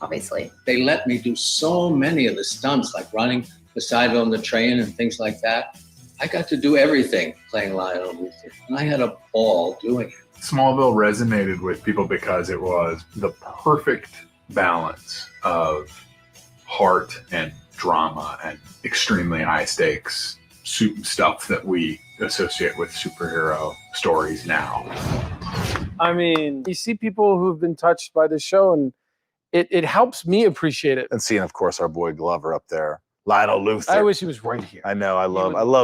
obviously. They let me do so many of the stunts, like running beside on the train and things like that. I got to do everything playing Lionel Luthor, and I had a ball doing it. Smallville resonated with people because it was the perfect balance of heart and drama and extremely high stakes stuff that we associate with superhero stories now. I mean, you see people who've been touched by the show and it helps me appreciate it. And seeing, of course, our boy Glover up there. Lionel Luthor. I wish he was right here. I know.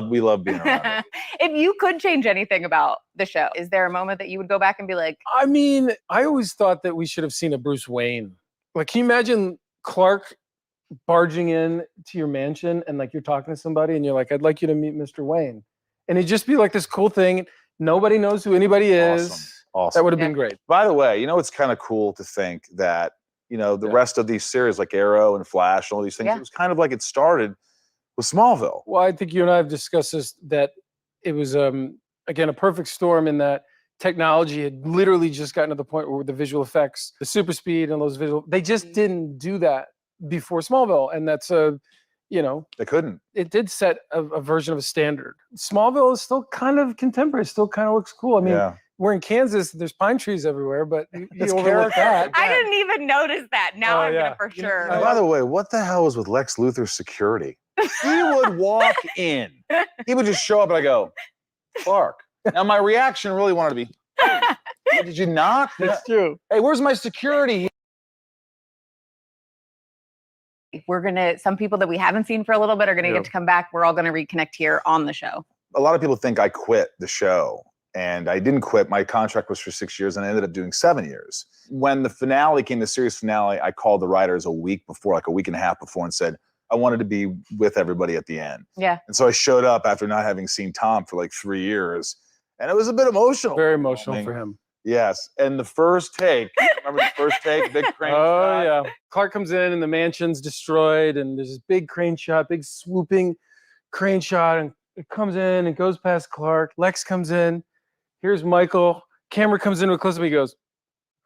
We love being around him. If you could change anything about the show, is there a moment that you would go back and be like, I mean, I always thought that we should have seen a Bruce Wayne. Like, can you imagine Clark barging in to your mansion and like you're talking to somebody and you're like, I'd like you to meet Mr. Wayne. And it'd just be like this cool thing. Nobody knows who anybody is. Awesome. That would have been great. By the way, you know, it's kind of cool to think that, you know, the rest of these series like Arrow and Flash and all these things, it was kind of like it started with Smallville. Well, I think you and I have discussed this, that it was again a perfect storm in that technology had literally just gotten to the point where the visual effects, the super speed and those they just didn't do that before Smallville. And that's they couldn't. It did set a version of a standard. Smallville is still kind of contemporary, still kind of looks cool. I mean, we're in Kansas, there's pine trees everywhere, but you overlook that. I didn't even notice that. Now I'm gonna for sure. And by the way, what the hell was with Lex Luthor's security? He would walk in. He would just show up and I go, Clark. Now my reaction really wanted to be, hey, did you knock? That's true. Hey, where's my security? We're gonna, some people that we haven't seen for a little bit are gonna get to come back. We're all gonna reconnect here on the show. A lot of people think I quit the show, and I didn't quit. My contract was for 6 years, and I ended up doing 7 years. When the finale came, the series finale, I called the writers a week before, like a week and a half before, and said, I wanted to be with everybody at the end. Yeah. And so I showed up after not having seen Tom for like 3 years, and it was a bit emotional. Very emotional for him. Yes. And the first take, remember the first take, big crane Oh, shot? yeah. Clark comes in and the mansion's destroyed, and there's this big crane shot, big swooping crane shot, and it comes in and goes past Clark. Lex comes in. Here's Michael. Camera comes in with close up. He goes,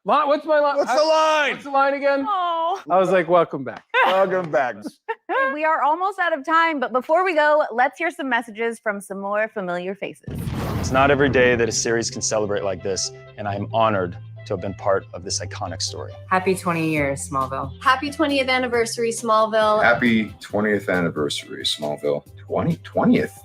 what's my line? What's the line? What's the line again? Oh. I was like, welcome back. Welcome back. We are almost out of time, but before we go, let's hear some messages from some more familiar faces. It's not every day that a series can celebrate like this, and I am honored to have been part of this iconic story. Happy 20 years, Smallville. Happy 20th anniversary, Smallville. Happy 20th anniversary, Smallville. 20th?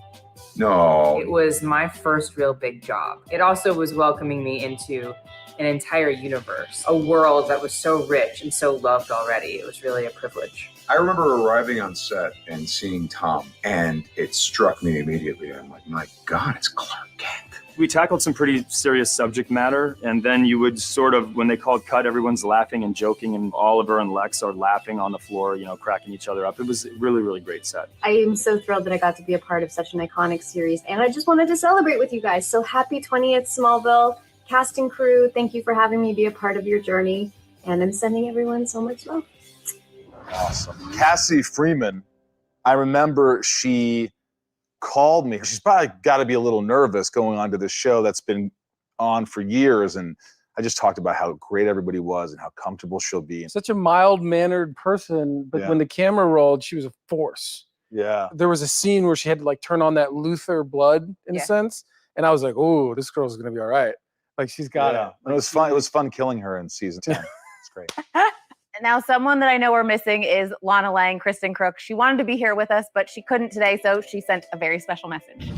No. It was my first real big job. It also was welcoming me into an entire universe, a world that was so rich and so loved already. It was really a privilege. I remember arriving on set and seeing Tom, and it struck me immediately. I'm like, my God, it's Clark Kent. We tackled some pretty serious subject matter, and then you would sort of, when they called cut, everyone's laughing and joking, and Oliver and Lex are laughing on the floor, you know, cracking each other up. It was a really, really great set. I am so thrilled that I got to be a part of such an iconic series, and I just wanted to celebrate with you guys. So happy 20th, Smallville. Cast and crew, thank you for having me be a part of your journey, and I'm sending everyone so much love. Awesome. Cassie Freeman, I remember she called me. She's probably got to be a little nervous going on to this show that's been on for years. And I just talked about how great everybody was and how comfortable she'll be. Such a mild-mannered person, but when the camera rolled, she was a force. Yeah. There was a scene where she had to like turn on that Luthor blood in a sense. And I was like, oh, this girl's going to be all right. Like she's got it. It was fun. It was fun killing her in season 10. It's great. Now, someone that I know we're missing is Lana Lang, Kristen Crook. She wanted to be here with us, but she couldn't today, so she sent a very special message.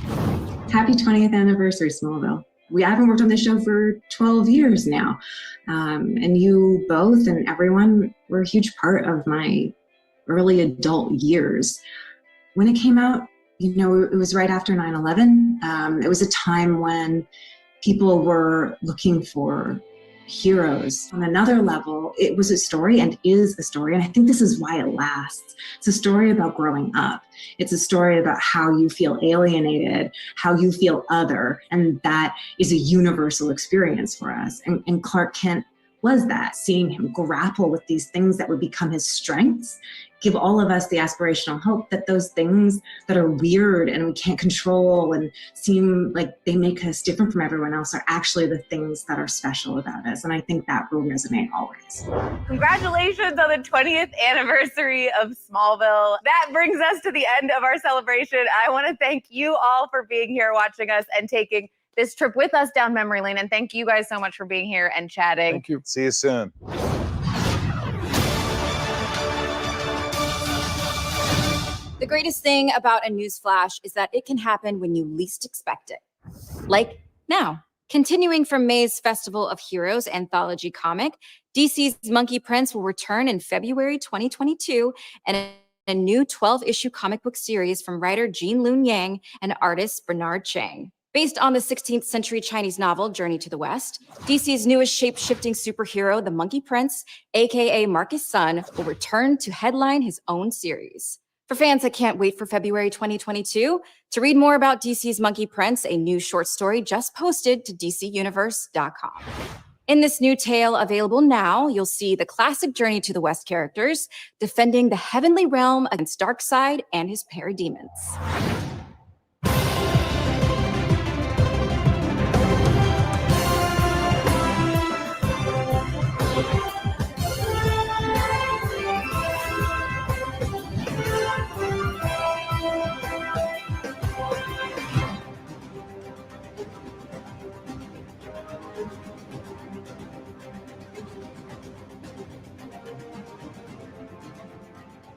Happy 20th anniversary, Smallville. I haven't worked on this show for 12 years now. And you both and everyone were a huge part of my early adult years. When it came out, you know, it was right after 9/11. It was a time when people were looking for heroes. On another level, it was a story and is a story, and I think this is why it lasts. It's a story about growing up. It's a story about how you feel alienated, how you feel other, and that is a universal experience for us. And Clark Kent was that, seeing him grapple with these things that would become his strengths, give all of us the aspirational hope that those things that are weird and we can't control and seem like they make us different from everyone else are actually the things that are special about us. And I think that will resonate always. Congratulations on the 20th anniversary of Smallville. That brings us to the end of our celebration. I want to thank you all for being here, watching us, and taking this trip with us down memory lane. And thank you guys so much for being here and chatting. Thank you. See you soon. The greatest thing about a news flash is that it can happen when you least expect it. Like now. Continuing from May's Festival of Heroes anthology comic, DC's Monkey Prince will return in February 2022 and a new 12-issue comic book series from writer Jean Lun Yang and artist Bernard Chang. Based on the 16th century Chinese novel Journey to the West, DC's newest shape-shifting superhero, the Monkey Prince, aka Marcus Sun, will return to headline his own series. For fans that can't wait for February 2022, to read more about DC's Monkey Prince, a new short story just posted to DCUniverse.com. In this new tale available now, you'll see the classic Journey to the West characters defending the heavenly realm against Darkseid and his parademons.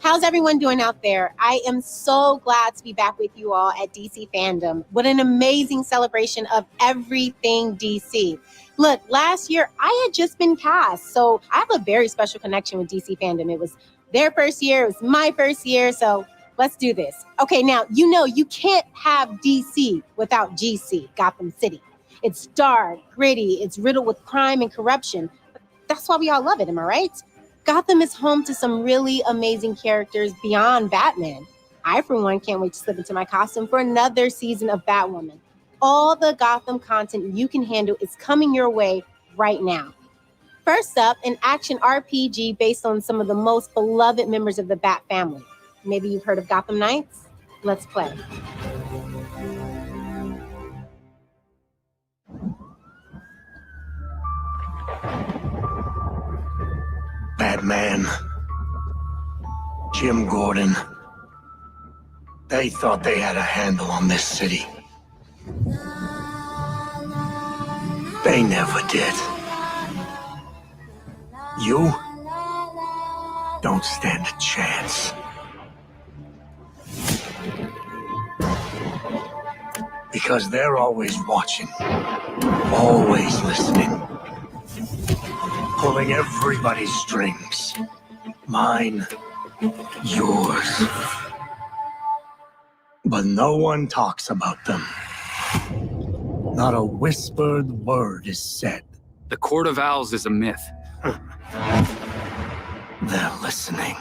How's everyone doing out there? I am so glad to be back with you all at DC FanDome. What an amazing celebration of everything DC. Look, last year I had just been cast, so I have a very special connection with DC FanDome. It was their first year, it was my first year, so let's do this. Okay, now, you know you can't have DC without GC, Gotham City. It's dark, gritty, it's riddled with crime and corruption. That's why we all love it, am I right? Gotham is home to some really amazing characters beyond Batman. I, for one, can't wait to slip into my costume for another season of Batwoman. All the Gotham content you can handle is coming your way right now. First up, an action RPG based on some of the most beloved members of the Bat family. Maybe you've heard of Gotham Knights? Let's play. Batman, Jim Gordon, they thought they had a handle on this city. They never did. You don't stand a chance. Because they're always watching, always listening. Pulling everybody's strings. Mine, yours. But no one talks about them. Not a whispered word is said. The Court of Owls is a myth. They're listening.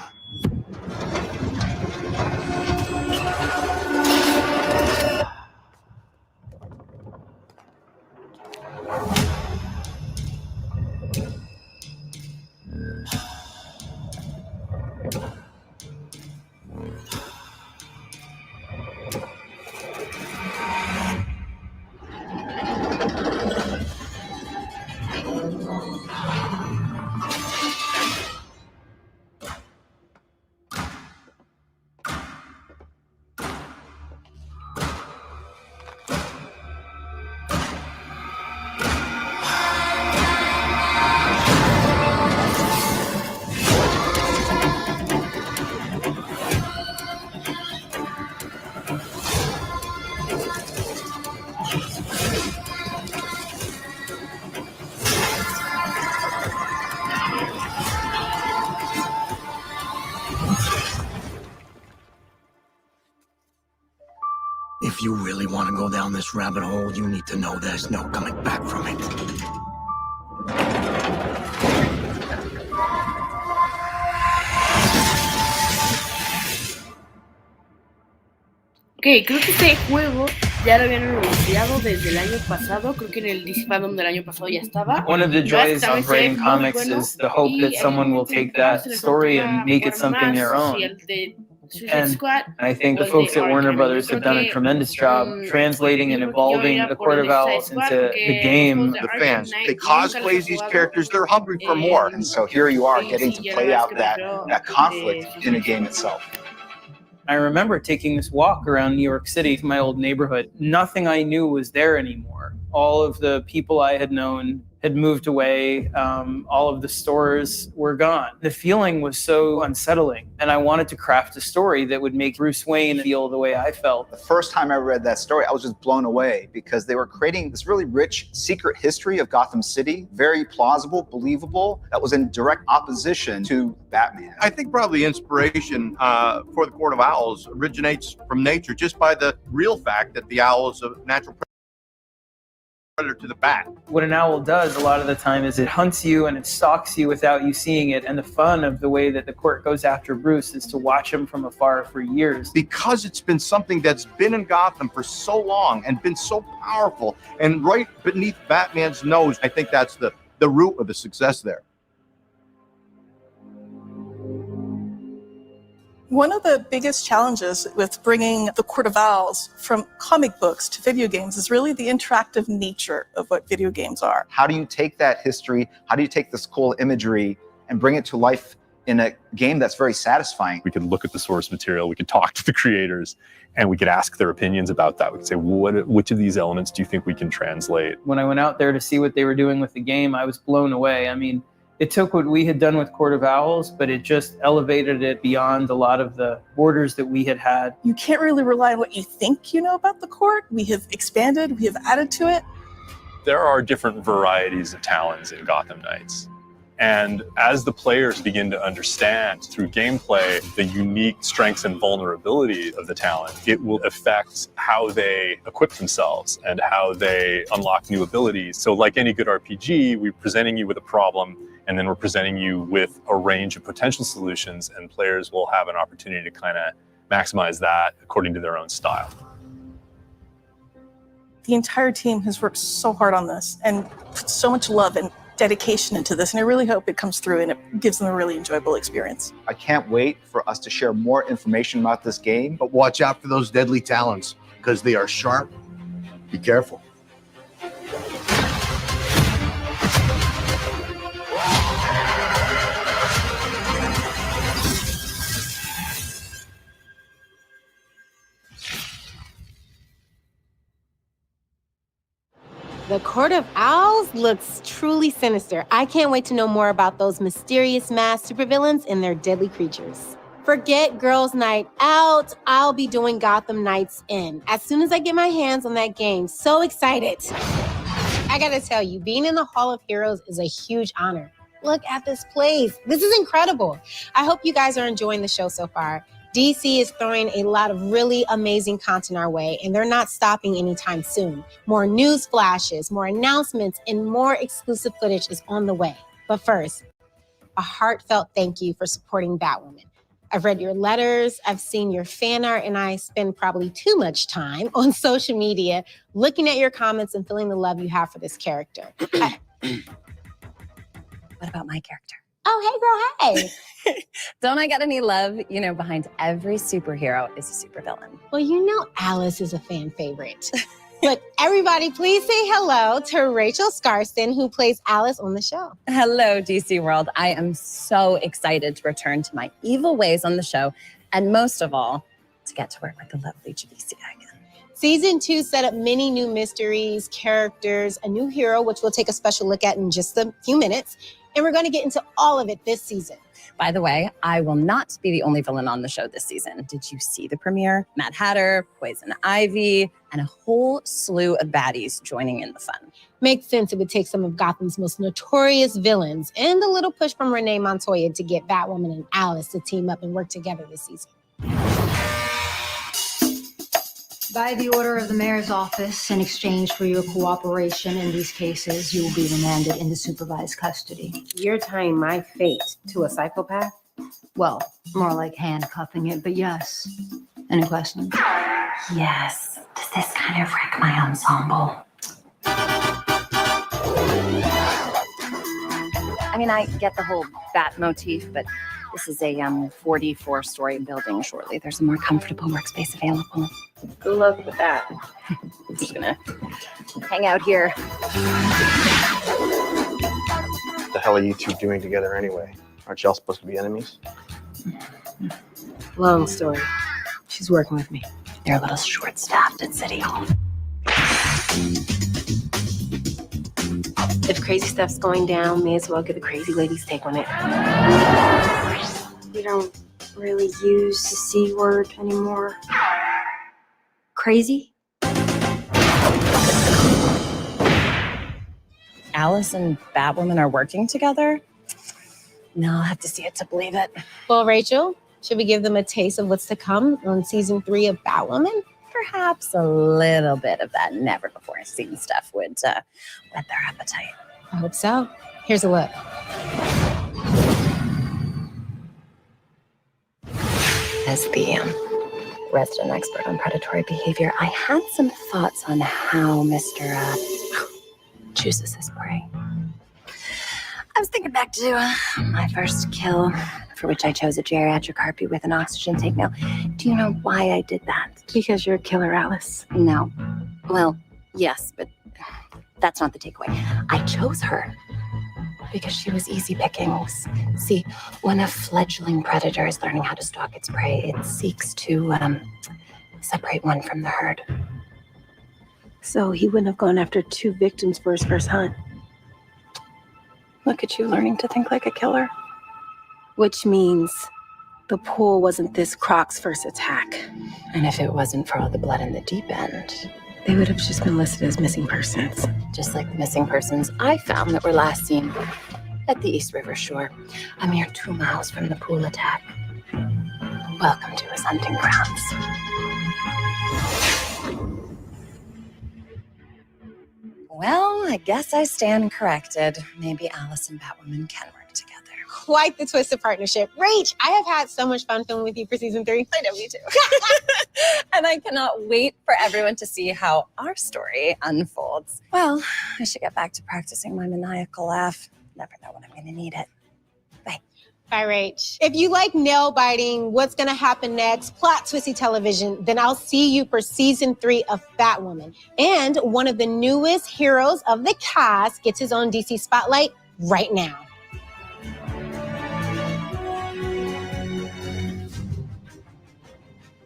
If you really want to go down this rabbit hole, you need to know there's no coming back from it. Ok, creo que este juego ya lo habían anunciado desde el año pasado. Creo que en el DC FanDome del año pasado ya estaba. One of the joys of writing comics is the hope that someone will take that story and make it something their own. And I think the folks at Warner Brothers have done a tremendous job translating and evolving the Court of Owls into the game. The fans, they cosplay these characters, they're hungry for more. And so here you are getting to play out that conflict in a game itself. I remember taking this walk around New York City, my old neighborhood. Nothing I knew was there anymore. All of the people I had known had moved away. All of the stores were gone. The feeling was so unsettling, and I wanted to craft a story that would make Bruce Wayne feel the way I felt. The first time I read that story, I was just blown away because they were creating this really rich secret history of Gotham City, very plausible, believable, that was in direct opposition to Batman. I think probably inspiration for the Court of Owls originates from nature, just by the real fact that the owl is a natural predator to the bat. What an owl does a lot of the time is it hunts you and it stalks you without you seeing it. And the fun of the way that the court goes after Bruce is to watch him from afar for years. Because it's been something that's been in Gotham for so long and been so powerful and right beneath Batman's nose, I think that's the root of the success there. One of the biggest challenges with bringing the Court of Owls from comic books to video games is really the interactive nature of what video games are. How do you take that history, how do you take this cool imagery and bring it to life in a game that's very satisfying? We could look at the source material, we could talk to the creators, and we could ask their opinions about that. We could say, which of these elements do you think we can translate? When I went out there to see what they were doing with the game, I was blown away. I mean, It took what we had done with Court of Owls, but it just elevated it beyond a lot of the borders that we had had. You can't really rely on what you think you know about the court. We have expanded, we have added to it. There are different varieties of talons in Gotham Knights. And as the players begin to understand through gameplay the unique strengths and vulnerability of the talon, it will affect how they equip themselves and how they unlock new abilities. So like any good RPG, we're presenting you with a problem, and then we're presenting you with a range of potential solutions, and players will have an opportunity to kind of maximize that according to their own style. The entire team has worked so hard on this and put so much love and dedication into this, and I really hope it comes through and it gives them a really enjoyable experience. I can't wait for us to share more information about this game. But watch out for those deadly talons, because they are sharp. Be careful. The Court of Owls looks truly sinister. I can't wait to know more about those mysterious masked supervillains and their deadly creatures. Forget Girls' Night Out. I'll be doing Gotham Knights in as soon as I get my hands on that game. So excited. I gotta tell you, being in the Hall of Heroes is a huge honor. Look at this place. This is incredible. I hope you guys are enjoying the show so far. DC is throwing a lot of really amazing content our way, and they're not stopping anytime soon. More news flashes, more announcements, and more exclusive footage is on the way. But first, a heartfelt thank you for supporting Batwoman. I've read your letters, I've seen your fan art, and I spend probably too much time on social media looking at your comments and feeling the love you have for this character. What about my character? Oh, hey, girl, hey. Don't I got any love? You know, behind every superhero is a supervillain. Well, you know Alice is a fan favorite. But everybody, please say hello to Rachel Skarsten, who plays Alice on the show. Hello, DC World. I am so excited to return to my evil ways on the show, and most of all, to get to work with the lovely Javicia again. Season 2 set up many new mysteries, characters, a new hero, which we'll take a special look at in just a few minutes. And we're going to get into all of it this season. By the way, I will not be the only villain on the show this season. Did you see the premiere? Mad Hatter, Poison Ivy, and a whole slew of baddies joining in the fun. Makes sense it would take some of Gotham's most notorious villains and a little push from Renee Montoya to get Batwoman and Alice to team up and work together this season. By the order of the mayor's office, in exchange for your cooperation in these cases, you will be remanded into supervised custody. You're tying my fate to a psychopath? Well, more like handcuffing it, but yes. Any questions? Yes. Does this kind of wreck my ensemble? I mean, I get the whole bat motif, but this is a 44-story building. Shortly, there's a more comfortable workspace available. Good luck with that. I'm just gonna hang out here. What the hell are you two doing together anyway? Aren't y'all supposed to be enemies? Long story. She's working with me. They're a little short-staffed at City Hall. If crazy stuff's going down, may as well get the crazy lady's take on it. We don't really use the C word anymore. Crazy? Alice and Batwoman are working together? No, I'll have to see it to believe it. Well, Rachel, should we give them a taste of what's to come on season 3 of Batwoman? Perhaps a little bit of that never-before-seen stuff would whet their appetite. I hope so. Here's a look. As the resident expert on predatory behavior, I had some thoughts on how Mr. chooses his prey. I was thinking back to my first kill, for which I chose a geriatric harpy with an oxygen tank. Now, do you know why I did that? Because you're a killer, Alice. No. Well, yes, but that's not the takeaway. I chose her because she was easy pickings. See, when a fledgling predator is learning how to stalk its prey, it seeks to separate one from the herd. So he wouldn't have gone after 2 victims for his first hunt. Look at you learning to think like a killer. Which means the pool wasn't this Croc's first attack. And if it wasn't for all the blood in the deep end, they would have just been listed as missing persons. Just like the missing persons I found that were last seen at the East River shore, a mere 2 miles from the pool attack. Welcome to his hunting grounds. Well, I guess I stand corrected. Maybe Alice and Batwoman can work together. Quite the twisted partnership. Rach, I have had so much fun filming with you for season 3. I know, me too. And I cannot wait for everyone to see how our story unfolds. Well, I should get back to practicing my maniacal laugh. Never know when I'm going to need it. Bye, Rach. If you like nail biting, what's going to happen next, plot twisty television, then I'll see you for season 3 of Batwoman. And one of the newest heroes of the cast gets his own DC spotlight right now.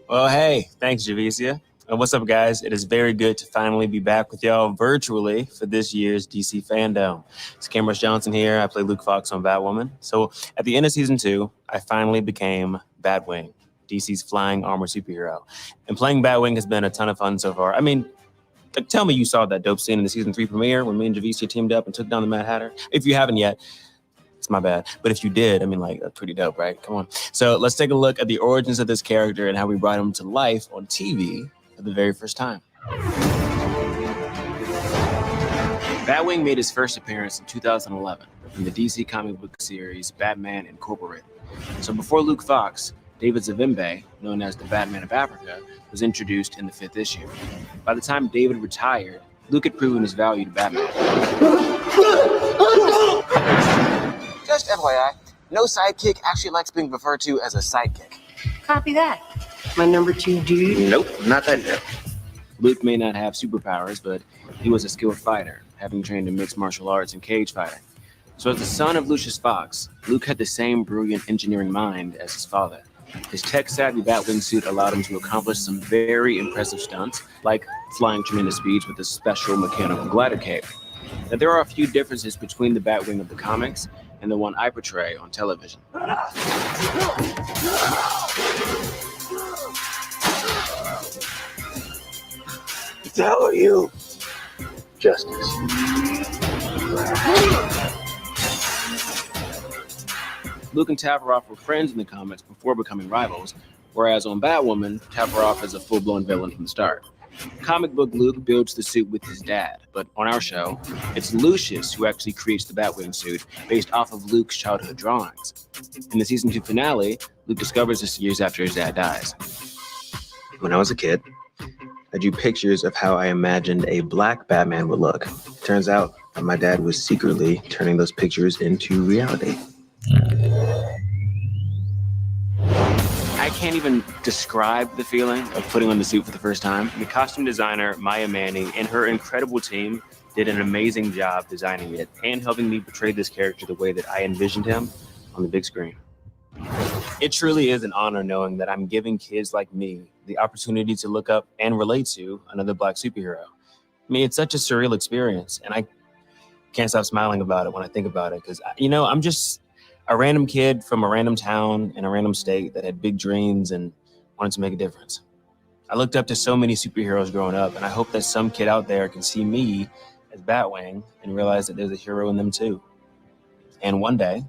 Well, hey, thanks, Javicia. And what's up, guys? It is very good to finally be back with y'all virtually for this year's DC FanDome. It's Cameron Johnson here. I play Luke Fox on Batwoman. So at the end of season 2, I finally became Batwing, DC's flying armor superhero. And playing Batwing has been a ton of fun so far. I mean, tell me you saw that dope scene in the season 3 premiere when me and Javicia teamed up and took down the Mad Hatter. If you haven't yet, it's my bad. But if you did, I mean, like, that's pretty dope, right? Come on. So let's take a look at the origins of this character and how we brought him to life on TV for the very first time. Batwing made his first appearance in 2011 in the DC comic book series Batman Incorporated. So before Luke Fox, David Zavimbe, known as the Batman of Africa, was introduced in the 5th issue. By the time David retired, Luke had proven his value to Batman. Just FYI, no sidekick actually likes being referred to as a sidekick. Copy that. My number 2 dude. Nope, not that dope. Luke may not have superpowers, but he was a skilled fighter, having trained in mixed martial arts and cage fighting. So as the son of Lucius Fox, Luke had the same brilliant engineering mind as his father. His tech-savvy Batwing suit allowed him to accomplish some very impressive stunts, like flying tremendous speeds with a special mechanical glider cape. Now, there are a few differences between the Batwing of the comics and the one I portray on television. What the hell are you? Justice. Luke and Tavaroff were friends in the comics before becoming rivals, whereas on Batwoman, Tavaroff is a full-blown villain from the start. Comic book Luke builds the suit with his dad, but on our show, it's Lucius who actually creates the Batwing suit based off of Luke's childhood drawings. In the season 2 finale, Luke discovers this years after his dad dies. When I was a kid, I drew pictures of how I imagined a black Batman would look. It turns out that my dad was secretly turning those pictures into reality. I can't even describe the feeling of putting on the suit for the first time. The costume designer, Maya Manning, and her incredible team did an amazing job designing it and helping me portray this character the way that I envisioned him on the big screen. It truly is an honor knowing that I'm giving kids like me the opportunity to look up and relate to another black superhero. I mean, it's such a surreal experience, and I can't stop smiling about it when I think about it, because, you know, I'm just a random kid from a random town in a random state that had big dreams and wanted to make a difference. I looked up to so many superheroes growing up, and I hope that some kid out there can see me as Batwing and realize that there's a hero in them too. And one day,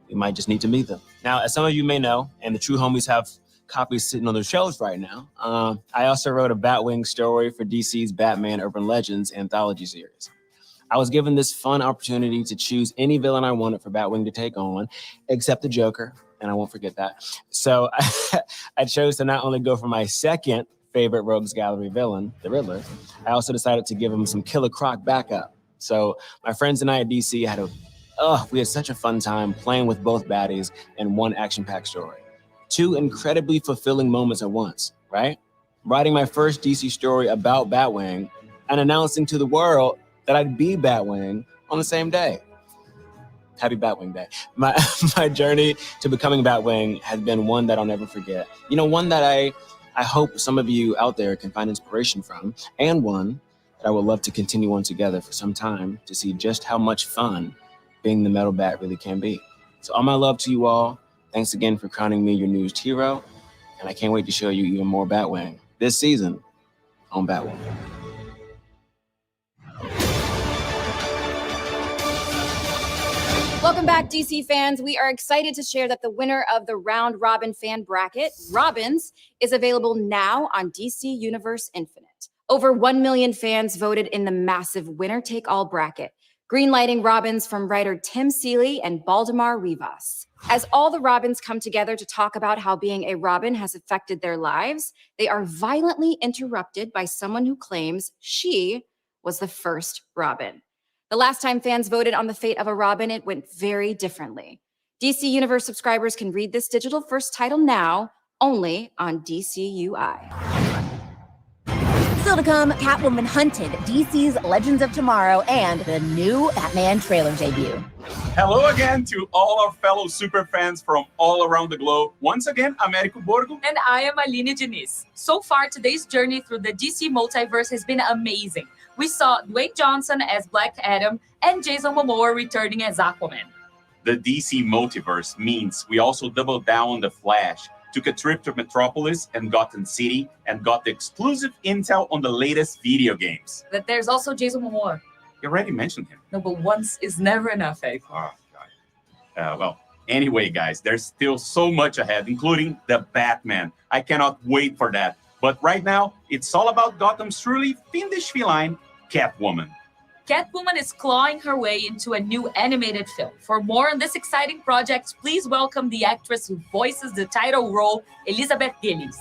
we might just need to meet them. Now, as some of you may know, and the true homies have copies sitting on their shelves right now, I also wrote a Batwing story for DC's Batman Urban Legends anthology series. I was given this fun opportunity to choose any villain I wanted for Batwing to take on, except the Joker, and I won't forget that. So I chose to not only go for my second favorite Rogues Gallery villain, the Riddler, I also decided to give him some Killer Croc backup. So my friends and I at DC we had such a fun time playing with both baddies in one action-packed story. 2 incredibly fulfilling moments at once, right? Writing my first DC story about Batwing and announcing to the world that I'd be Batwing on the same day. Happy Batwing Day. My journey to becoming Batwing has been one that I'll never forget. You know, one that I hope some of you out there can find inspiration from, and one that I would love to continue on together for some time to see just how much fun being the metal bat really can be. So all my love to you all. Thanks again for crowning me your newest hero. And I can't wait to show you even more Batwing this season on Batwoman. Welcome back, DC fans. We are excited to share that the winner of the Round Robin fan bracket, Robins, is available now on DC Universe Infinite. Over 1 million fans voted in the massive winner-take-all bracket, greenlighting Robins from writer Tim Seeley and Baldemar Rivas. As all the Robins come together to talk about how being a Robin has affected their lives, they are violently interrupted by someone who claims she was the first Robin. The last time fans voted on the fate of a Robin, it went very differently. DC Universe subscribers can read this digital-first title now, only on DCUI. Still to come, Catwoman Hunted, DC's Legends of Tomorrow, and the new Batman trailer debut. Hello again to all our fellow super fans from all around the globe. Once again, Américo Borgo. And I am Aline Diniz. So far, today's journey through the DC multiverse has been amazing. We saw Dwayne Johnson as Black Adam and Jason Momoa returning as Aquaman. The DC multiverse means we also doubled down on The Flash, took a trip to Metropolis and Gotham City, and got the exclusive intel on the latest video games. But there's also Jason Momoa. You already mentioned him. No, but once is never enough, eh? Oh, God. Well, anyway, guys, there's still so much ahead, including the Batman. I cannot wait for that. But right now, it's all about Gotham's truly fiendish feline, Catwoman. Catwoman is clawing her way into a new animated film. For more on this exciting project, please welcome the actress who voices the title role, Elizabeth Gillies.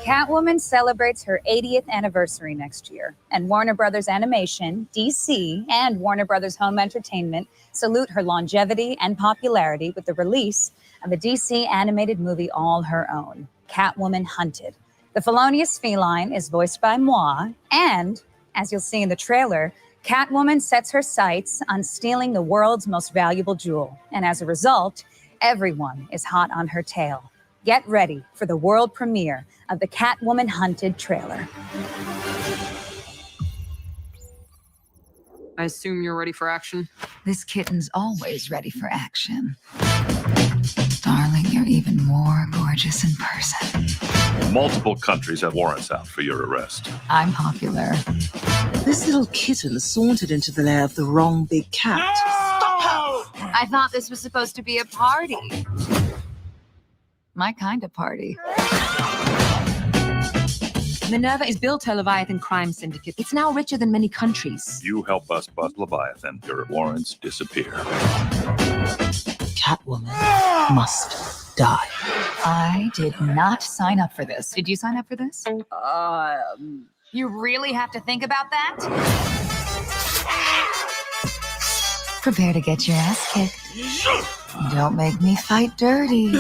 Catwoman celebrates her 80th anniversary next year, and Warner Brothers Animation, DC, and Warner Brothers Home Entertainment salute her longevity and popularity with the release of a DC animated movie all her own, Catwoman Hunted. The felonious feline is voiced by moi, and, as you'll see in the trailer, Catwoman sets her sights on stealing the world's most valuable jewel, and as a result, everyone is hot on her tail. Get ready for the world premiere of the Catwoman Hunted trailer. I assume you're ready for action? This kitten's always ready for action. Darling, you're even more gorgeous in person. Multiple countries have warrants out for your arrest. I'm popular. This little kitten sauntered into the lair of the wrong big cat. No! Stop her! I thought this was supposed to be a party. My kind of party. Minerva is built her Leviathan crime syndicate. It's now richer than many countries. You help us bust Leviathan, your warrants disappear. Catwoman must die. I did not sign up for this. Did you sign up for this? You really have to think about that? Prepare to get your ass kicked. Don't make me fight dirty.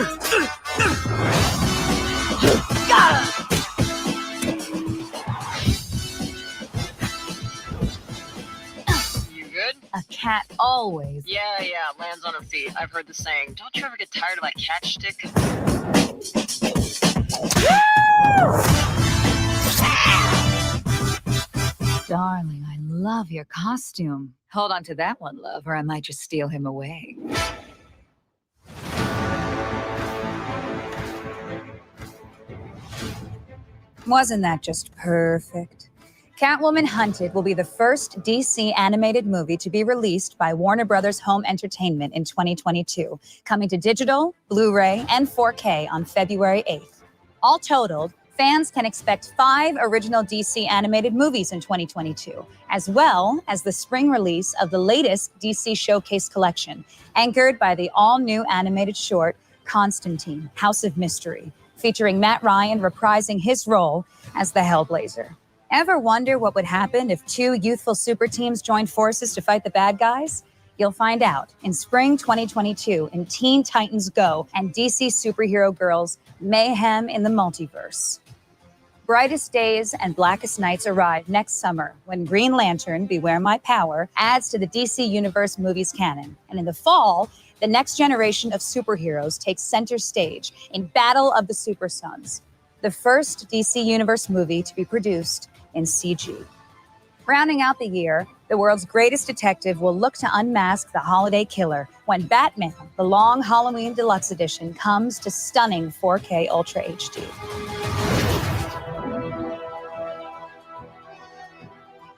A cat always. Yeah, lands on her feet. I've heard the saying. Don't you ever get tired of that catch stick? Darling, I love your costume. Hold on to that one, love, or I might just steal him away. Wasn't that just perfect? Catwoman Hunted will be the first DC animated movie to be released by Warner Brothers Home Entertainment in 2022, coming to digital, Blu-ray, and 4K on February 8th. All totaled, fans can expect 5 original DC animated movies in 2022, as well as the spring release of the latest DC Showcase collection, anchored by the all-new animated short, Constantine, House of Mystery, featuring Matt Ryan reprising his role as the Hellblazer. Ever wonder what would happen if 2 youthful super teams joined forces to fight the bad guys? You'll find out in spring 2022 in Teen Titans Go and DC Superhero Girls Mayhem in the Multiverse. Brightest Days and Blackest Nights arrive next summer when Green Lantern, Beware My Power, adds to the DC Universe movies canon. And in the fall, the next generation of superheroes takes center stage in Battle of the Super Sons. the first DC Universe movie to be produced in CG. Rounding out the year, the world's greatest detective will look to unmask the holiday killer when Batman, the Long Halloween Deluxe Edition, comes to stunning 4K Ultra HD.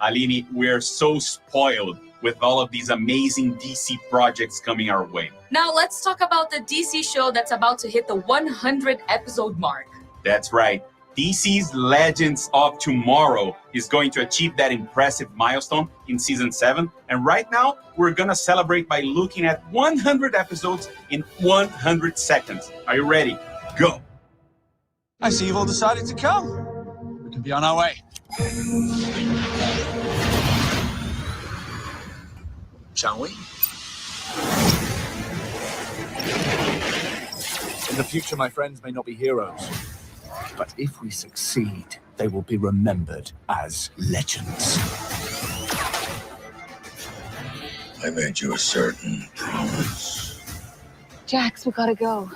Aline, we're so spoiled with all of these amazing DC projects coming our way. Now let's talk about the DC show that's about to hit the 100 episode mark. That's right. DC's Legends of Tomorrow is going to achieve that impressive milestone in season 7. And right now, we're going to celebrate by looking at 100 episodes in 100 seconds. Are you ready? Go. I see you've all decided to come. We can be on our way. Shall we? In the future, my friends may not be heroes. But if we succeed, they will be remembered as legends. I made you a certain promise. Jax, we gotta go.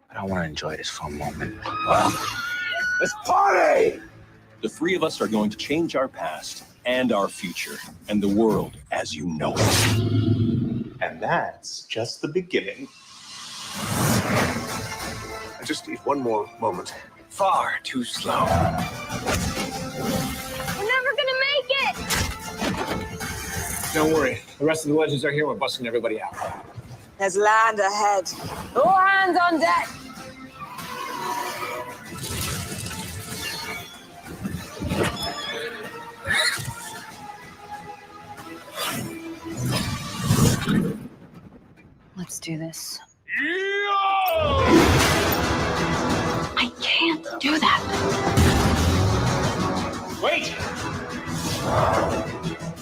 I don't want to enjoy this for a moment. Let's party! The three of us are going to change our past and our future and the world as you know it. And that's just the beginning. I just need one more moment. Far too slow. We're never gonna make it! Don't worry. The rest of the legends are here. We're busting everybody out. There's land ahead. All hands on deck! Let's do this. I can't do that. Wait!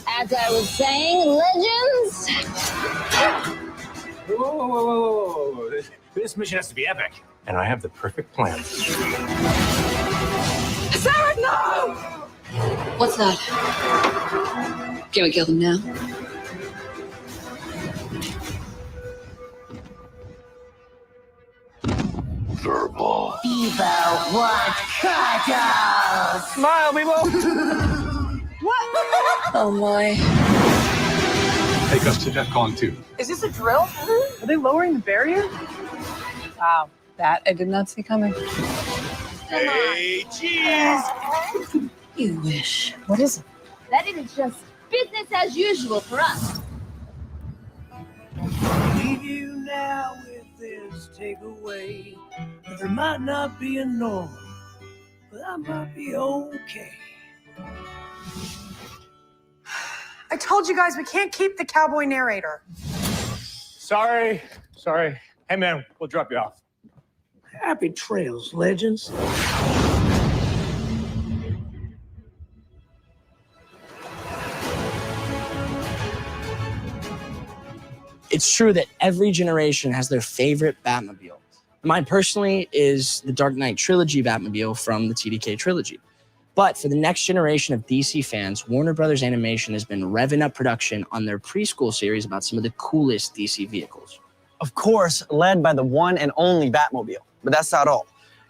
As I was saying, legends? Whoa. This mission has to be epic. And I have the perfect plan. Sarah, no! What's that? Can we kill them now? Verbal. VIVO wants cuddles! Smile, Vivo! What? Oh my. Take us to DEFCON 2. Is this a drill? Are they lowering the barrier? Wow, that I did not see coming. Hey, cheese! You wish. What is it? That is just business as usual for us. Leave you now with this takeaway. There might not be a norm, but I might be okay. I told you guys we can't keep the cowboy narrator. Sorry. Hey, man, we'll drop you off. Happy trails, legends. It's true that every generation has their favorite Batmobile. Mine personally is the Dark Knight Trilogy Batmobile from the TDK trilogy. But for the next generation of DC fans, Warner Brothers Animation has been revving up production on their preschool series about some of the coolest DC vehicles. Of course, led by the one and only Batmobile. But that's not all.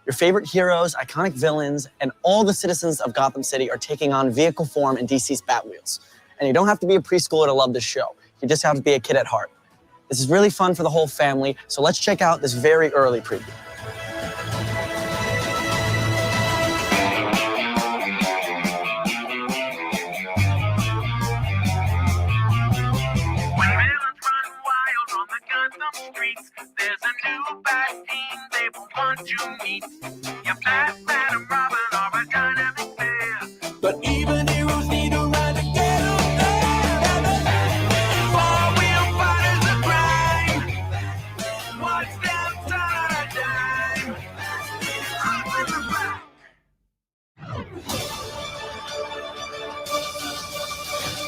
Your favorite heroes, iconic villains, and all the citizens of Gotham City are taking on vehicle form in DC's Batwheels. And you don't have to be a preschooler to love this show. You just have to be a kid at heart. This is really fun for the whole family, so let's check out this very early preview. When villains run wild on the Gotham streets, there's a new bad team they will want to meet. Your Batman and Robin are a dynamic pair, but even heroes need a ride to get up there. Four-wheel fighters are crime. Watch them turn a dime. Up in the back.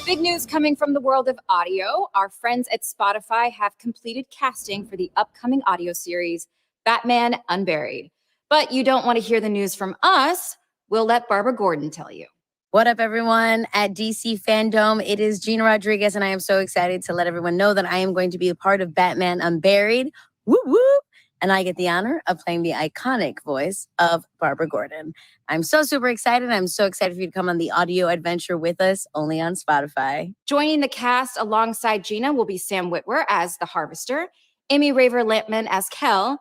Big news coming from the world of audio. Our friends at Spotify have completed casting for the upcoming audio series, Batman Unburied. But you don't want to hear the news from us. We'll let Barbara Gordon tell you. What up, everyone? At DC FanDome, it is Gina Rodriguez, and I am so excited to let everyone know that I am going to be a part of Batman Unburied. Woo woo! And I get the honor of playing the iconic voice of Barbara Gordon. I'm so super excited. I'm so excited for you to come on the audio adventure with us, only on Spotify. Joining the cast alongside Gina will be Sam Witwer as the Harvester, Amy Raver Lampman as Kel,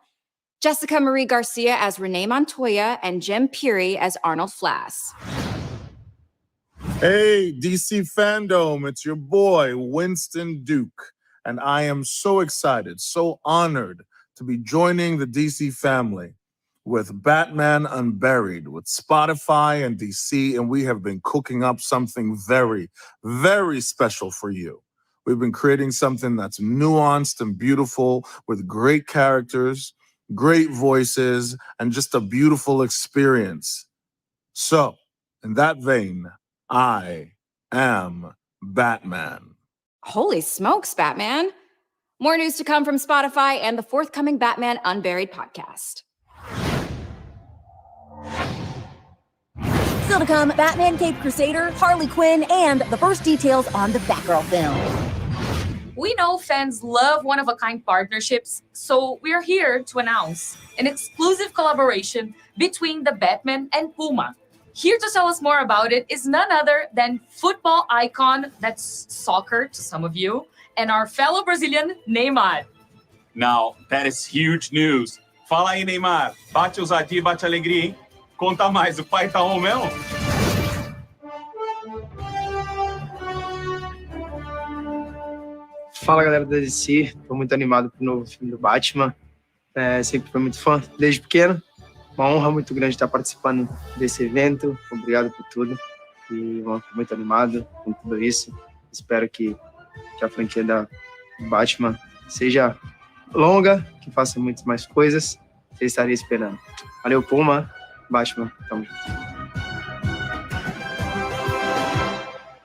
Jessica Marie Garcia as Renee Montoya, and Jem Peary as Arnold Flass. Hey, DC FanDome, it's your boy, Winston Duke. And I am so excited, so honored to be joining the DC family with Batman Unburied, with Spotify and DC, and we have been cooking up something very, very special for you. We've been creating something that's nuanced and beautiful with great characters, great voices, and just a beautiful experience. So, in that vein, I am Batman. Holy smokes, Batman. More news to come from Spotify and the forthcoming Batman Unburied podcast. Still to come, Batman Cape Crusader, Harley Quinn, and the first details on the Batgirl film. We know fans love one-of-a-kind partnerships, so we're here to announce an exclusive collaboration between the Batman and Puma. Here to tell us more about it is none other than football icon, that's soccer to some of you, and our fellow Brazilian, Neymar. Now, that is huge news. Fala aí, Neymar. Bate ousadia e bate alegria, hein? Conta mais, o pai tá on mesmo? Fala, galera da DC. Tô muito animado pro novo filme do Batman. Sempre fui muito fã, desde pequeno. Uma honra muito grande estar participando desse evento. Obrigado por tudo. E tô muito animado com tudo isso. Espero que a franquia da Batman seja longa, que faça muitas mais coisas. Eu estaria esperando. Valeu, Puma. Batman, tamo junto.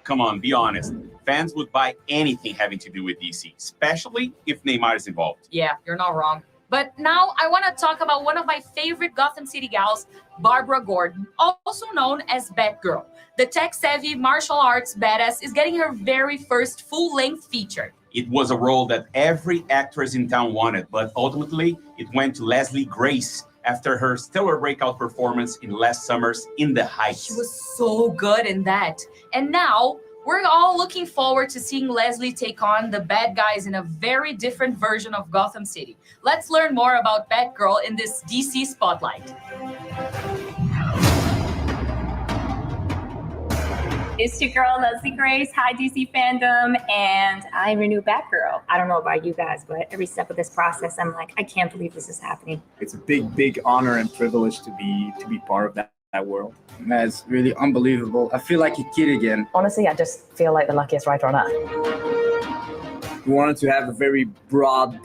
Come on, be honest. Fans would buy anything having to do with DC, especially if Neymar is involved. Yeah, you're not wrong. But now I want to talk about one of my favorite Gotham City gals, Barbara Gordon, also known as Batgirl. The tech-savvy martial arts badass is getting her very first full-length feature. It was a role that every actress in town wanted, but ultimately it went to Leslie Grace after her stellar breakout performance in last summer's In the Heights. She was so good in that. And now we're all looking forward to seeing Leslie take on the bad guys in a very different version of Gotham City. Let's learn more about Batgirl in this DC Spotlight. It's your girl, Leslie Grace. Hi, DC FanDome, and I'm your new Batgirl. I don't know about you guys, but every step of this process, I'm like, I can't believe this is happening. It's a big, big honor and privilege to be part of that world. That's really unbelievable. I feel like a kid again. Honestly, I just feel like the luckiest writer on earth. We wanted to have a very broad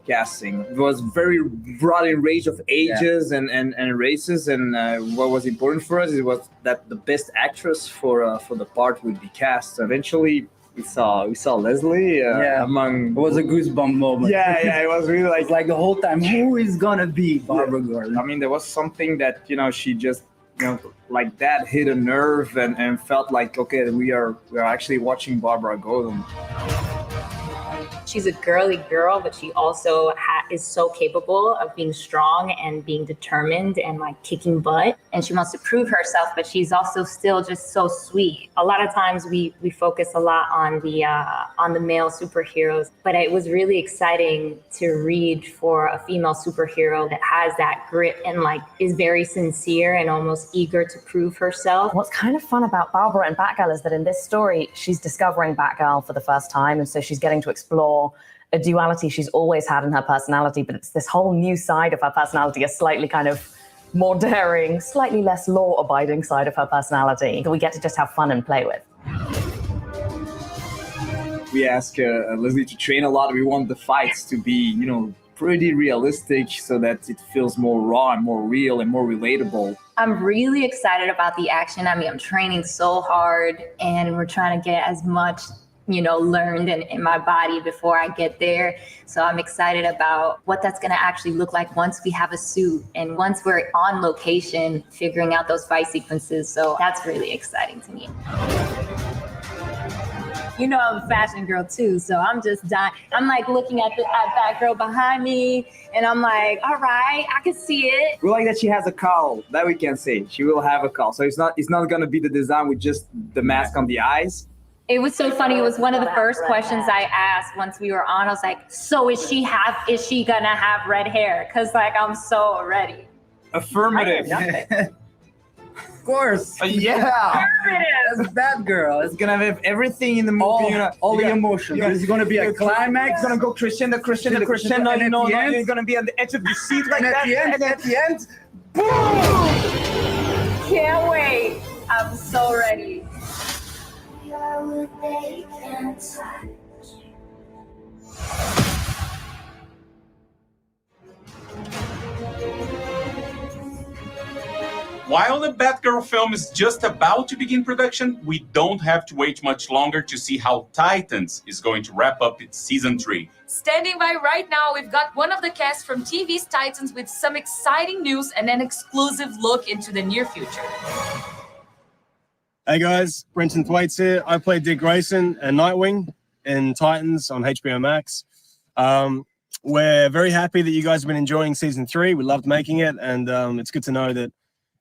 casting. It was very broad in range of ages and races. And what was important for us was that the best actress for the part would be cast. Eventually, we saw Leslie among. It was a goosebump moment. Yeah, it was really like the whole time. Who is gonna be Barbara Gordon? I mean, there was something that she just like that hit a nerve and felt like, okay, we are actually watching Barbara Gordon. She's a girly girl, but she also is so capable of being strong and being determined and like kicking butt. And she wants to prove herself, but she's also still just so sweet. A lot of times we focus a lot on the male superheroes, but it was really exciting to read for a female superhero that has that grit and like is very sincere and almost eager to prove herself. What's kind of fun about Barbara and Batgirl is that in this story, she's discovering Batgirl for the first time. And so she's getting to explore a duality she's always had in her personality, but it's this whole new side of her personality, a slightly kind of more daring, slightly less law-abiding side of her personality that we get to just have fun and play with. We asked Leslie to train a lot. We want the fights to be, pretty realistic so that it feels more raw and more real and more relatable. I'm really excited about the action. I mean, I'm training so hard and we're trying to get as much learned in my body before I get there. So I'm excited about what that's going to actually look like once we have a suit and once we're on location, figuring out those fight sequences. So that's really exciting to me. you know I'm a fashion girl too, so I'm just dying. I'm like looking at that girl behind me, and I'm like, all right, I can see it. We like that she has a cowl. That we can say. She will have a cowl. So it's not gonna be the design with just the mask on the eyes. It was so funny. It was one of the first questions I asked once we were on. I was like, so is she gonna have red hair? Cause like I'm so ready. Affirmative. Of course. Yeah. That's that girl. It's gonna have everything in the movie. All the emotions. There's gonna be a climax. It's gonna go crescendo. And at the end, You're gonna be on the edge of the seat like that. And at the end, boom! Can't wait. I'm so ready. While the Batgirl film is just about to begin production, we don't have to wait much longer to see how Titans is going to wrap up its season 3. Standing by right now, we've got one of the cast from TV's Titans with some exciting news and an exclusive look into the near future. Hey guys, Brenton Thwaites here. I played Dick Grayson and Nightwing in Titans on HBO Max. We're very happy that you guys have been enjoying season 3. We loved making it, and it's good to know that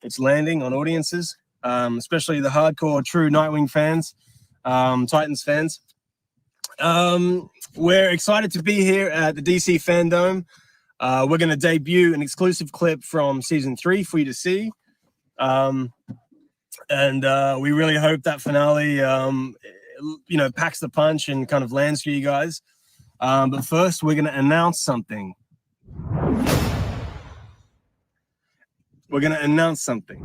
it's landing on audiences, especially the hardcore true Nightwing fans, Titans fans. We're excited to be here at the DC FanDome. We're going to debut an exclusive clip from season 3 for you to see. And we really hope that finale, packs the punch and kind of lands for you guys. But first, we're going to announce something. We're going to announce something.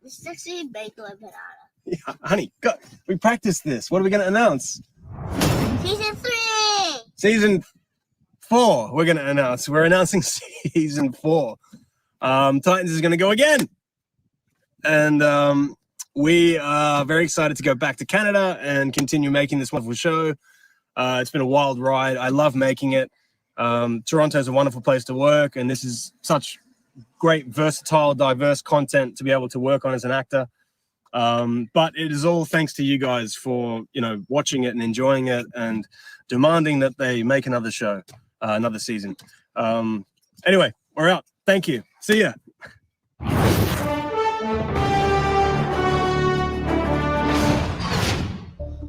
This is actually baked banana. Yeah, honey, go. We practiced this. What are we going to announce? Season 3! Season 4, we're going to announce. We're announcing season 4. Titans is going to go again. And we are very excited to go back to Canada and continue making this wonderful show. It's been a wild ride. I love making it. Toronto is a wonderful place to work, and this is such great, versatile, diverse content to be able to work on as an actor. But it is all thanks to you guys for, watching it and enjoying it and demanding that they make another show, another season. Anyway, we're out. Thank you. See ya.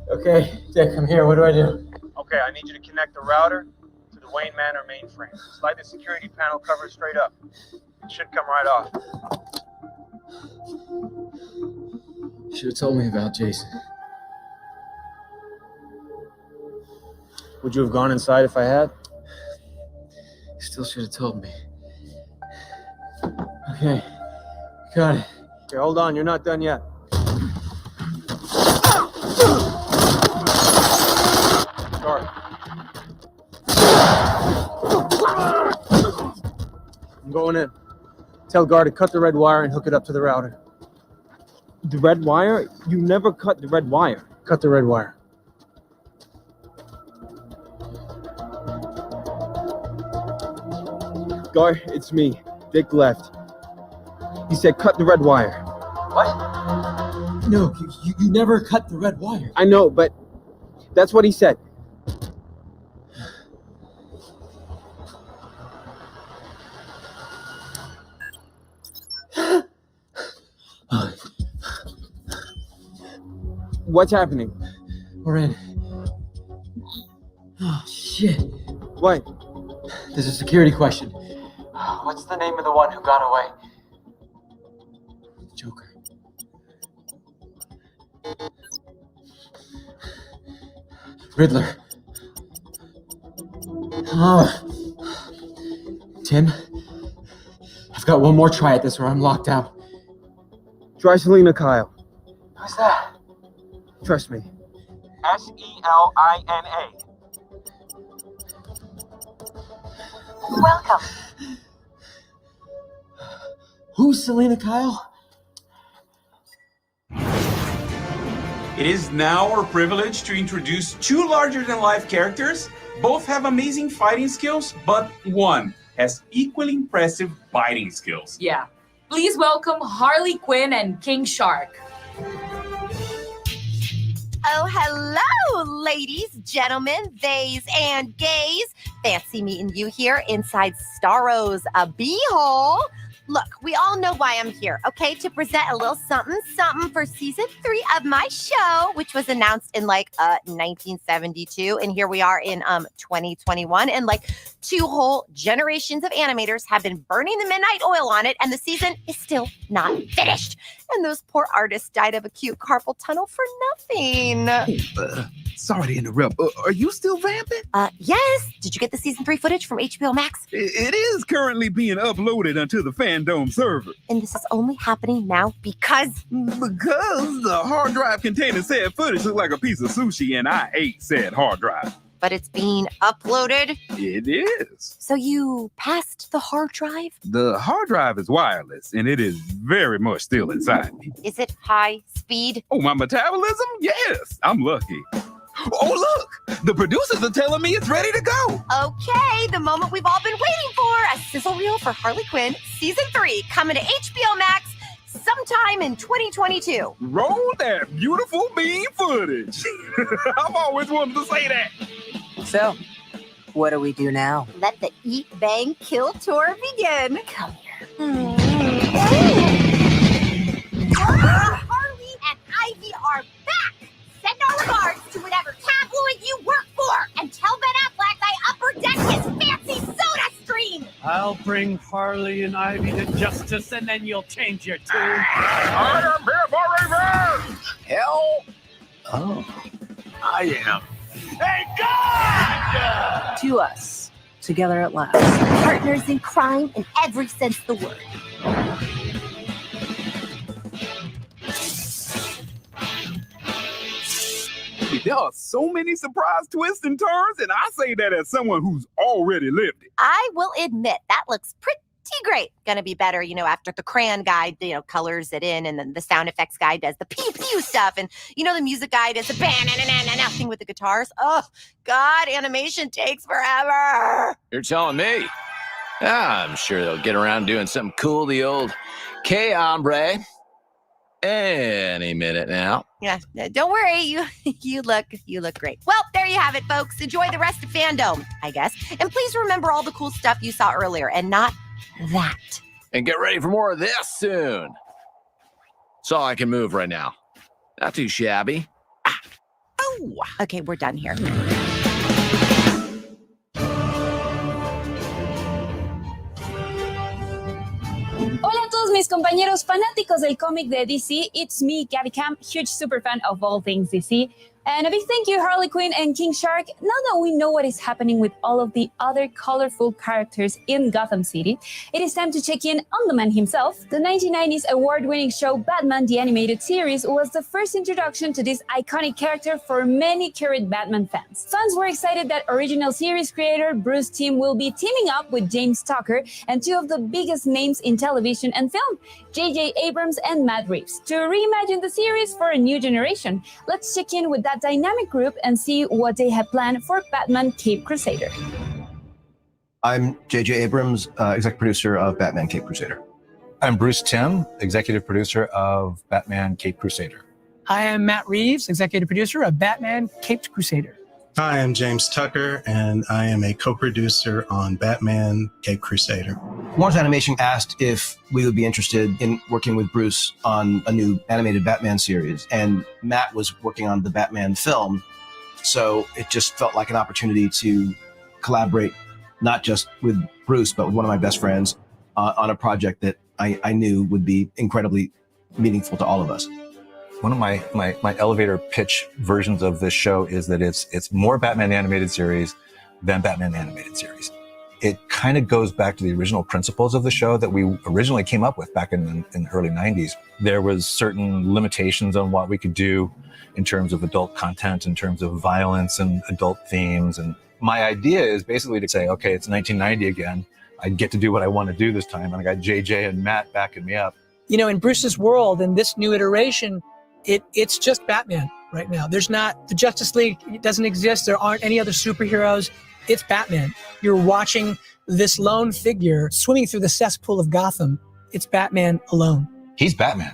Okay, Dick, I'm here. What do I do? Okay, I need you to connect the router to the Wayne Manor mainframe. Slide the security panel cover straight up. It should come right off. You should have told me about Jason. Would you have gone inside if I had? You still should have told me. Okay, got it. Okay, hold on. You're not done yet. Start. I'm going in. Tell guard to cut the red wire and hook it up to the router. The red wire? You never cut the red wire. Cut the red wire. Guard, it's me. Dick left. He said cut the red wire. What? No, you never cut the red wire. I know, but that's what he said. What's happening? We're in. Oh, shit. What? There's a security question. What's the name of the one who got away? Joker. Riddler. Oh. Tim, I've got one more try at this or I'm locked out. Try Selena Kyle. Who's that? Trust me. Selina. Welcome. Who's Selena Kyle? It is now our privilege to introduce two larger-than-life characters. Both have amazing fighting skills, but one has equally impressive biting skills. Yeah. Please welcome Harley Quinn and King Shark. Oh, hello, ladies, gentlemen, theys, and gays. Fancy meeting you here inside Starro's beehole. Look, we all know why I'm here, okay? To present a little something for season 3 of my show, which was announced in 1972. And here we are in 2021. And 2 whole generations of animators have been burning the midnight oil on it. And the season is still not finished. And those poor artists died of acute carpal tunnel for nothing. Sorry to interrupt. Are you still vamping? Yes. Did you get the season 3 footage from HBO Max? It is currently being uploaded onto the FanDome server. And this is only happening now because the hard drive containing said footage looked like a piece of sushi, and I ate said hard drive. But it's being uploaded? It is. So you passed the hard drive? The hard drive is wireless, and it is very much still inside me. Is it high speed? Oh, my metabolism? Yes, I'm lucky. Oh, look! The producers are telling me it's ready to go. Okay, the moment we've all been waiting for. A sizzle reel for Harley Quinn, season 3, coming to HBO Max sometime in 2022. Roll that beautiful bean footage. I've always wanted to say that. So, what do we do now? Let the Eat, Bang, Kill tour begin. Come here. Harley and Ivy are back. Send our regards to whatever tabloid you work for, and tell Ben Affleck I upper deck his fancy soda stream. I'll bring Harley and Ivy to justice, and then you'll change your tune. I am here for revenge. Hell, I am. hey God! To us, together at last. Partners in crime in every sense of the word. There are so many surprise twists and turns, and I say that as someone who's already lived it. I will admit that looks pretty great. Gonna be better, after the crayon guy, colors it in, and then the sound effects guy does the pew pew stuff, and the music guy does the ban thing with the guitars. Oh God, animation takes forever. You're telling me? I'm sure they'll get around doing something cool. The old K hombre. Any minute now. Yeah, don't worry. You look great. Well, there you have it, folks. Enjoy the rest of FanDome, I guess. And please remember all the cool stuff you saw earlier and not that. And get ready for more of this soon. That's all I can move right now. Not too shabby. Oh, okay, we're done here. Hola a todos mis compañeros fanáticos del cómic de DC. It's me, Gabby Camp, huge super fan of all things DC. And a big thank you, Harley Quinn and King Shark. Now that we know what is happening with all of the other colorful characters in Gotham City, it is time to check in on the man himself. The 1990s award-winning show Batman the Animated Series was the first introduction to this iconic character for many current Batman fans. Fans were excited that original series creator Bruce Timm will be teaming up with James Tucker and 2 of the biggest names in television and film, J.J. Abrams and Matt Reeves, to reimagine the series for a new generation. Let's check in with that dynamic group and see what they have planned for Batman Cape Crusader. I'm J.J. Abrams, executive producer of Batman Cape Crusader. I'm Bruce Timm, executive producer of Batman Cape Crusader. I am Matt Reeves, executive producer of Batman Caped Crusader. Hi, I'm James Tucker, and I am a co-producer on Batman Cape Crusader. Warner's Animation asked if we would be interested in working with Bruce on a new animated Batman series, and Matt was working on the Batman film, so it just felt like an opportunity to collaborate, not just with Bruce, but with one of my best friends on a project that I knew would be incredibly meaningful to all of us. One of my elevator pitch versions of this show is that it's more Batman the Animated Series than Batman the Animated Series. It kind of goes back to the original principles of the show that we originally came up with back in the early 90s. There was certain limitations on what we could do in terms of adult content, in terms of violence and adult themes. And my idea is basically to say, okay, it's 1990 again. I get to do what I want to do this time. And I got JJ and Matt backing me up. In Bruce's world, in this new iteration, it's just Batman right now. There's not, the Justice League, it doesn't exist. There aren't any other superheroes. It's Batman. You're watching this lone figure swimming through the cesspool of Gotham. It's Batman alone. He's Batman.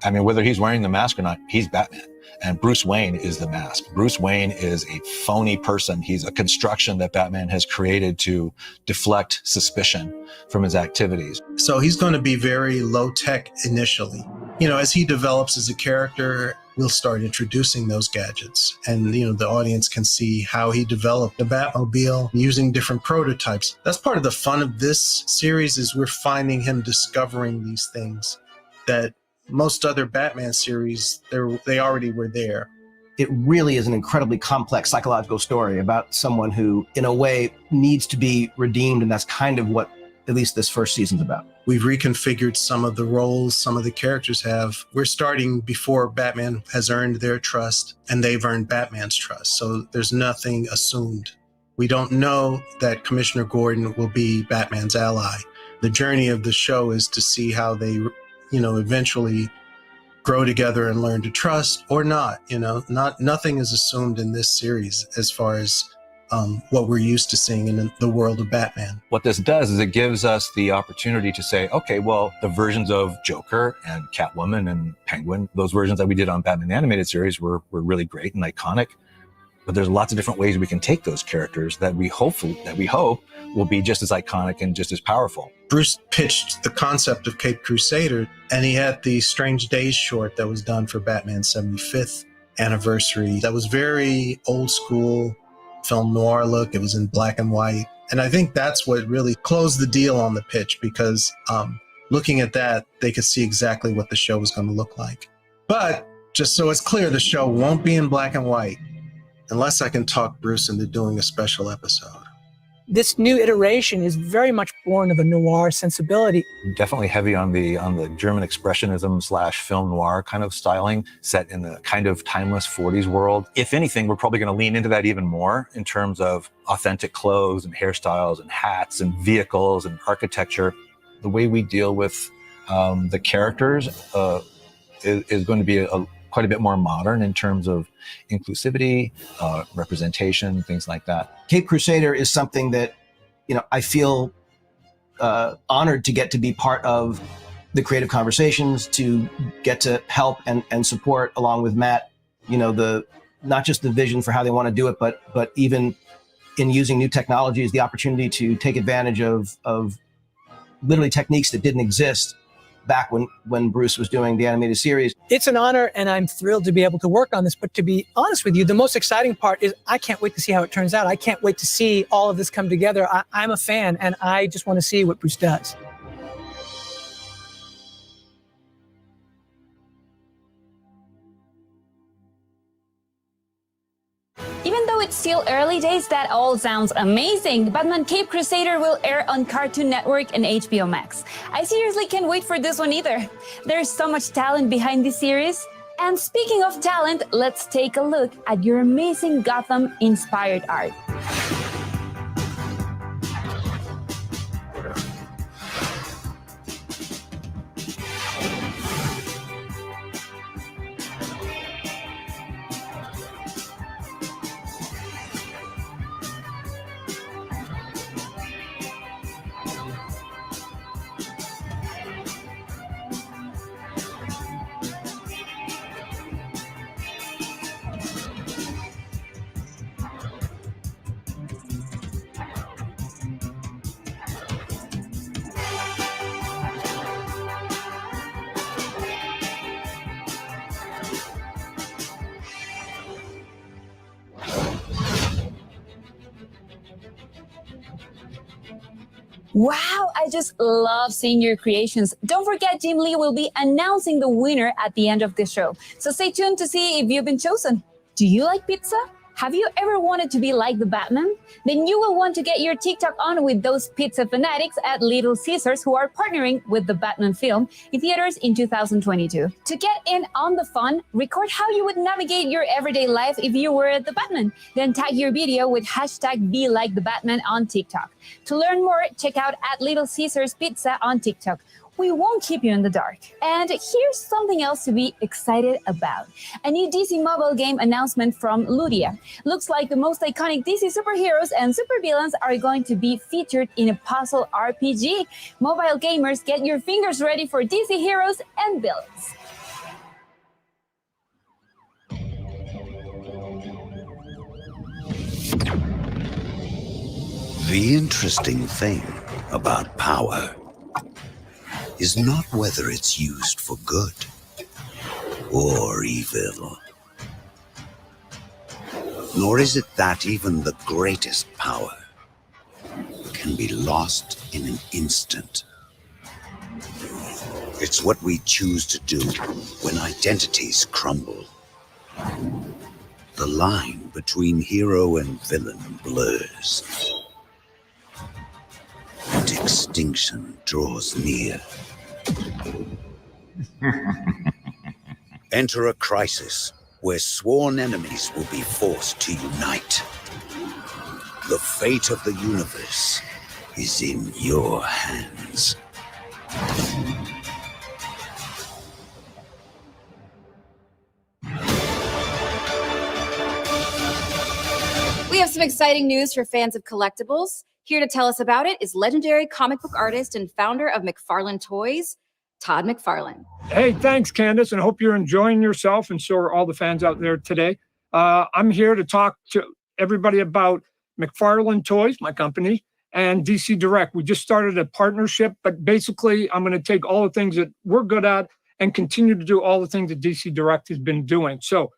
I mean, whether he's wearing the mask or not, he's Batman. And Bruce Wayne is the mask. Bruce Wayne is a phony person. He's a construction that Batman has created to deflect suspicion from his activities. So he's going to be very low tech initially. You know, as he develops as a character, we'll start introducing those gadgets, and you know, the audience can see how he developed the Batmobile using different prototypes. That's part of the fun of this series, is we're finding him discovering these things that most other Batman series, they already were there. It really is an incredibly complex psychological story about someone who, in a way, needs to be redeemed, and that's kind of what at least this first season's about. We've reconfigured some of the roles some of the characters have. We're starting before Batman has earned their trust and they've earned Batman's trust. So there's nothing assumed. We don't know that Commissioner Gordon will be Batman's ally. The journey of the show is to see how they, you know, eventually grow together and learn to trust or not. You know, nothing is assumed in this series as far as what we're used to seeing in the world of Batman. What this does is it gives us the opportunity to say, okay, well, the versions of Joker and Catwoman and Penguin, those versions that we did on Batman the Animated Series were really great and iconic. But there's lots of different ways we can take those characters that we hope will be just as iconic and just as powerful. Bruce pitched the concept of Caped Crusader, and he had the Strange Days short that was done for Batman's 75th anniversary. That was very old school film noir look. It was in black and white. And I think that's what really closed the deal on the pitch, because looking at that, they could see exactly what the show was going to look like. But just so it's clear, the show won't be in black and white unless I can talk Bruce into doing a special episode. This new iteration is very much born of a noir sensibility. Definitely heavy on the German expressionism / film noir kind of styling, set in the kind of timeless 40s world. If anything, we're probably going to lean into that even more in terms of authentic clothes and hairstyles and hats and vehicles and architecture. The way we deal with the characters is going to be quite a bit more modern in terms of inclusivity, representation, things like that. Caped Crusader is something that, you know, I feel honored to get to be part of the creative conversations, to get to help and support along with Matt, you know, not just the vision for how they want to do it, but even in using new technologies, the opportunity to take advantage of literally techniques that didn't exist back when Bruce was doing the animated series. It's an honor, and I'm thrilled to be able to work on this. But to be honest with you, the most exciting part is I can't wait to see how it turns out. I can't wait to see all of this come together. I'm a fan, and I just want to see what Bruce does. Even though it's still early days, that all sounds amazing. Batman Caped Crusader will air on Cartoon Network and HBO Max. I seriously can't wait for this one either. There's so much talent behind this series. And speaking of talent, let's take a look at your amazing Gotham-inspired art. Wow, I just love seeing your creations. Don't forget, Jim Lee will be announcing the winner at the end of the show. So stay tuned to see if you've been chosen. Do you like pizza? Have you ever wanted to be like the Batman? Then you will want to get your TikTok on with those pizza fanatics at Little Caesars, who are partnering with the Batman film in theaters in 2022. To get in on the fun, record how you would navigate your everyday life if you were the Batman. Then tag your video with hashtag #BeLikeTheBatman on TikTok. To learn more, check out at Little Caesars Pizza on TikTok. We won't keep you in the dark. And here's something else to be excited about. A new DC mobile game announcement from Ludia. Looks like the most iconic DC superheroes and supervillains are going to be featured in a puzzle RPG. Mobile gamers, get your fingers ready for DC heroes and villains. The interesting thing about power is not whether it's used for good or evil. Nor is it that even the greatest power can be lost in an instant. It's what we choose to do when identities crumble. The line between hero and villain blurs. And extinction draws near. Enter a crisis where sworn enemies will be forced to unite. The fate of the universe is in your hands. We have some exciting news for fans of collectibles. Here to tell us about it is legendary comic book artist and founder of McFarlane Toys, Todd McFarlane. Hey, thanks, Candace, and I hope you're enjoying yourself, and so are all the fans out there today. I'm here to talk to everybody about McFarlane Toys, my company, and DC Direct. We just started a partnership, but basically I'm going to take all the things that we're good at and continue to do all the things that DC Direct has been doing. So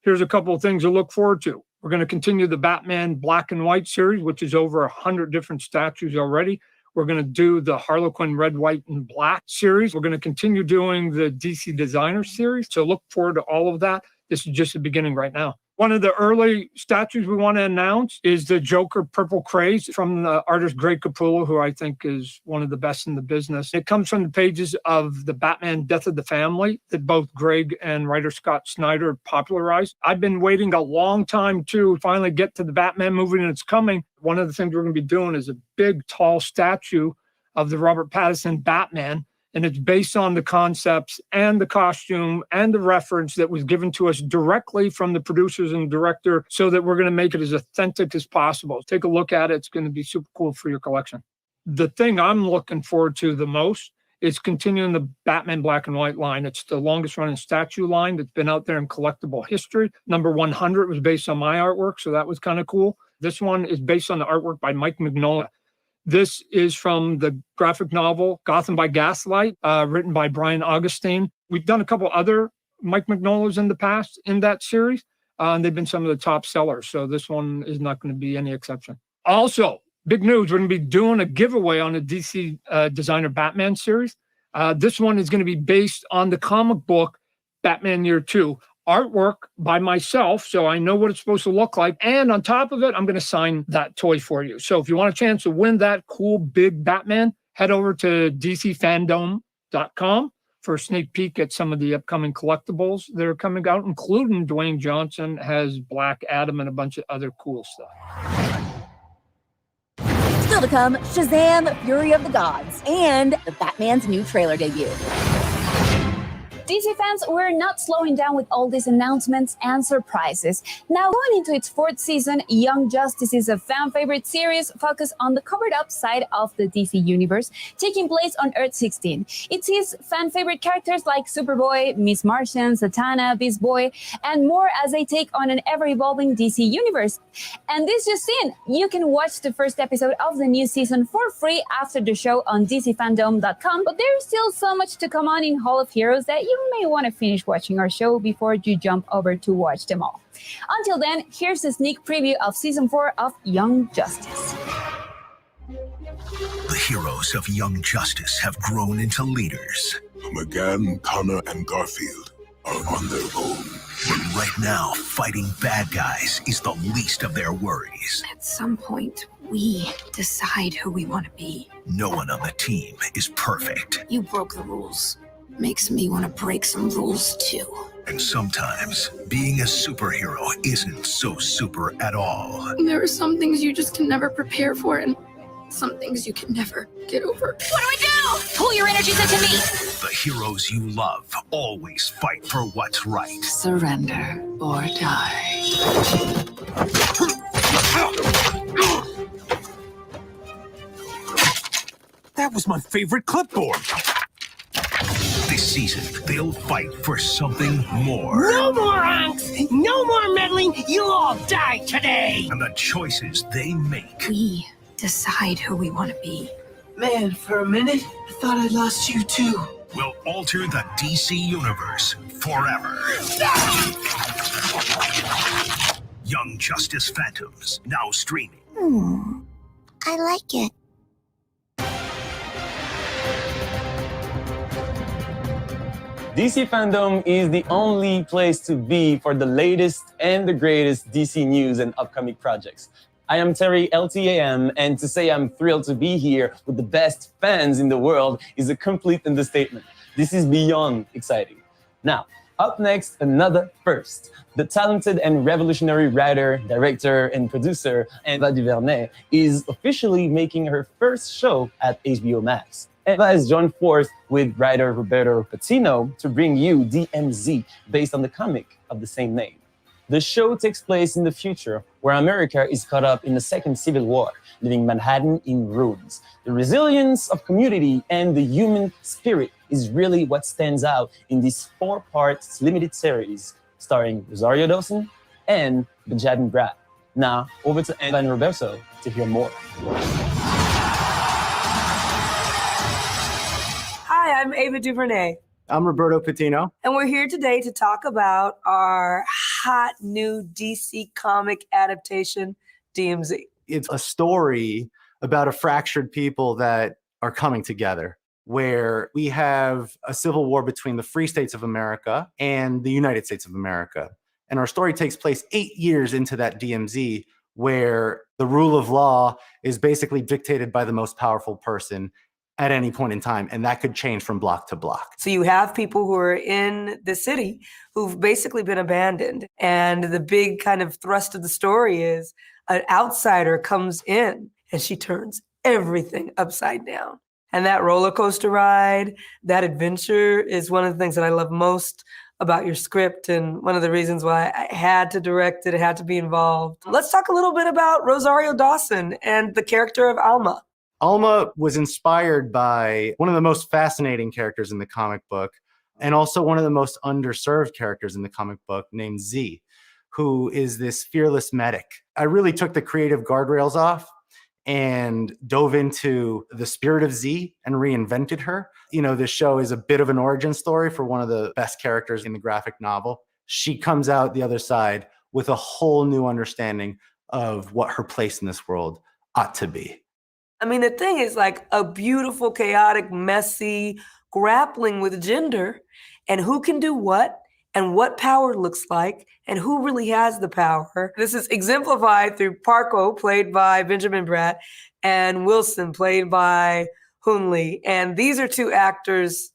here's a couple of things to look forward to. We're going to continue the Batman Black and White series, which is over 100 different statues already. We're going to do the Harlequin Red, White, and Black series. We're going to continue doing the DC Designer series. So look forward to all of that. This is just the beginning right now. One of the early statues we want to announce is the Joker Purple Craze from the artist Greg Capullo, who I think is one of the best in the business. It comes from the pages of the Batman Death of the Family that both Greg and writer Scott Snyder popularized. I've been waiting a long time to finally get to the Batman movie, and it's coming. One of the things we're going to be doing is a big, tall statue of the Robert Pattinson Batman. And it's based on the concepts and the costume and the reference that was given to us directly from the producers and director, so that we're going to make it as authentic as possible. Take a look at it. It's going to be super cool for your collection. The thing I'm looking forward to the most is continuing the Batman Black and White line. It's the longest running statue line that's been out there in collectible history. Number 100 was based on my artwork, so that was kind of cool. This one is based on the artwork by Mike Mignola. This is from the graphic novel Gotham by Gaslight, written by Brian Augustine. We've done a couple other Mike Mignolas in the past in that series, and they've been some of the top sellers. So this one is not going to be any exception. Also, big news, we're going to be doing a giveaway on the DC Designer Batman series. This one is going to be based on the comic book Batman Year 2. Artwork by myself, so I know what it's supposed to look like. And on top of it, I'm going to sign that toy for you. So if you want a chance to win that cool big Batman, head over to dcfandome.com for a sneak peek at some of the upcoming collectibles that are coming out, including Dwayne Johnson has Black Adam and a bunch of other cool stuff. Still to come, Shazam, Fury of the Gods, and the Batman's new trailer debut. DC fans, we're not slowing down with all these announcements and surprises. Now, going into its 4th season, Young Justice is a fan-favorite series focused on the covered-up side of the DC universe, taking place on Earth 16. It sees fan-favorite characters like Superboy, Miss Martian, Zatanna, Beast Boy, and more as they take on an ever-evolving DC universe. And this just in, you can watch the first episode of the new season for free after the show on dcfandome.com, but there's still so much to come on in Hall of Heroes that you may want to finish watching our show before you jump over to watch them all. Until then, here's a sneak preview of Season 4 of Young Justice. The heroes of Young Justice have grown into leaders. McGann, Connor, and Garfield are on their own. But right now, fighting bad guys is the least of their worries. At some point, we decide who we want to be. No one on the team is perfect. You broke the rules. Makes me want to break some rules too. And sometimes, being a superhero isn't so super at all. There are some things you just can never prepare for, and some things you can never get over. What do we do? Pull your energies into me. The heroes you love always fight for what's right. Surrender or die. That was my favorite clipboard. This season, they'll fight for something more. No more angst! No more meddling! You'll all die today! And the choices they make We decide who we want to be. Man, for a minute, I thought I lost you too. will alter the DC universe forever. Young Justice Phantoms, now streaming. I like it. DC FanDome is the only place to be for the latest and the greatest DC news and upcoming projects. I am Terry LTAM, and to say I'm thrilled to be here with the best fans in the world is a complete understatement. This is beyond exciting. Now, up next, another first. The talented and revolutionary writer, director, and producer, Eva DuVernay, is officially making her first show at HBO Max. Eva has joined force with writer Roberto Patino to bring you DMZ, based on the comic of the same name. The show takes place in the future, where America is caught up in the Second Civil War, leaving Manhattan in ruins. The resilience of community and the human spirit is really what stands out in this 4-part limited series, starring Rosario Dawson and Benjamin Bratt. Now, over to Eva and Roberto to hear more. Hi, I'm Ava DuVernay. I'm Roberto Patino. And we're here today to talk about our hot new DC comic adaptation, DMZ. It's a story about a fractured people that are coming together, where we have a civil war between the Free States of America and the United States of America. And our story takes place 8 years into that DMZ, where the rule of law is basically dictated by the most powerful person at any point in time, and that could change from block to block. So you have people who are in the city who've basically been abandoned. And the big kind of thrust of the story is an outsider comes in and she turns everything upside down. And that roller coaster ride, that adventure is one of the things that I love most about your script, and one of the reasons why I had to direct it, had to be involved. Let's talk a little bit about Rosario Dawson and the character of Alma. Alma was inspired by one of the most fascinating characters in the comic book, and also one of the most underserved characters in the comic book, named Z, who is this fearless medic. I really took the creative guardrails off and dove into the spirit of Z and reinvented her. You know, this show is a bit of an origin story for one of the best characters in the graphic novel. She comes out the other side with a whole new understanding of what her place in this world ought to be. I mean, the thing is like a beautiful, chaotic, messy grappling with gender and who can do what and what power looks like and who really has the power. This is exemplified through Parco, played by Benjamin Bratt, and Wilson, played by Hoon Lee. And these are two actors,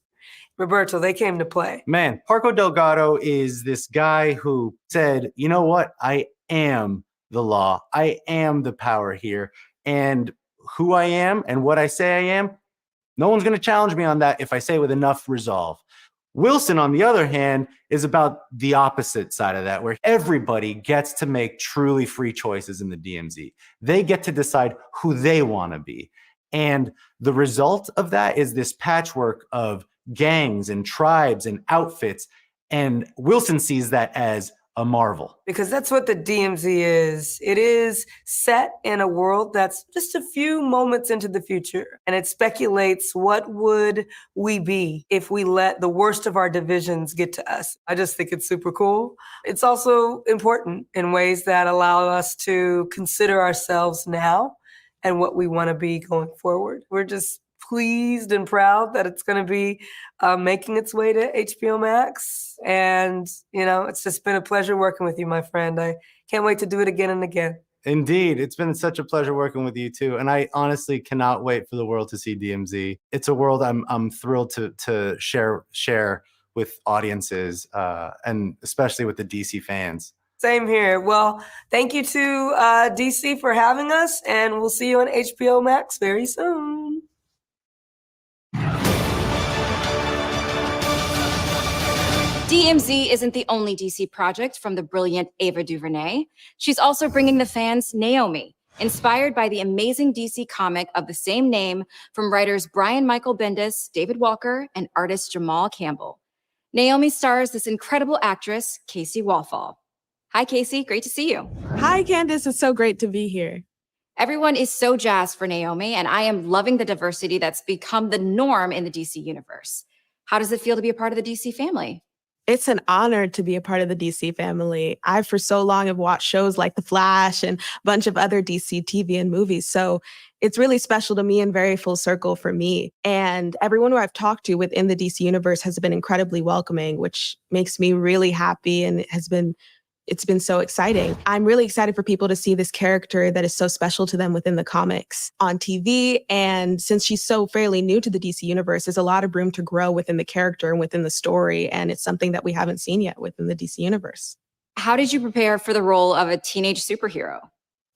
Roberto, they came to play. Man, Parco Delgado is this guy who said, you know what? I am the law. I am the power here. And who I am and what I say I am, no one's going to challenge me on that if I say it with enough resolve. Wilson, on the other hand, is about the opposite side of that, where everybody gets to make truly free choices in the DMZ. They get to decide who they want to be. And the result of that is this patchwork of gangs and tribes and outfits. And Wilson sees that as a marvel. Because that's what the DMZ is. It is set in a world that's just a few moments into the future. And it speculates what would we be if we let the worst of our divisions get to us. I just think it's super cool. It's also important in ways that allow us to consider ourselves now and what we want to be going forward. We're just pleased and proud that it's going to be making its way to HBO Max. And, you know, it's just been a pleasure working with you, my friend. I can't wait to do it again and again. Indeed. It's been such a pleasure working with you, too. And I honestly cannot wait for the world to see DMZ. It's a world I'm thrilled to share with audiences, and especially with the DC fans. Same here. Well, thank you to DC for having us, and we'll see you on HBO Max very soon. DMZ isn't the only DC project from the brilliant Ava DuVernay. She's also bringing the fans Naomi, inspired by the amazing DC comic of the same name from writers Brian Michael Bendis, David Walker, and artist Jamal Campbell. Naomi stars this incredible actress, Casey Wallfall. Hi, Casey. Great to see you. Hi, Candace. It's so great to be here. Everyone is so jazzed for Naomi, and I am loving the diversity that's become the norm in the DC universe. How does it feel to be a part of the DC family? It's an honor to be a part of the DC family. I, for so long, have watched shows like The Flash and a bunch of other DC TV and movies. So it's really special to me and very full circle for me. And everyone who I've talked to within the DC universe has been incredibly welcoming, which makes me really happy and it's been so exciting. I'm really excited for people to see this character that is so special to them within the comics on TV. And since she's so fairly new to the DC universe, there's a lot of room to grow within the character and within the story. And it's something that we haven't seen yet within the DC universe. How did you prepare for the role of a teenage superhero?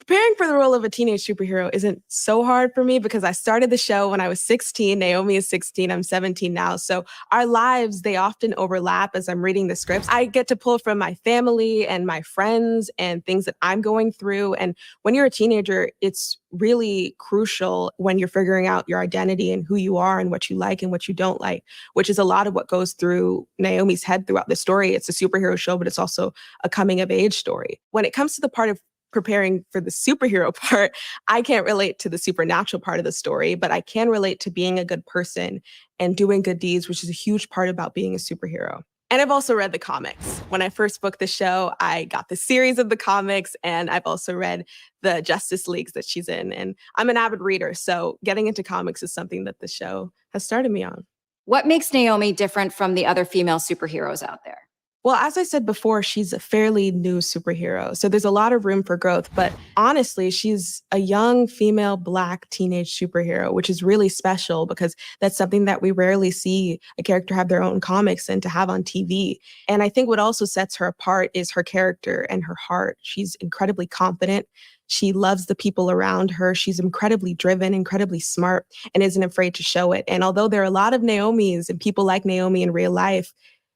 Preparing for the role of a teenage superhero isn't so hard for me because I started the show when I was 16. Naomi is 16. I'm 17 now. So our lives, they often overlap as I'm reading the scripts. I get to pull from my family and my friends and things that I'm going through. And when you're a teenager, it's really crucial when you're figuring out your identity and who you are and what you like and what you don't like, which is a lot of what goes through Naomi's head throughout the story. It's a superhero show, but it's also a coming of age story. When it comes to the part of preparing for the superhero part, I can't relate to the supernatural part of the story, but I can relate to being a good person and doing good deeds, which is a huge part about being a superhero. And I've also read the comics. When I first booked the show, I got the series of the comics, and I've also read the Justice Leagues that she's in. And I'm an avid reader, so getting into comics is something that the show has started me on. What makes Naomi different from the other female superheroes out there? Well, as I said before, she's a fairly new superhero, so there's a lot of room for growth. But honestly, she's a young female Black teenage superhero, which is really special because that's something that we rarely see a character have their own comics and to have on TV. And I think what also sets her apart is her character and her heart. She's incredibly confident. She loves the people around her. She's incredibly driven, incredibly smart, and isn't afraid to show it. And although there are a lot of Naomis and people like Naomi in real life,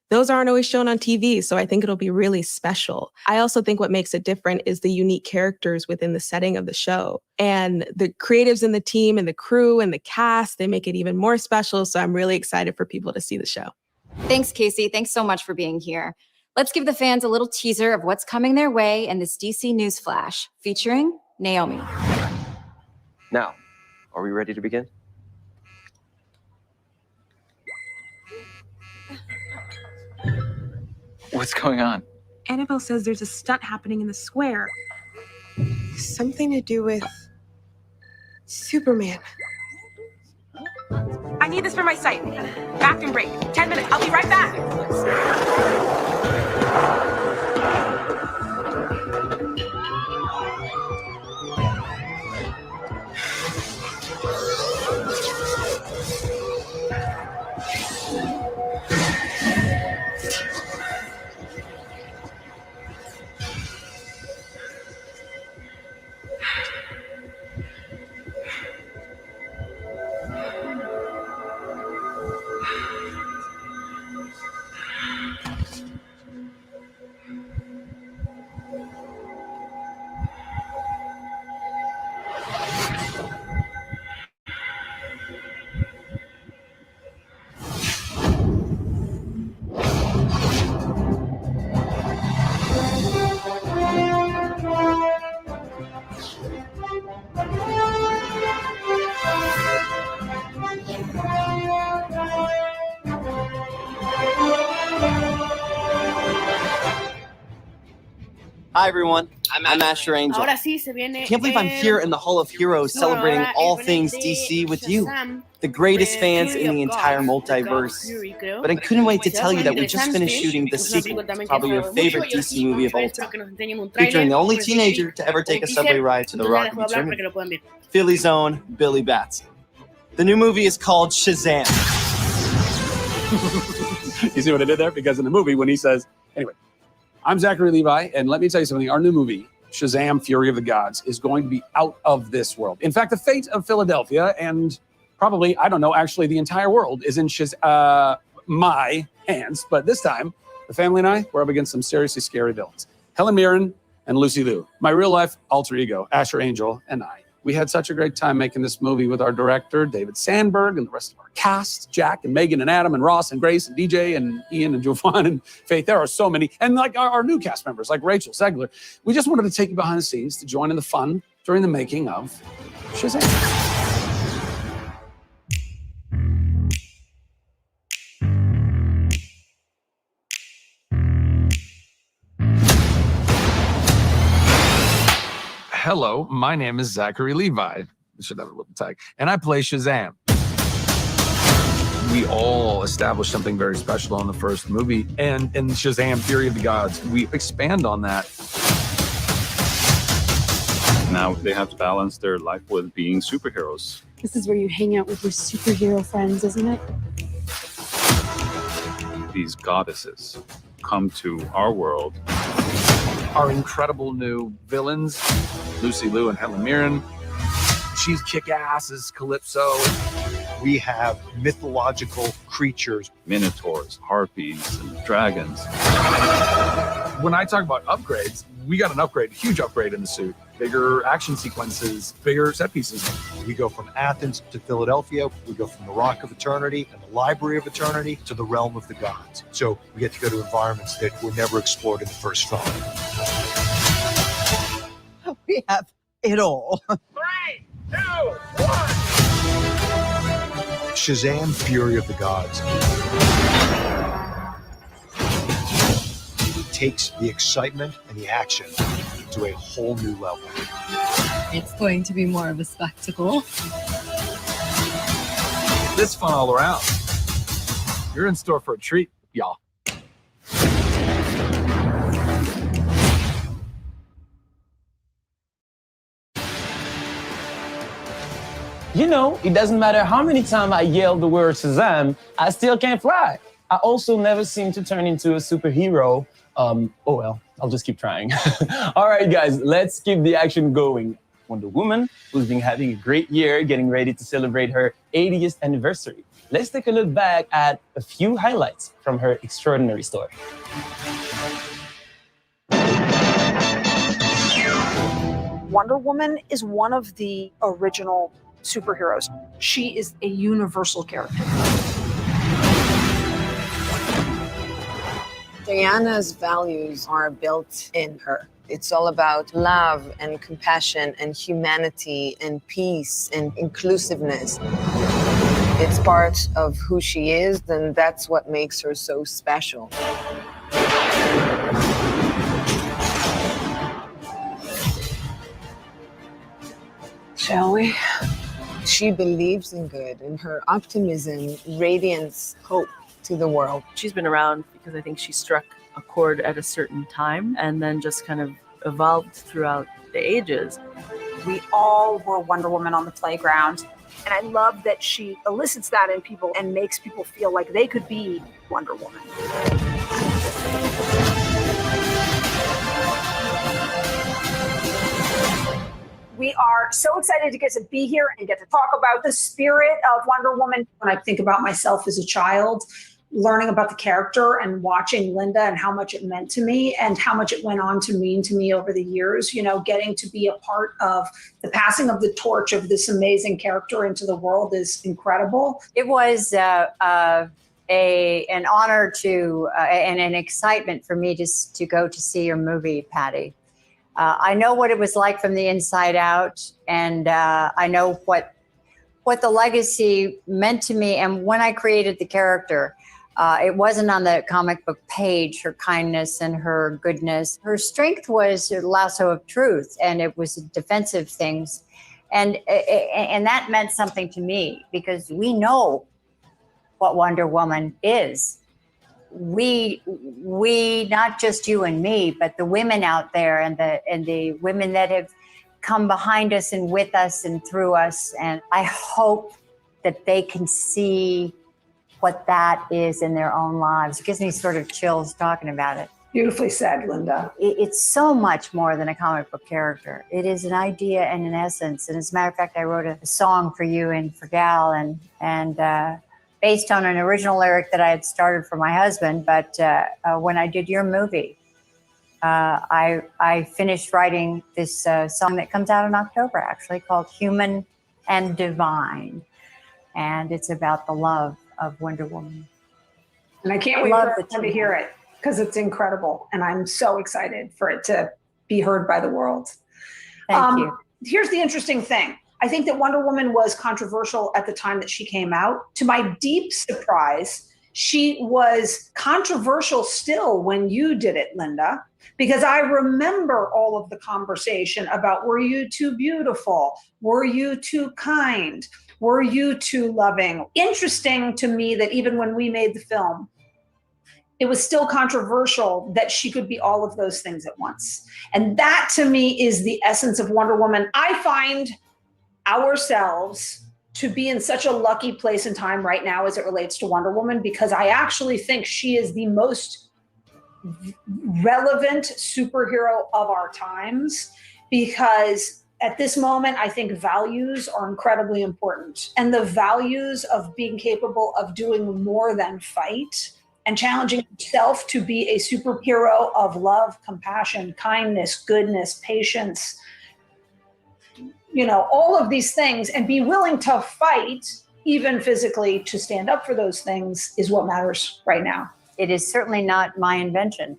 those aren't always shown on TV, so I think it'll be really special. I also think what makes it different is the unique characters within the setting of the show. And the creatives in the team and the crew and the cast, they make it even more special, so I'm really excited for people to see the show. Thanks, Casey. Thanks so much for being here. Let's give the fans a little teaser of what's coming their way in this DC News Flash, featuring Naomi. Now, are we ready to begin? What's going on? Annabelle says there's a stunt happening in the square. Something to do with Superman. I need this for my site. Bathroom break. 10 minutes. I'll be right back. Hi everyone, I'm Asher Angel. I can't believe I'm here in the Hall of Heroes celebrating all things DC with you, the greatest fans in the entire multiverse. But I couldn't wait to tell you that we just finished shooting the sequel to probably your favorite DC movie of all time, featuring the only teenager to ever take a subway ride to the Rock of Eternity, Philly's own Billy Batson. The new movie is called Shazam. You see what I did there? Because in the movie, when he says, anyway, I'm Zachary Levi, and let me tell you something. Our new movie, Shazam! Fury of the Gods, is going to be out of this world. In fact, the fate of Philadelphia and probably, I don't know, actually the entire world is in my hands. But this time, the family and I, we're up against some seriously scary villains. Helen Mirren and Lucy Liu, my real-life alter ego, Asher Angel, and I. We had such a great time making this movie with our director, David Sandberg, and the rest of our cast, Jack and Megan and Adam and Ross and Grace and DJ and Ian and Jovan and Faith. There are so many. And like our new cast members, like Rachel Zegler. We just wanted to take you behind the scenes to join in the fun during the making of Shazam. Hello, my name is Zachary Levi. I should have a little tag. And I play Shazam. We all established something very special in the first movie. And in Shazam, Fury of the Gods, we expand on that. Now they have to balance their life with being superheroes. This is where you hang out with your superhero friends, isn't it? These goddesses come to our world. Our incredible new villains, Lucy Liu and Helen Mirren. She's kick-ass as Calypso. We have mythological creatures, minotaurs, harpies, and dragons. When I talk about upgrades, we got an upgrade, a huge upgrade in the suit. Bigger action sequences, bigger set pieces. We go from Athens to Philadelphia. We go from the Rock of Eternity and the Library of Eternity to the Realm of the Gods. So we get to go to environments that were never explored in the first film. We have it all. 3, 2, 1. Shazam! Fury of the Gods takes the excitement and the action to a whole new level. It's going to be more of a spectacle. This fun all around. You're in store for a treat, y'all. You know, it doesn't matter how many times I yell the word Shazam, I still can't fly. I also never seem to turn into a superhero. Oh well, I'll just keep trying. All right, guys, let's keep the action going. Wonder Woman, who's been having a great year, getting ready to celebrate her 80th anniversary. Let's take a look back at a few highlights from her extraordinary story. Wonder Woman is one of the original superheroes. She is a universal character. Diana's values are built in her. It's all about love and compassion and humanity and peace and inclusiveness. It's part of who she is, and that's what makes her so special. Shall we? She believes in good, and her optimism radiates hope to the world. She's been around because I think she struck a chord at a certain time and then just kind of evolved throughout the ages. We all were Wonder Woman on the playground, and I love that she elicits that in people and makes people feel like they could be Wonder Woman. We are so excited to get to be here and get to talk about the spirit of Wonder Woman. When I think about myself as a child, learning about the character and watching Linda and how much it meant to me and how much it went on to mean to me over the years, you know, getting to be a part of the passing of the torch of this amazing character into the world is incredible. It was an honor to and an excitement for me to go to see your movie, Patty. I know what it was like from the inside out, and I know what the legacy meant to me. And when I created the character, it wasn't on the comic book page, her kindness and her goodness. Her strength was a lasso of truth, and it was defensive things. And that meant something to me because we know what Wonder Woman is. We not just you and me, but the women out there and the women that have come behind us and with us and through us. And I hope that they can see what that is in their own lives. It gives me sort of chills talking about it. Beautifully said, Linda. It's so much more than a comic book character. It is an idea and an essence. And as a matter of fact, I wrote a song for you and for Gal, and based on an original lyric that I had started for my husband. But when I did your movie, I finished writing this song that comes out in October, actually, called Human and Divine. And it's about the love of Wonder Woman. And I can't wait for everyone to hear it because it's incredible. And I'm so excited for it to be heard by the world. Thank you. Here's the interesting thing. I think that Wonder Woman was controversial at the time that she came out. To my deep surprise, she was controversial still when you did it, Linda, because I remember all of the conversation about, were you too beautiful? Were you too kind? Were you too loving? Interesting to me that even when we made the film, it was still controversial that she could be all of those things at once. And that to me is the essence of Wonder Woman. I find ourselves to be in such a lucky place and time right now as it relates to Wonder Woman, because I actually think she is the most relevant superhero of our times, because at this moment, I think values are incredibly important. And the values of being capable of doing more than fight and challenging yourself to be a superhero of love, compassion, kindness, goodness, patience, all of these things, and be willing to fight, even physically, to stand up for those things is what matters right now. It is certainly not my invention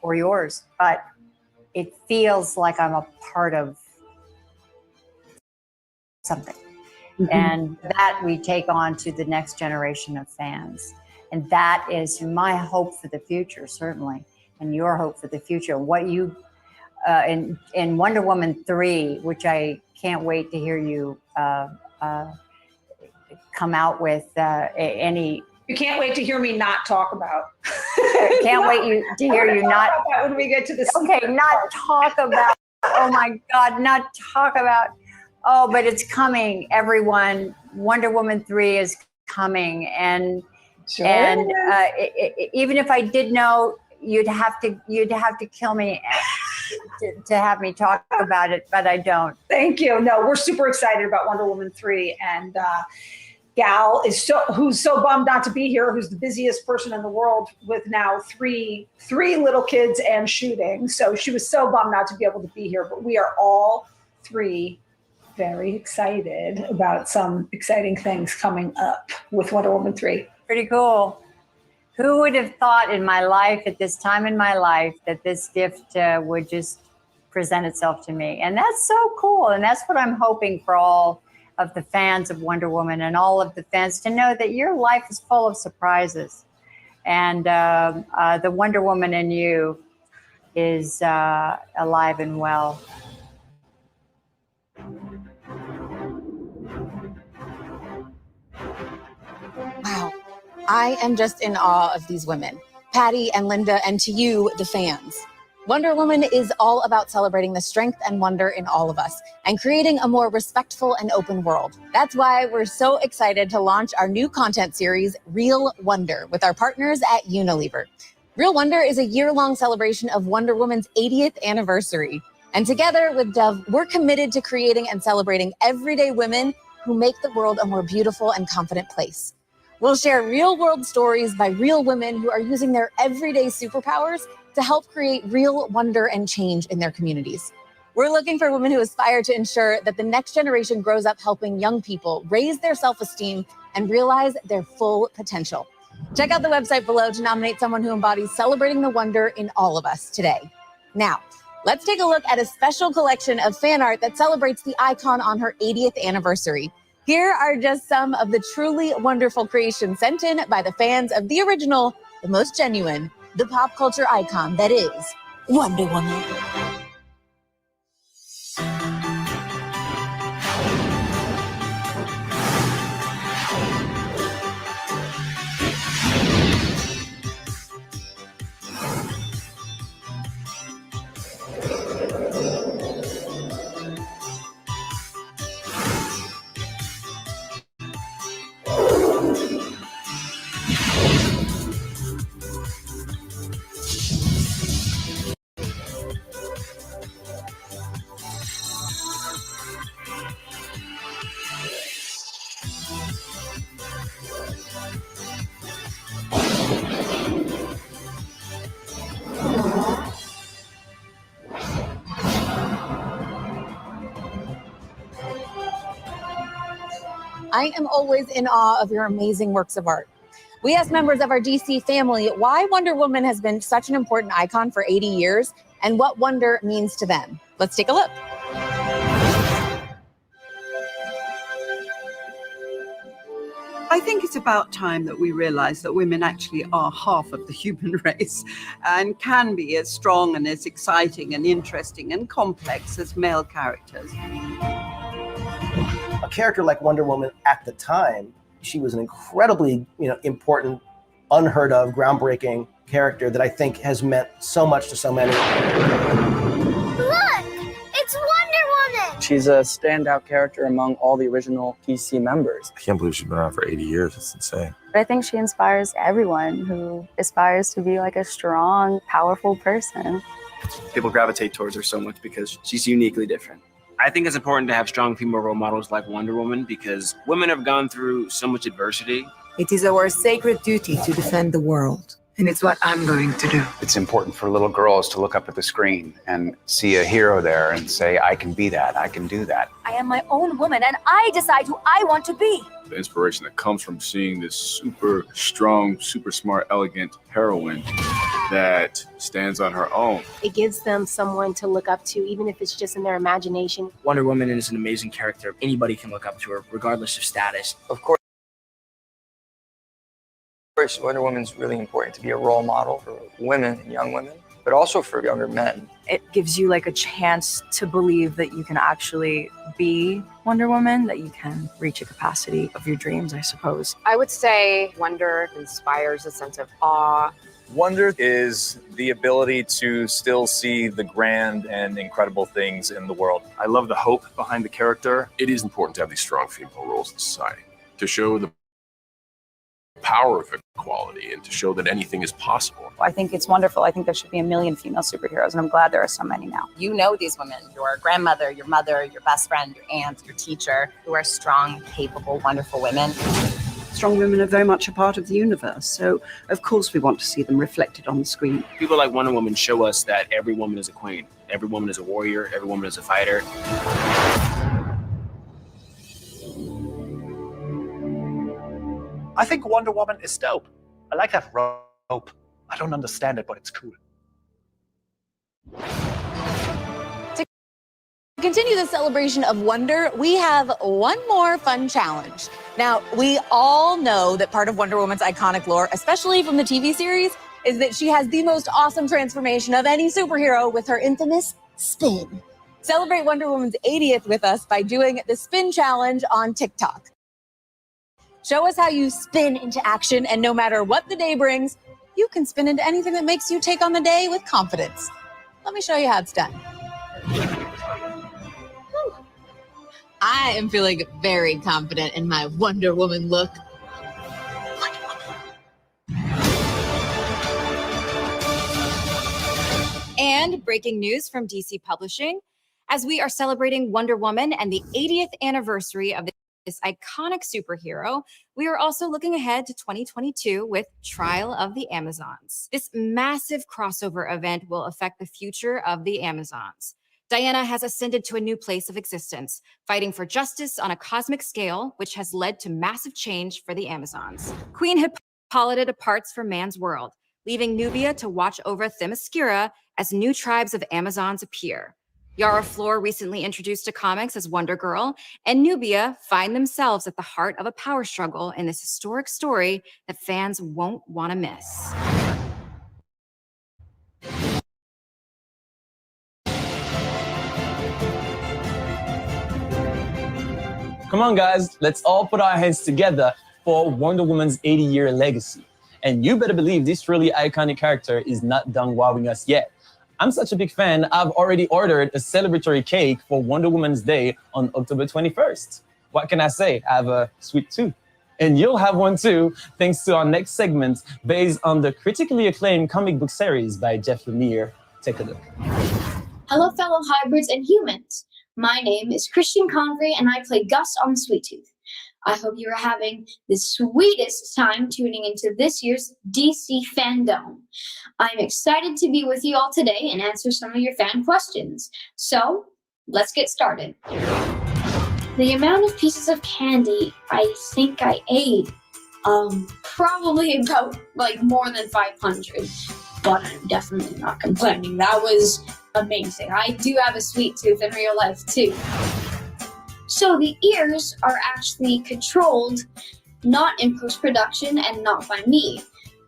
or yours, but it feels like I'm a part of something. Mm-hmm. And that we take on to the next generation of fans. And that is my hope for the future, certainly, and your hope for the future. What you, in Wonder Woman 3, which I can't wait to hear you come out with any. You can't wait to hear me not talk about. Can't wait to hear you not. When we get to this. Okay, not talk about. Oh my God, not talk about. Oh, but it's coming, everyone. Wonder Woman 3 is coming, and. Sure. And even if I did know, you'd have to kill me to have me talk about it, but I don't. Thank you. No, we're super excited about Wonder Woman 3, and Gal is who's so bummed not to be here, who's the busiest person in the world with now three little kids and shooting. So she was so bummed not to be able to be here, but we are all three very excited about some exciting things coming up with Wonder Woman 3. Pretty cool. Who would have thought in my life, at this time in my life, that this gift would just present itself to me? And that's so cool. And that's what I'm hoping for all of the fans of Wonder Woman and all of the fans to know, that your life is full of surprises. And the Wonder Woman in you is alive and well. Wow. I am just in awe of these women, Patty and Linda, and to you, the fans. Wonder Woman is all about celebrating the strength and wonder in all of us and creating a more respectful and open world. That's why we're so excited to launch our new content series, Real Wonder, with our partners at Unilever. Real Wonder is a year-long celebration of Wonder Woman's 80th anniversary. And together with Dove, we're committed to creating and celebrating everyday women who make the world a more beautiful and confident place. We'll share real-world stories by real women who are using their everyday superpowers to help create real wonder and change in their communities. We're looking for women who aspire to ensure that the next generation grows up helping young people raise their self-esteem and realize their full potential. Check out the website below to nominate someone who embodies celebrating the wonder in all of us today. Now, let's take a look at a special collection of fan art that celebrates the icon on her 80th anniversary. Here are just some of the truly wonderful creations sent in by the fans of the original, the most genuine, the pop culture icon that is Wonder Woman. I am always in awe of your amazing works of art. We asked members of our DC family why Wonder Woman has been such an important icon for 80 years and what wonder means to them. Let's take a look. I think it's about time that we realize that women actually are half of the human race and can be as strong and as exciting and interesting and complex as male characters. A character like Wonder Woman at the time, she was an incredibly, important, unheard of, groundbreaking character that I think has meant so much to so many. Look! It's Wonder Woman! She's a standout character among all the original DC members. I can't believe she's been around for 80 years. It's insane. I think she inspires everyone who aspires to be like a strong, powerful person. People gravitate towards her so much because she's uniquely different. I think it's important to have strong female role models like Wonder Woman because women have gone through so much adversity. It is our sacred duty to defend the world. And it's what I'm going to do. It's important for little girls to look up at the screen and see a hero there and say, I can be that, I can do that. I am my own woman and I decide who I want to be. The inspiration that comes from seeing this super strong, super smart, elegant heroine that stands on her own. It gives them someone to look up to, even if it's just in their imagination. Wonder Woman is an amazing character. Anybody can look up to her, regardless of status. Of course, Wonder Woman's really important to be a role model for women and young women, but also for younger men. It gives you like a chance to believe that you can actually be Wonder Woman, that you can reach a capacity of your dreams, I suppose. I would say wonder inspires a sense of awe. Wonder is the ability to still see the grand and incredible things in the world. I love the hope behind the character. It is important to have these strong female roles in society to show the power of equality and to show that anything is possible. I think it's wonderful. I think there should be 1 million female superheroes, and I'm glad there are so many now. You know these women, your grandmother, your mother, your best friend, your aunt, your teacher, who are strong, capable, wonderful women. Strong women are very much a part of the universe, so of course we want to see them reflected on the screen. People like Wonder Woman show us that every woman is a queen. Every woman is a warrior. Every woman is a fighter. I think Wonder Woman is dope. I like that rope. I don't understand it, but it's cool. To continue the celebration of wonder, we have one more fun challenge. Now, we all know that part of Wonder Woman's iconic lore, especially from the TV series, is that she has the most awesome transformation of any superhero with her infamous spin. Celebrate Wonder Woman's 80th with us by doing the spin challenge on TikTok. Show us how you spin into action, and no matter what the day brings, you can spin into anything that makes you take on the day with confidence. Let me show you how it's done. I am feeling very confident in my Wonder Woman look. And breaking news from DC Publishing. As we are celebrating Wonder Woman and the 80th anniversary of this iconic superhero, we are also looking ahead to 2022 with Trial of the Amazons. This massive crossover event will affect the future of the Amazons. Diana has ascended to a new place of existence, fighting for justice on a cosmic scale, which has led to massive change for the Amazons. Queen Hippolyta departs from man's world, leaving Nubia to watch over Themyscira as new tribes of Amazons appear. Yara Flor recently introduced to comics as Wonder Girl, and Nubia find themselves at the heart of a power struggle in this historic story that fans won't want to miss. Come on, guys, let's all put our hands together for Wonder Woman's 80-year legacy. And you better believe this truly iconic character is not done wowing us yet. I'm such a big fan, I've already ordered a celebratory cake for Wonder Woman's Day on October 21st. What can I say? I have a sweet tooth. And you'll have one too, thanks to our next segment based on the critically acclaimed comic book series by Jeff Lemire. Take a look. Hello, fellow hybrids and humans. My name is Christian Convery, and I play Gus on Sweet Tooth. I hope you are having the sweetest time tuning into this year's DC FanDome. I'm excited to be with you all today and answer some of your fan questions. So, let's get started. The amount of pieces of candy I think I ate, probably about like more than 500, but I'm definitely not complaining. That was amazing. I do have a sweet tooth in real life too. So the ears are actually controlled not in post-production and not by me.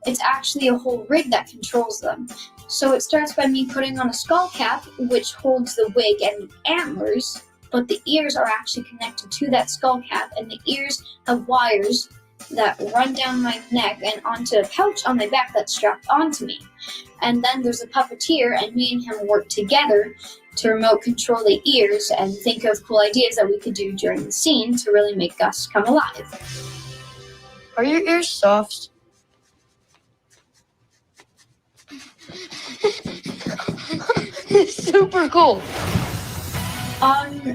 It's actually a whole rig that controls them. So it starts by me putting on a skull cap, which holds the wig and the antlers, but the ears are actually connected to that skull cap, and the ears have wires that run down my neck and onto a pouch on my back that's strapped onto me. And then there's a puppeteer, and me and him work together to remote control the ears and think of cool ideas that we could do during the scene to really make Gus come alive. Are your ears soft? Super cool.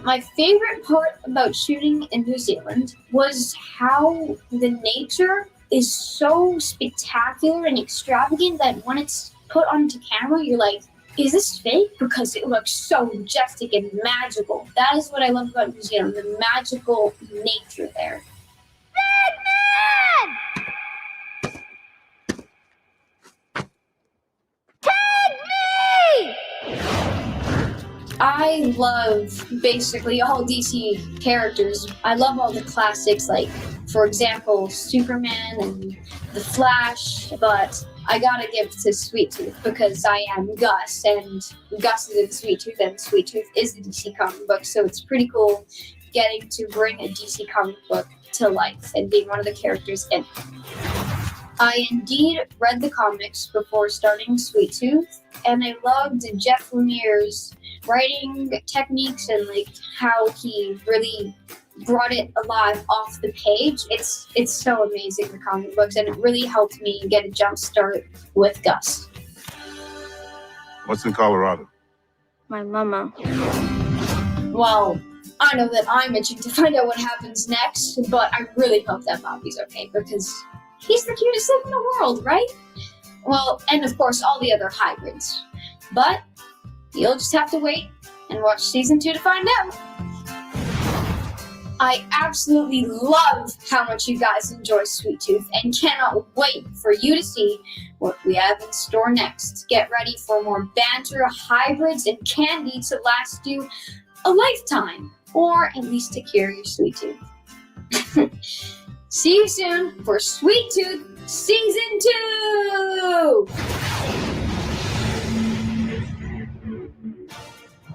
My favorite part about shooting in New Zealand was how the nature is so spectacular and extravagant that when it's put onto camera, you're like, is this fake? Because it looks so majestic and magical. That is what I love about New Zealand, the magical nature there. I love basically all DC characters. I love all the classics, like, for example, Superman and The Flash, but I gotta give to Sweet Tooth because I am Gus, and Gus is in Sweet Tooth, and Sweet Tooth is the DC comic book, so it's pretty cool getting to bring a DC comic book to life and being one of the characters in it. I indeed read the comics before starting Sweet Tooth, and I loved Jeff Lemire's writing techniques and like how he really brought it alive off the page. It's so amazing, the comic books, and it really helped me get a jump start with Gus. What's in Colorado? My mama. Well, I know that I'm itching to find out what happens next, but I really hope that Bobby's okay because he's the cutest thing in the world, right? Well, and of course all the other hybrids. But you'll just have to wait and watch season 2 to find out. I absolutely love how much you guys enjoy Sweet Tooth and cannot wait for you to see what we have in store next. Get ready for more banter, hybrids, and candy to last you a lifetime, or at least to cure your Sweet Tooth. See you soon for Sweet Tooth Season 2!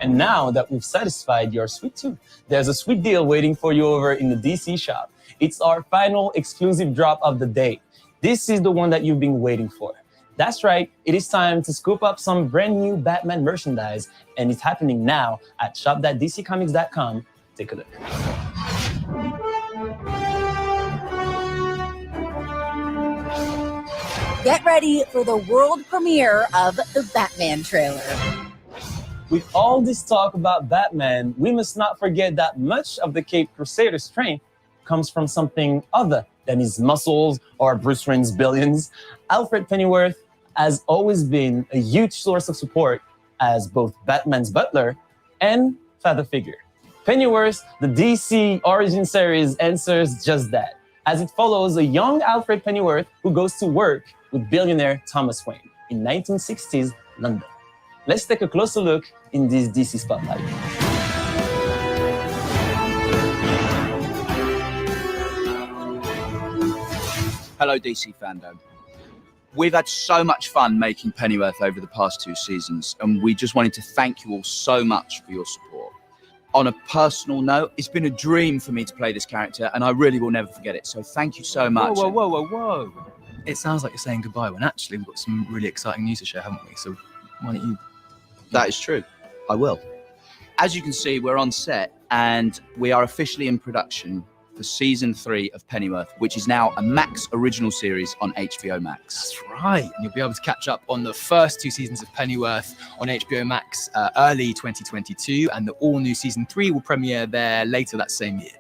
And now that we've satisfied your sweet tooth, there's a sweet deal waiting for you over in the DC shop. It's our final exclusive drop of the day. This is the one that you've been waiting for. That's right, it is time to scoop up some brand new Batman merchandise, and it's happening now at shop.dccomics.com. Take a look. Get ready for the world premiere of the Batman trailer. With all this talk about Batman, we must not forget that much of the Caped Crusader's strength comes from something other than his muscles or Bruce Wayne's billions. Alfred Pennyworth has always been a huge source of support as both Batman's butler and father figure. Pennyworth, the DC origin series, answers just that, as it follows a young Alfred Pennyworth who goes to work with billionaire Thomas Wayne in 1960s London. Let's take a closer look in this DC Spotlight. Hello, DC FanDome. We've had so much fun making Pennyworth over the past 2 seasons, and we just wanted to thank you all so much for your support. On a personal note, it's been a dream for me to play this character, and I really will never forget it. So thank you so much. Whoa. It sounds like you're saying goodbye when actually we've got some really exciting news to share, haven't we? So why don't you... That is true. I will. As you can see, we're on set and we are officially in production for season 3 of Pennyworth, which is now a Max original series on HBO Max. That's right. And you'll be able to catch up on the first 2 seasons of Pennyworth on HBO Max early 2022, and the all-new season 3 will premiere there later that same year.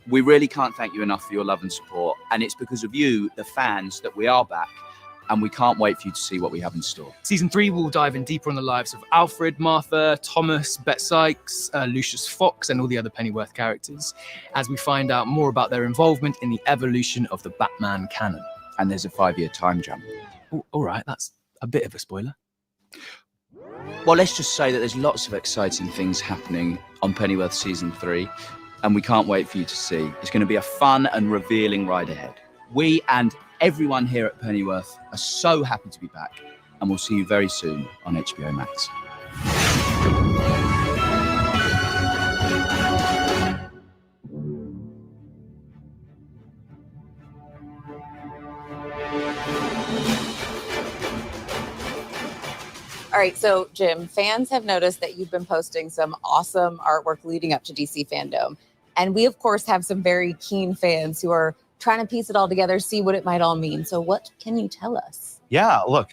We really can't thank you enough for your love and support, and it's because of you, the fans, that we are back. and we can't wait for you to see what we have in store. Season 3 will dive in deeper on the lives of Alfred, Martha, Thomas, Bet Sykes, Lucius Fox, and all the other Pennyworth characters, as we find out more about their involvement in the evolution of the Batman canon. And there's a 5-year time jump. All right, that's a bit of a spoiler. Well, let's just say that there's lots of exciting things happening on Pennyworth Season 3, and we can't wait for you to see. It's going to be a fun and revealing ride ahead. We and everyone here at Pennyworth are so happy to be back, and we'll see you very soon on HBO Max. All right, so Jim, fans have noticed that you've been posting some awesome artwork leading up to DC FanDome. And we, of course, have some very keen fans who are trying to piece it all together, see what it might all mean. So what can you tell us? Yeah, look,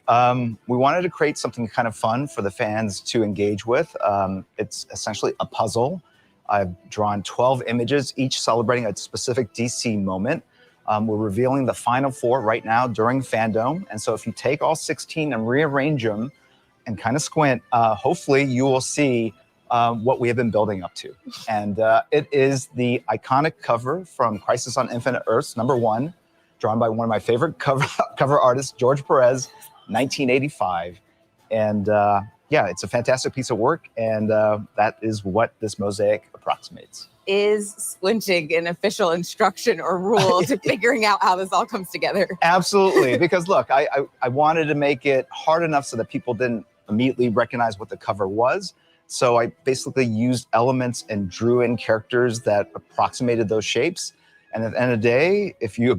we wanted to create something kind of fun for the fans to engage with. It's essentially a puzzle. I've drawn 12 images, each celebrating a specific DC moment. We're revealing the final 4 right now during FanDome. And so if you take all 16 and rearrange them and kind of squint, hopefully you will see what we have been building up to. And it is the iconic cover from Crisis on Infinite Earths, #1, drawn by one of my favorite cover artists, George Perez, 1985. And yeah, it's a fantastic piece of work. And that is what this mosaic approximates. Is squinting an official instruction or rule to figuring out how this all comes together? Absolutely, because look, I wanted to make it hard enough so that people didn't immediately recognize what the cover was. So I basically used elements and drew in characters that approximated those shapes. And at the end of the day, if you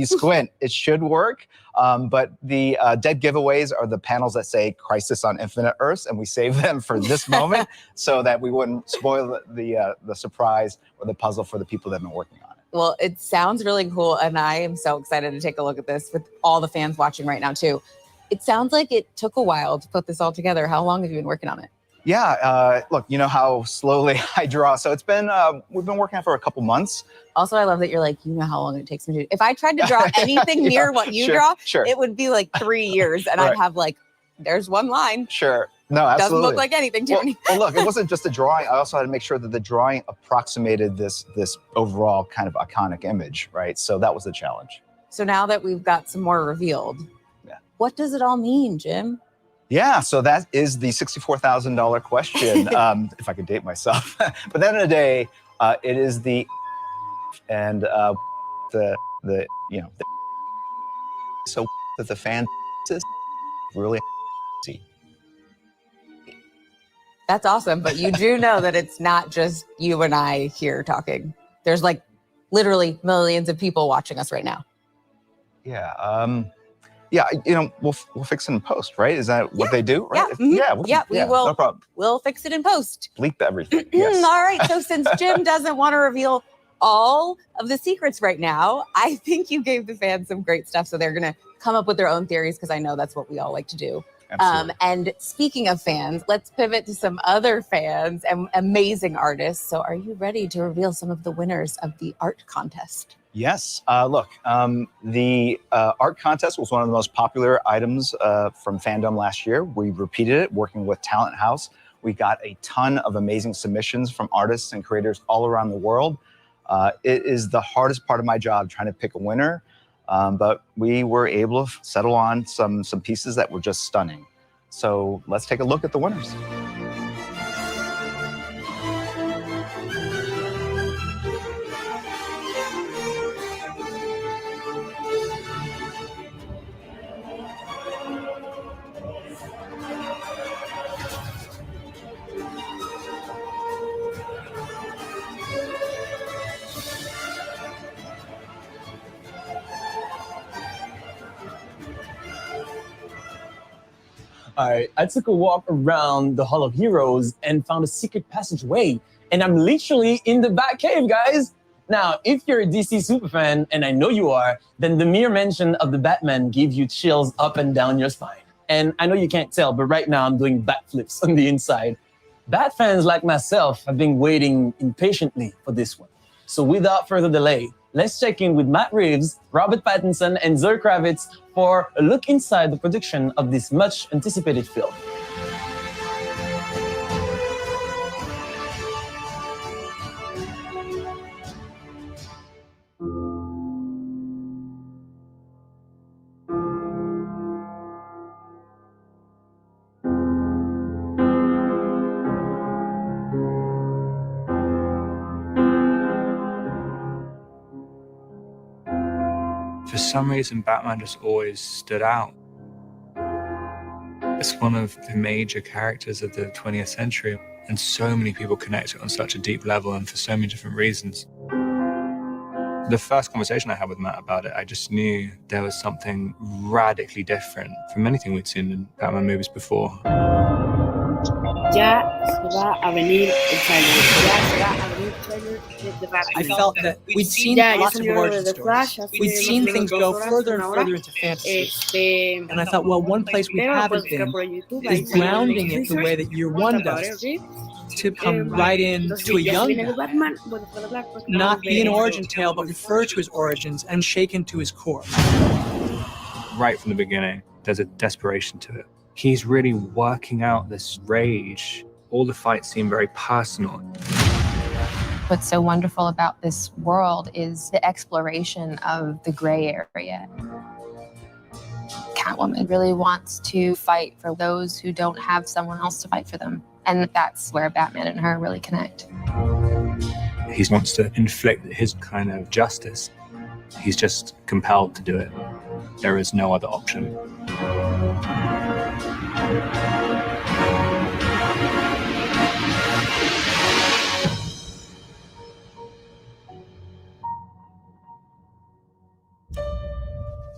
squint, it should work. But the dead giveaways are the panels that say Crisis on Infinite Earths, and we save them for this moment so that we wouldn't spoil the surprise or the puzzle for the people that have been working on it. Well, it sounds really cool, and I am so excited to take a look at this with all the fans watching right now, too. It sounds like it took a while to put this all together. How long have you been working on it? Yeah, look, you know how slowly I draw. So it's been, we've been working on it for a couple months. Also, I love that you're like, you know how long it takes me to do. If I tried to draw anything near what you draw, it would be like 3 years. And I'd have like, there's one line. Sure. No, absolutely. Doesn't look like anything to me. Well, look, it wasn't just a drawing. I also had to make sure that the drawing approximated this overall kind of iconic image, right? So that was the challenge. So now that we've got some more revealed, what does it all mean, Jim? Yeah, so that is the $64,000 question, if I could date myself. But at the end of the day, it is the so that the fan really see. That's awesome, but you do know that it's not just you and I here talking. There's like literally millions of people watching us right now. Yeah. Yeah, you know, we'll fix it in post, right? Is that what they do? Right? Yeah, we will. No problem. We'll fix it in post. Bleep everything. Yes. All right. So since Jim doesn't want to reveal all of the secrets right now, I think you gave the fans some great stuff. So they're going to come up with their own theories because I know that's what we all like to do. And speaking of fans, let's pivot to some other fans and amazing artists. So are you ready to reveal some of the winners of the art contest? Yes. Look, the art contest was one of the most popular items from FanDome last year. We repeated it working with Talent House. We got a ton of amazing submissions from artists and creators all around the world. It is the hardest part of my job trying to pick a winner, but we were able to settle on some pieces that were just stunning. So let's take a look at the winners. All right, I took a walk around the Hall of Heroes and found a secret passageway, and I'm literally in the Batcave, guys. Now, if you're a DC superfan, and I know you are, then the mere mention of the Batman gives you chills up and down your spine. And I know you can't tell, but right now I'm doing bat flips on the inside. Bat fans like myself have been waiting impatiently for this one. So without further delay, let's check in with Matt Reeves, Robert Pattinson, and Zoe Kravitz for a look inside the production of this much anticipated film. For some reason, Batman just always stood out. It's one of the major characters of the 20th century, and so many people connect it on such a deep level and for so many different reasons. The first conversation I had with Matt about it, I just knew there was something radically different from anything we'd seen in Batman movies before. Ya se va a venir el trailer. Ya se va a venir el trailer de Batman. I felt that we'd seen lots of origin stories. We'd seen things go further and further into fantasy. And I thought, well, one place we haven't been is grounding it the way that Year One does. To come right in to a young Batman, not be an origin tale, but refer to his origins and shake into his core. Right from the beginning, there's a desperation to it. He's really working out this rage. All the fights seem very personal. What's so wonderful about this world is the exploration of the gray area. Catwoman really wants to fight for those who don't have someone else to fight for them. And that's where Batman and her really connect. He wants to inflict his kind of justice. He's just compelled to do it. There is no other option.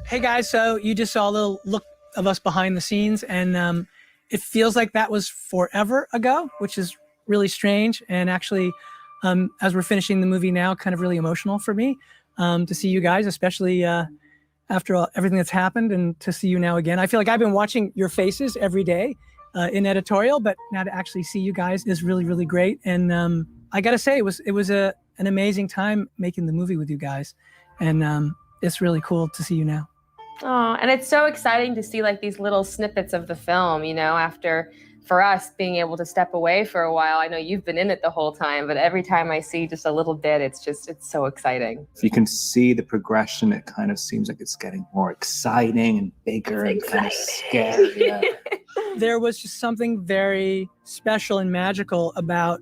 Hey guys, so you just saw a little look of us behind the scenes, and it feels like that was forever ago, which is really strange. And actually, as we're finishing the movie now, kind of really emotional for me to see you guys, especially after everything that's happened, and to see you now again. I feel like I've been watching your faces every day in editorial, but now to actually see you guys is really, really great. And I got to say, it was an amazing time making the movie with you guys. And it's really cool to see you now. Oh, and it's so exciting to see like these little snippets of the film, you know, after for us being able to step away for a while. I know you've been in it the whole time, but every time I see just a little bit, it's so exciting. If you can see the progression, it kind of seems like it's getting more exciting and bigger and kind of scary. Yeah. There was just something very special and magical about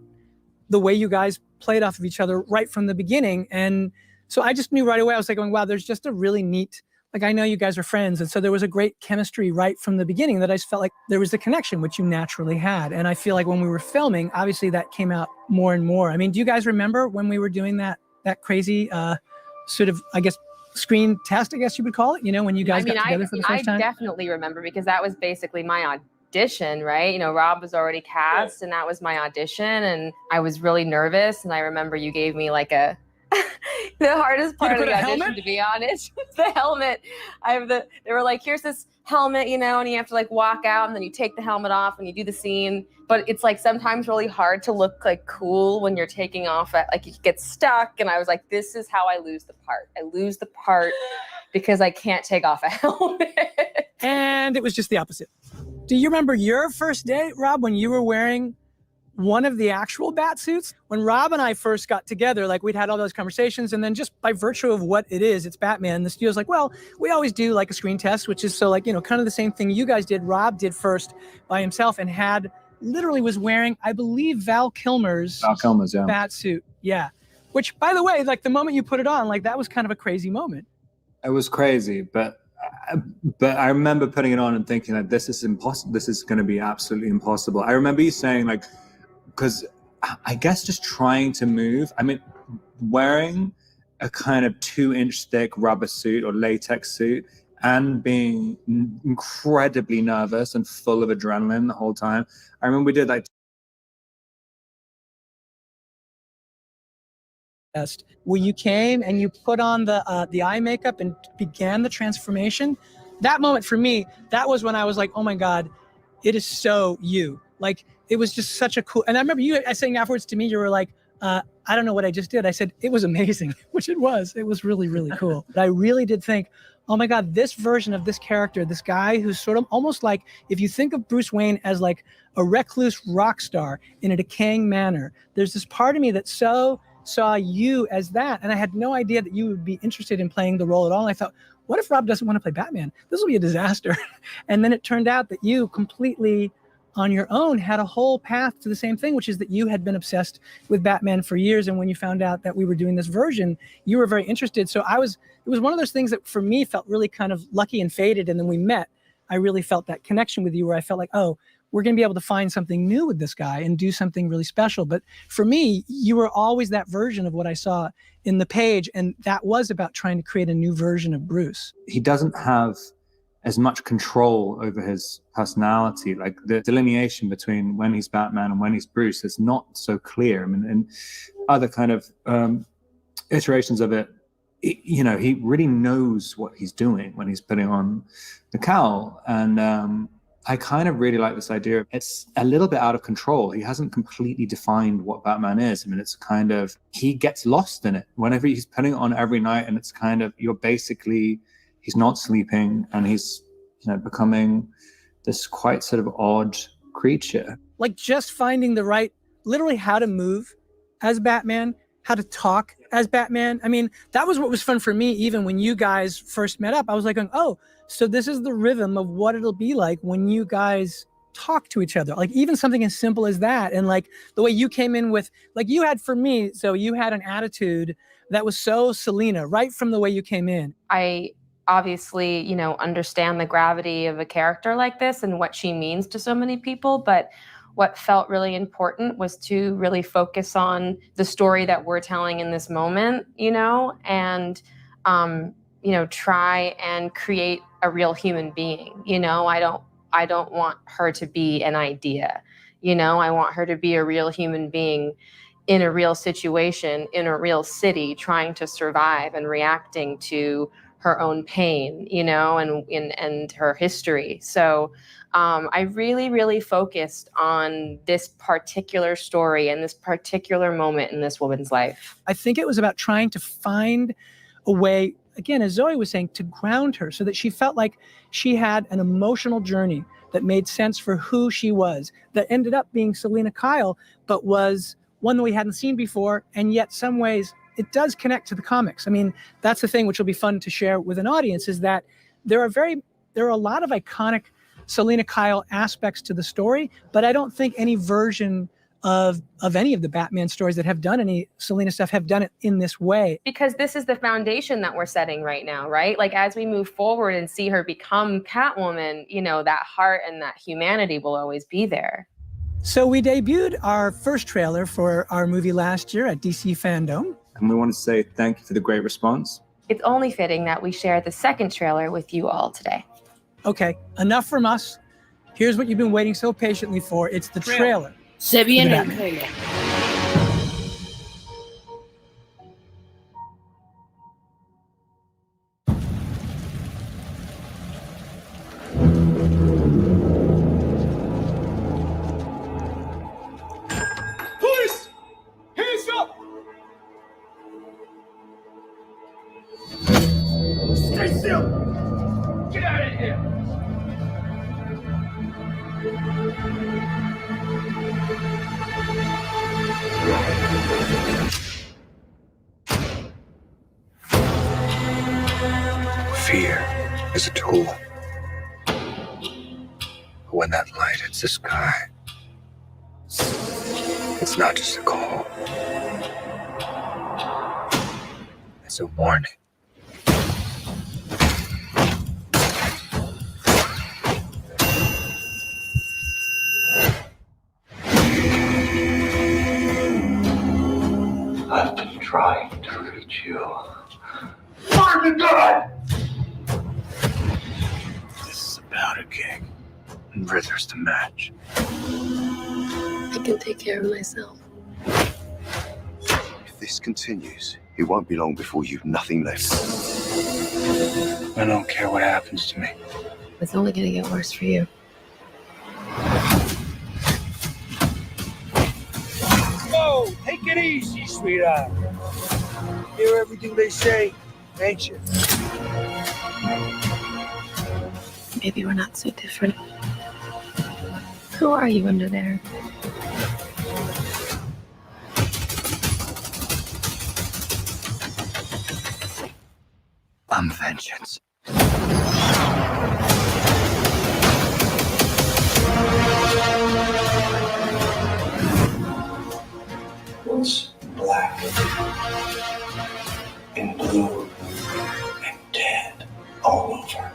the way you guys played off of each other right from the beginning. And so I just knew right away, I was like going, wow, there's just a really neat, like, I know you guys are friends. And so there was a great chemistry right from the beginning that I just felt like there was a connection, which you naturally had. And I feel like when we were filming, obviously that came out more and more. I mean, do you guys remember when we were doing that crazy sort of, I guess, screen test, I guess you would call it, you know, when you guys got together for the first time? I definitely remember, because that was basically my audition, right? You know, Rob was already cast and that was my audition, and I was really nervous. And I remember you gave me like the hardest part of the audition, to be honest, was the helmet. They were like, here's this helmet, you know, and you have to like walk out, and then you take the helmet off and you do the scene. But it's like sometimes really hard to look like cool when you're taking off like you get stuck. And I was like, this is how I lose the part. I lose the part because I can't take off a helmet. And it was just the opposite. Do you remember your first day, Rob, when you were wearing one of the actual bat suits? When Rob and I first got together, like, we'd had all those conversations, and then just by virtue of what it is, it's Batman, the studio's like, well, we always do like a screen test, which is so like, you know, kind of the same thing you guys did. Rob did first by himself and literally was wearing, I believe, Val Kilmer's bat suit. Yeah. Which, by the way, like, the moment you put it on, like, that was kind of a crazy moment. It was crazy, but I remember putting it on and thinking that this is impossible. This is going to be absolutely impossible. I remember you saying, like, because I guess just trying to move, I mean, wearing a kind of 2-inch thick rubber suit or latex suit and being incredibly nervous and full of adrenaline the whole time. I remember we did like where you came and you put on the eye makeup and began the transformation. That moment for me, that was when I was like, oh my God, it is so you. Like, it was just such a cool, and I remember you saying afterwards to me, you were like, I don't know what I just did. I said, it was amazing, which it was. It was really, really cool. But I really did think, oh my God, this version of this character, this guy who's sort of almost like, if you think of Bruce Wayne as like a recluse rock star in a decaying manner, there's this part of me that so saw you as that. And I had no idea that you would be interested in playing the role at all. And I thought, what if Rob doesn't want to play Batman? This will be a disaster. And then it turned out that you completely on your own had a whole path to the same thing, which is that you had been obsessed with Batman for years. And when you found out that we were doing this version, you were very interested. So it was one of those things that for me felt really kind of lucky and fated. And then we met, I really felt that connection with you where I felt like, oh, we're going to be able to find something new with this guy and do something really special. But for me, you were always that version of what I saw in the page. And that was about trying to create a new version of Bruce. He doesn't have as much control over his personality. Like the delineation between when he's Batman and when he's Bruce is not so clear. I mean, in other kind of iterations of it, you know, he really knows what he's doing when he's putting on the cowl. And I kind of really like this idea. It's a little bit out of control. He hasn't completely defined what Batman is. I mean, it's kind of, he gets lost in it whenever he's putting it on every night. And it's kind of, he's not sleeping and he's, you know, becoming this quite sort of odd creature. Like just finding the right, literally how to move as Batman, how to talk as Batman. I mean, that was what was fun for me. Even when you guys first met up, I was like, oh, so this is the rhythm of what it'll be like when you guys talk to each other. Like even something as simple as that. And like the way you came in with, like you had for me, so you had an attitude that was so Selena right from the way you came in. I obviously, you know, understand the gravity of a character like this and what she means to so many people, but what felt really important was to really focus on the story that we're telling in this moment, you know, and, you know, try and create a real human being. You know, I don't want her to be an idea, you know, I want her to be a real human being in a real situation, in a real city, trying to survive and reacting to her own pain, you know, and her history. So I really, really focused on this particular story and this particular moment in this woman's life. I think it was about trying to find a way, again, as Zoe was saying, to ground her so that she felt like she had an emotional journey that made sense for who she was, that ended up being Selena Kyle, but was one that we hadn't seen before. And yet some ways it does connect to the comics. I mean, that's the thing which will be fun to share with an audience is that there are a lot of iconic Selena Kyle aspects to the story, but I don't think any version of any of the Batman stories that have done any Selena stuff have done it in this way. Because this is the foundation that we're setting right now, right? Like as we move forward and see her become Catwoman, you know, that heart and that humanity will always be there. So we debuted our first trailer for our movie last year at DC FanDome. And we want to say thank you for the great response. It's only fitting that we share the second trailer with you all today. Okay, enough from us. Here's what you've been waiting so patiently for. It's the trailer. Se viene el trailer. Police! Hands up! Stay still! Get out of here! Fear is a tool. But when that light hits the sky, it's not just a call. It's a warning. I've been trying to reach you. Martin God! This is about a king, and Rither's the match. I can take care of myself. If this continues, it won't be long before you've nothing left. I don't care what happens to me. It's only gonna get worse for you. Whoa! Hey, Take it easy, sweetheart. Hear everything they say, ain't you? Maybe we're not so different. Who are you under there? I'm vengeance. What's black and blue and dead all over?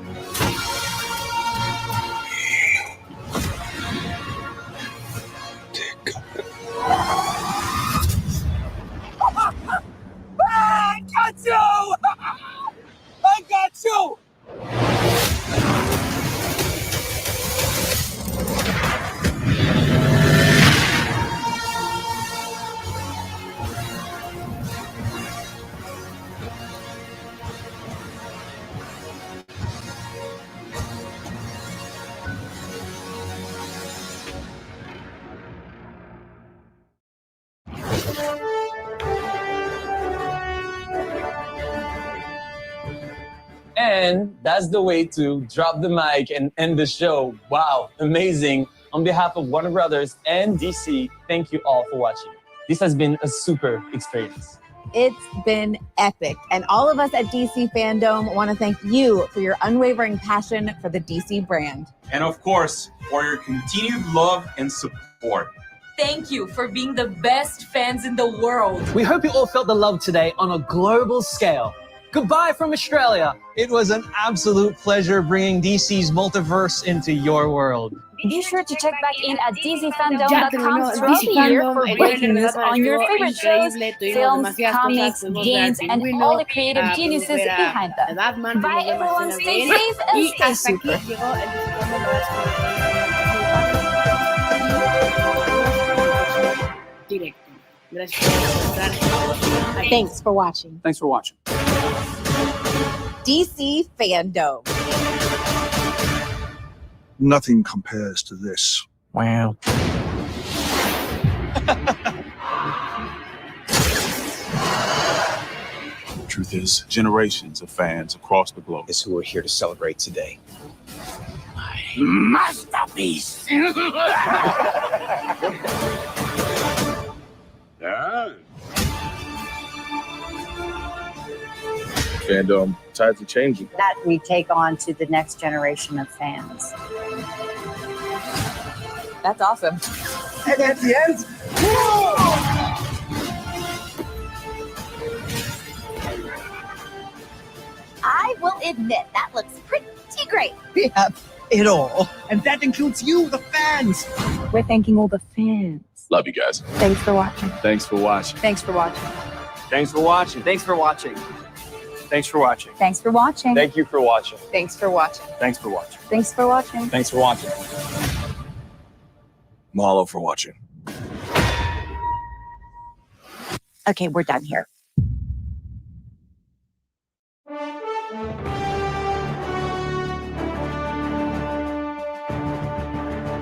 I got you! I got you! And that's the way to drop the mic and end the show. Wow, amazing. On behalf of Warner Brothers and DC, thank you all for watching. This has been a super experience. It's been epic. And all of us at DC FanDome want to thank you for your unwavering passion for the DC brand. And of course, for your continued love and support. Thank you for being the best fans in the world. We hope you all felt the love today on a global scale. Goodbye from Australia. It was an absolute pleasure bringing DC's multiverse into your world. Be sure to check back in at DCFandom.com throughout the year for breaking news on your favorite shows, films, comics, games, and all the creative geniuses behind them. Bye everyone, stay safe and stay super. Thanks for watching. Thanks for watching. DC FanDome. Nothing compares to this. Wow. Truth is, generations of fans across the globe is who we're here to celebrate today. Masterpiece! Yeah. FanDome, tides are changing. That we take on to the next generation of fans. That's awesome. And at the end, I will admit, that looks pretty great. We have it all. And that includes you, the fans. We're thanking all the fans. Love you guys. Thanks for watching. Thanks for watching. Thanks for watching. Thanks for watching. Thanks for watching. Thanks for watching. Thanks for watching. Thank you for watching. Thanks for watching. Thanks for watching. Thanks for watching. Thanks for watching. Mahalo for watching. Okay, we're done here.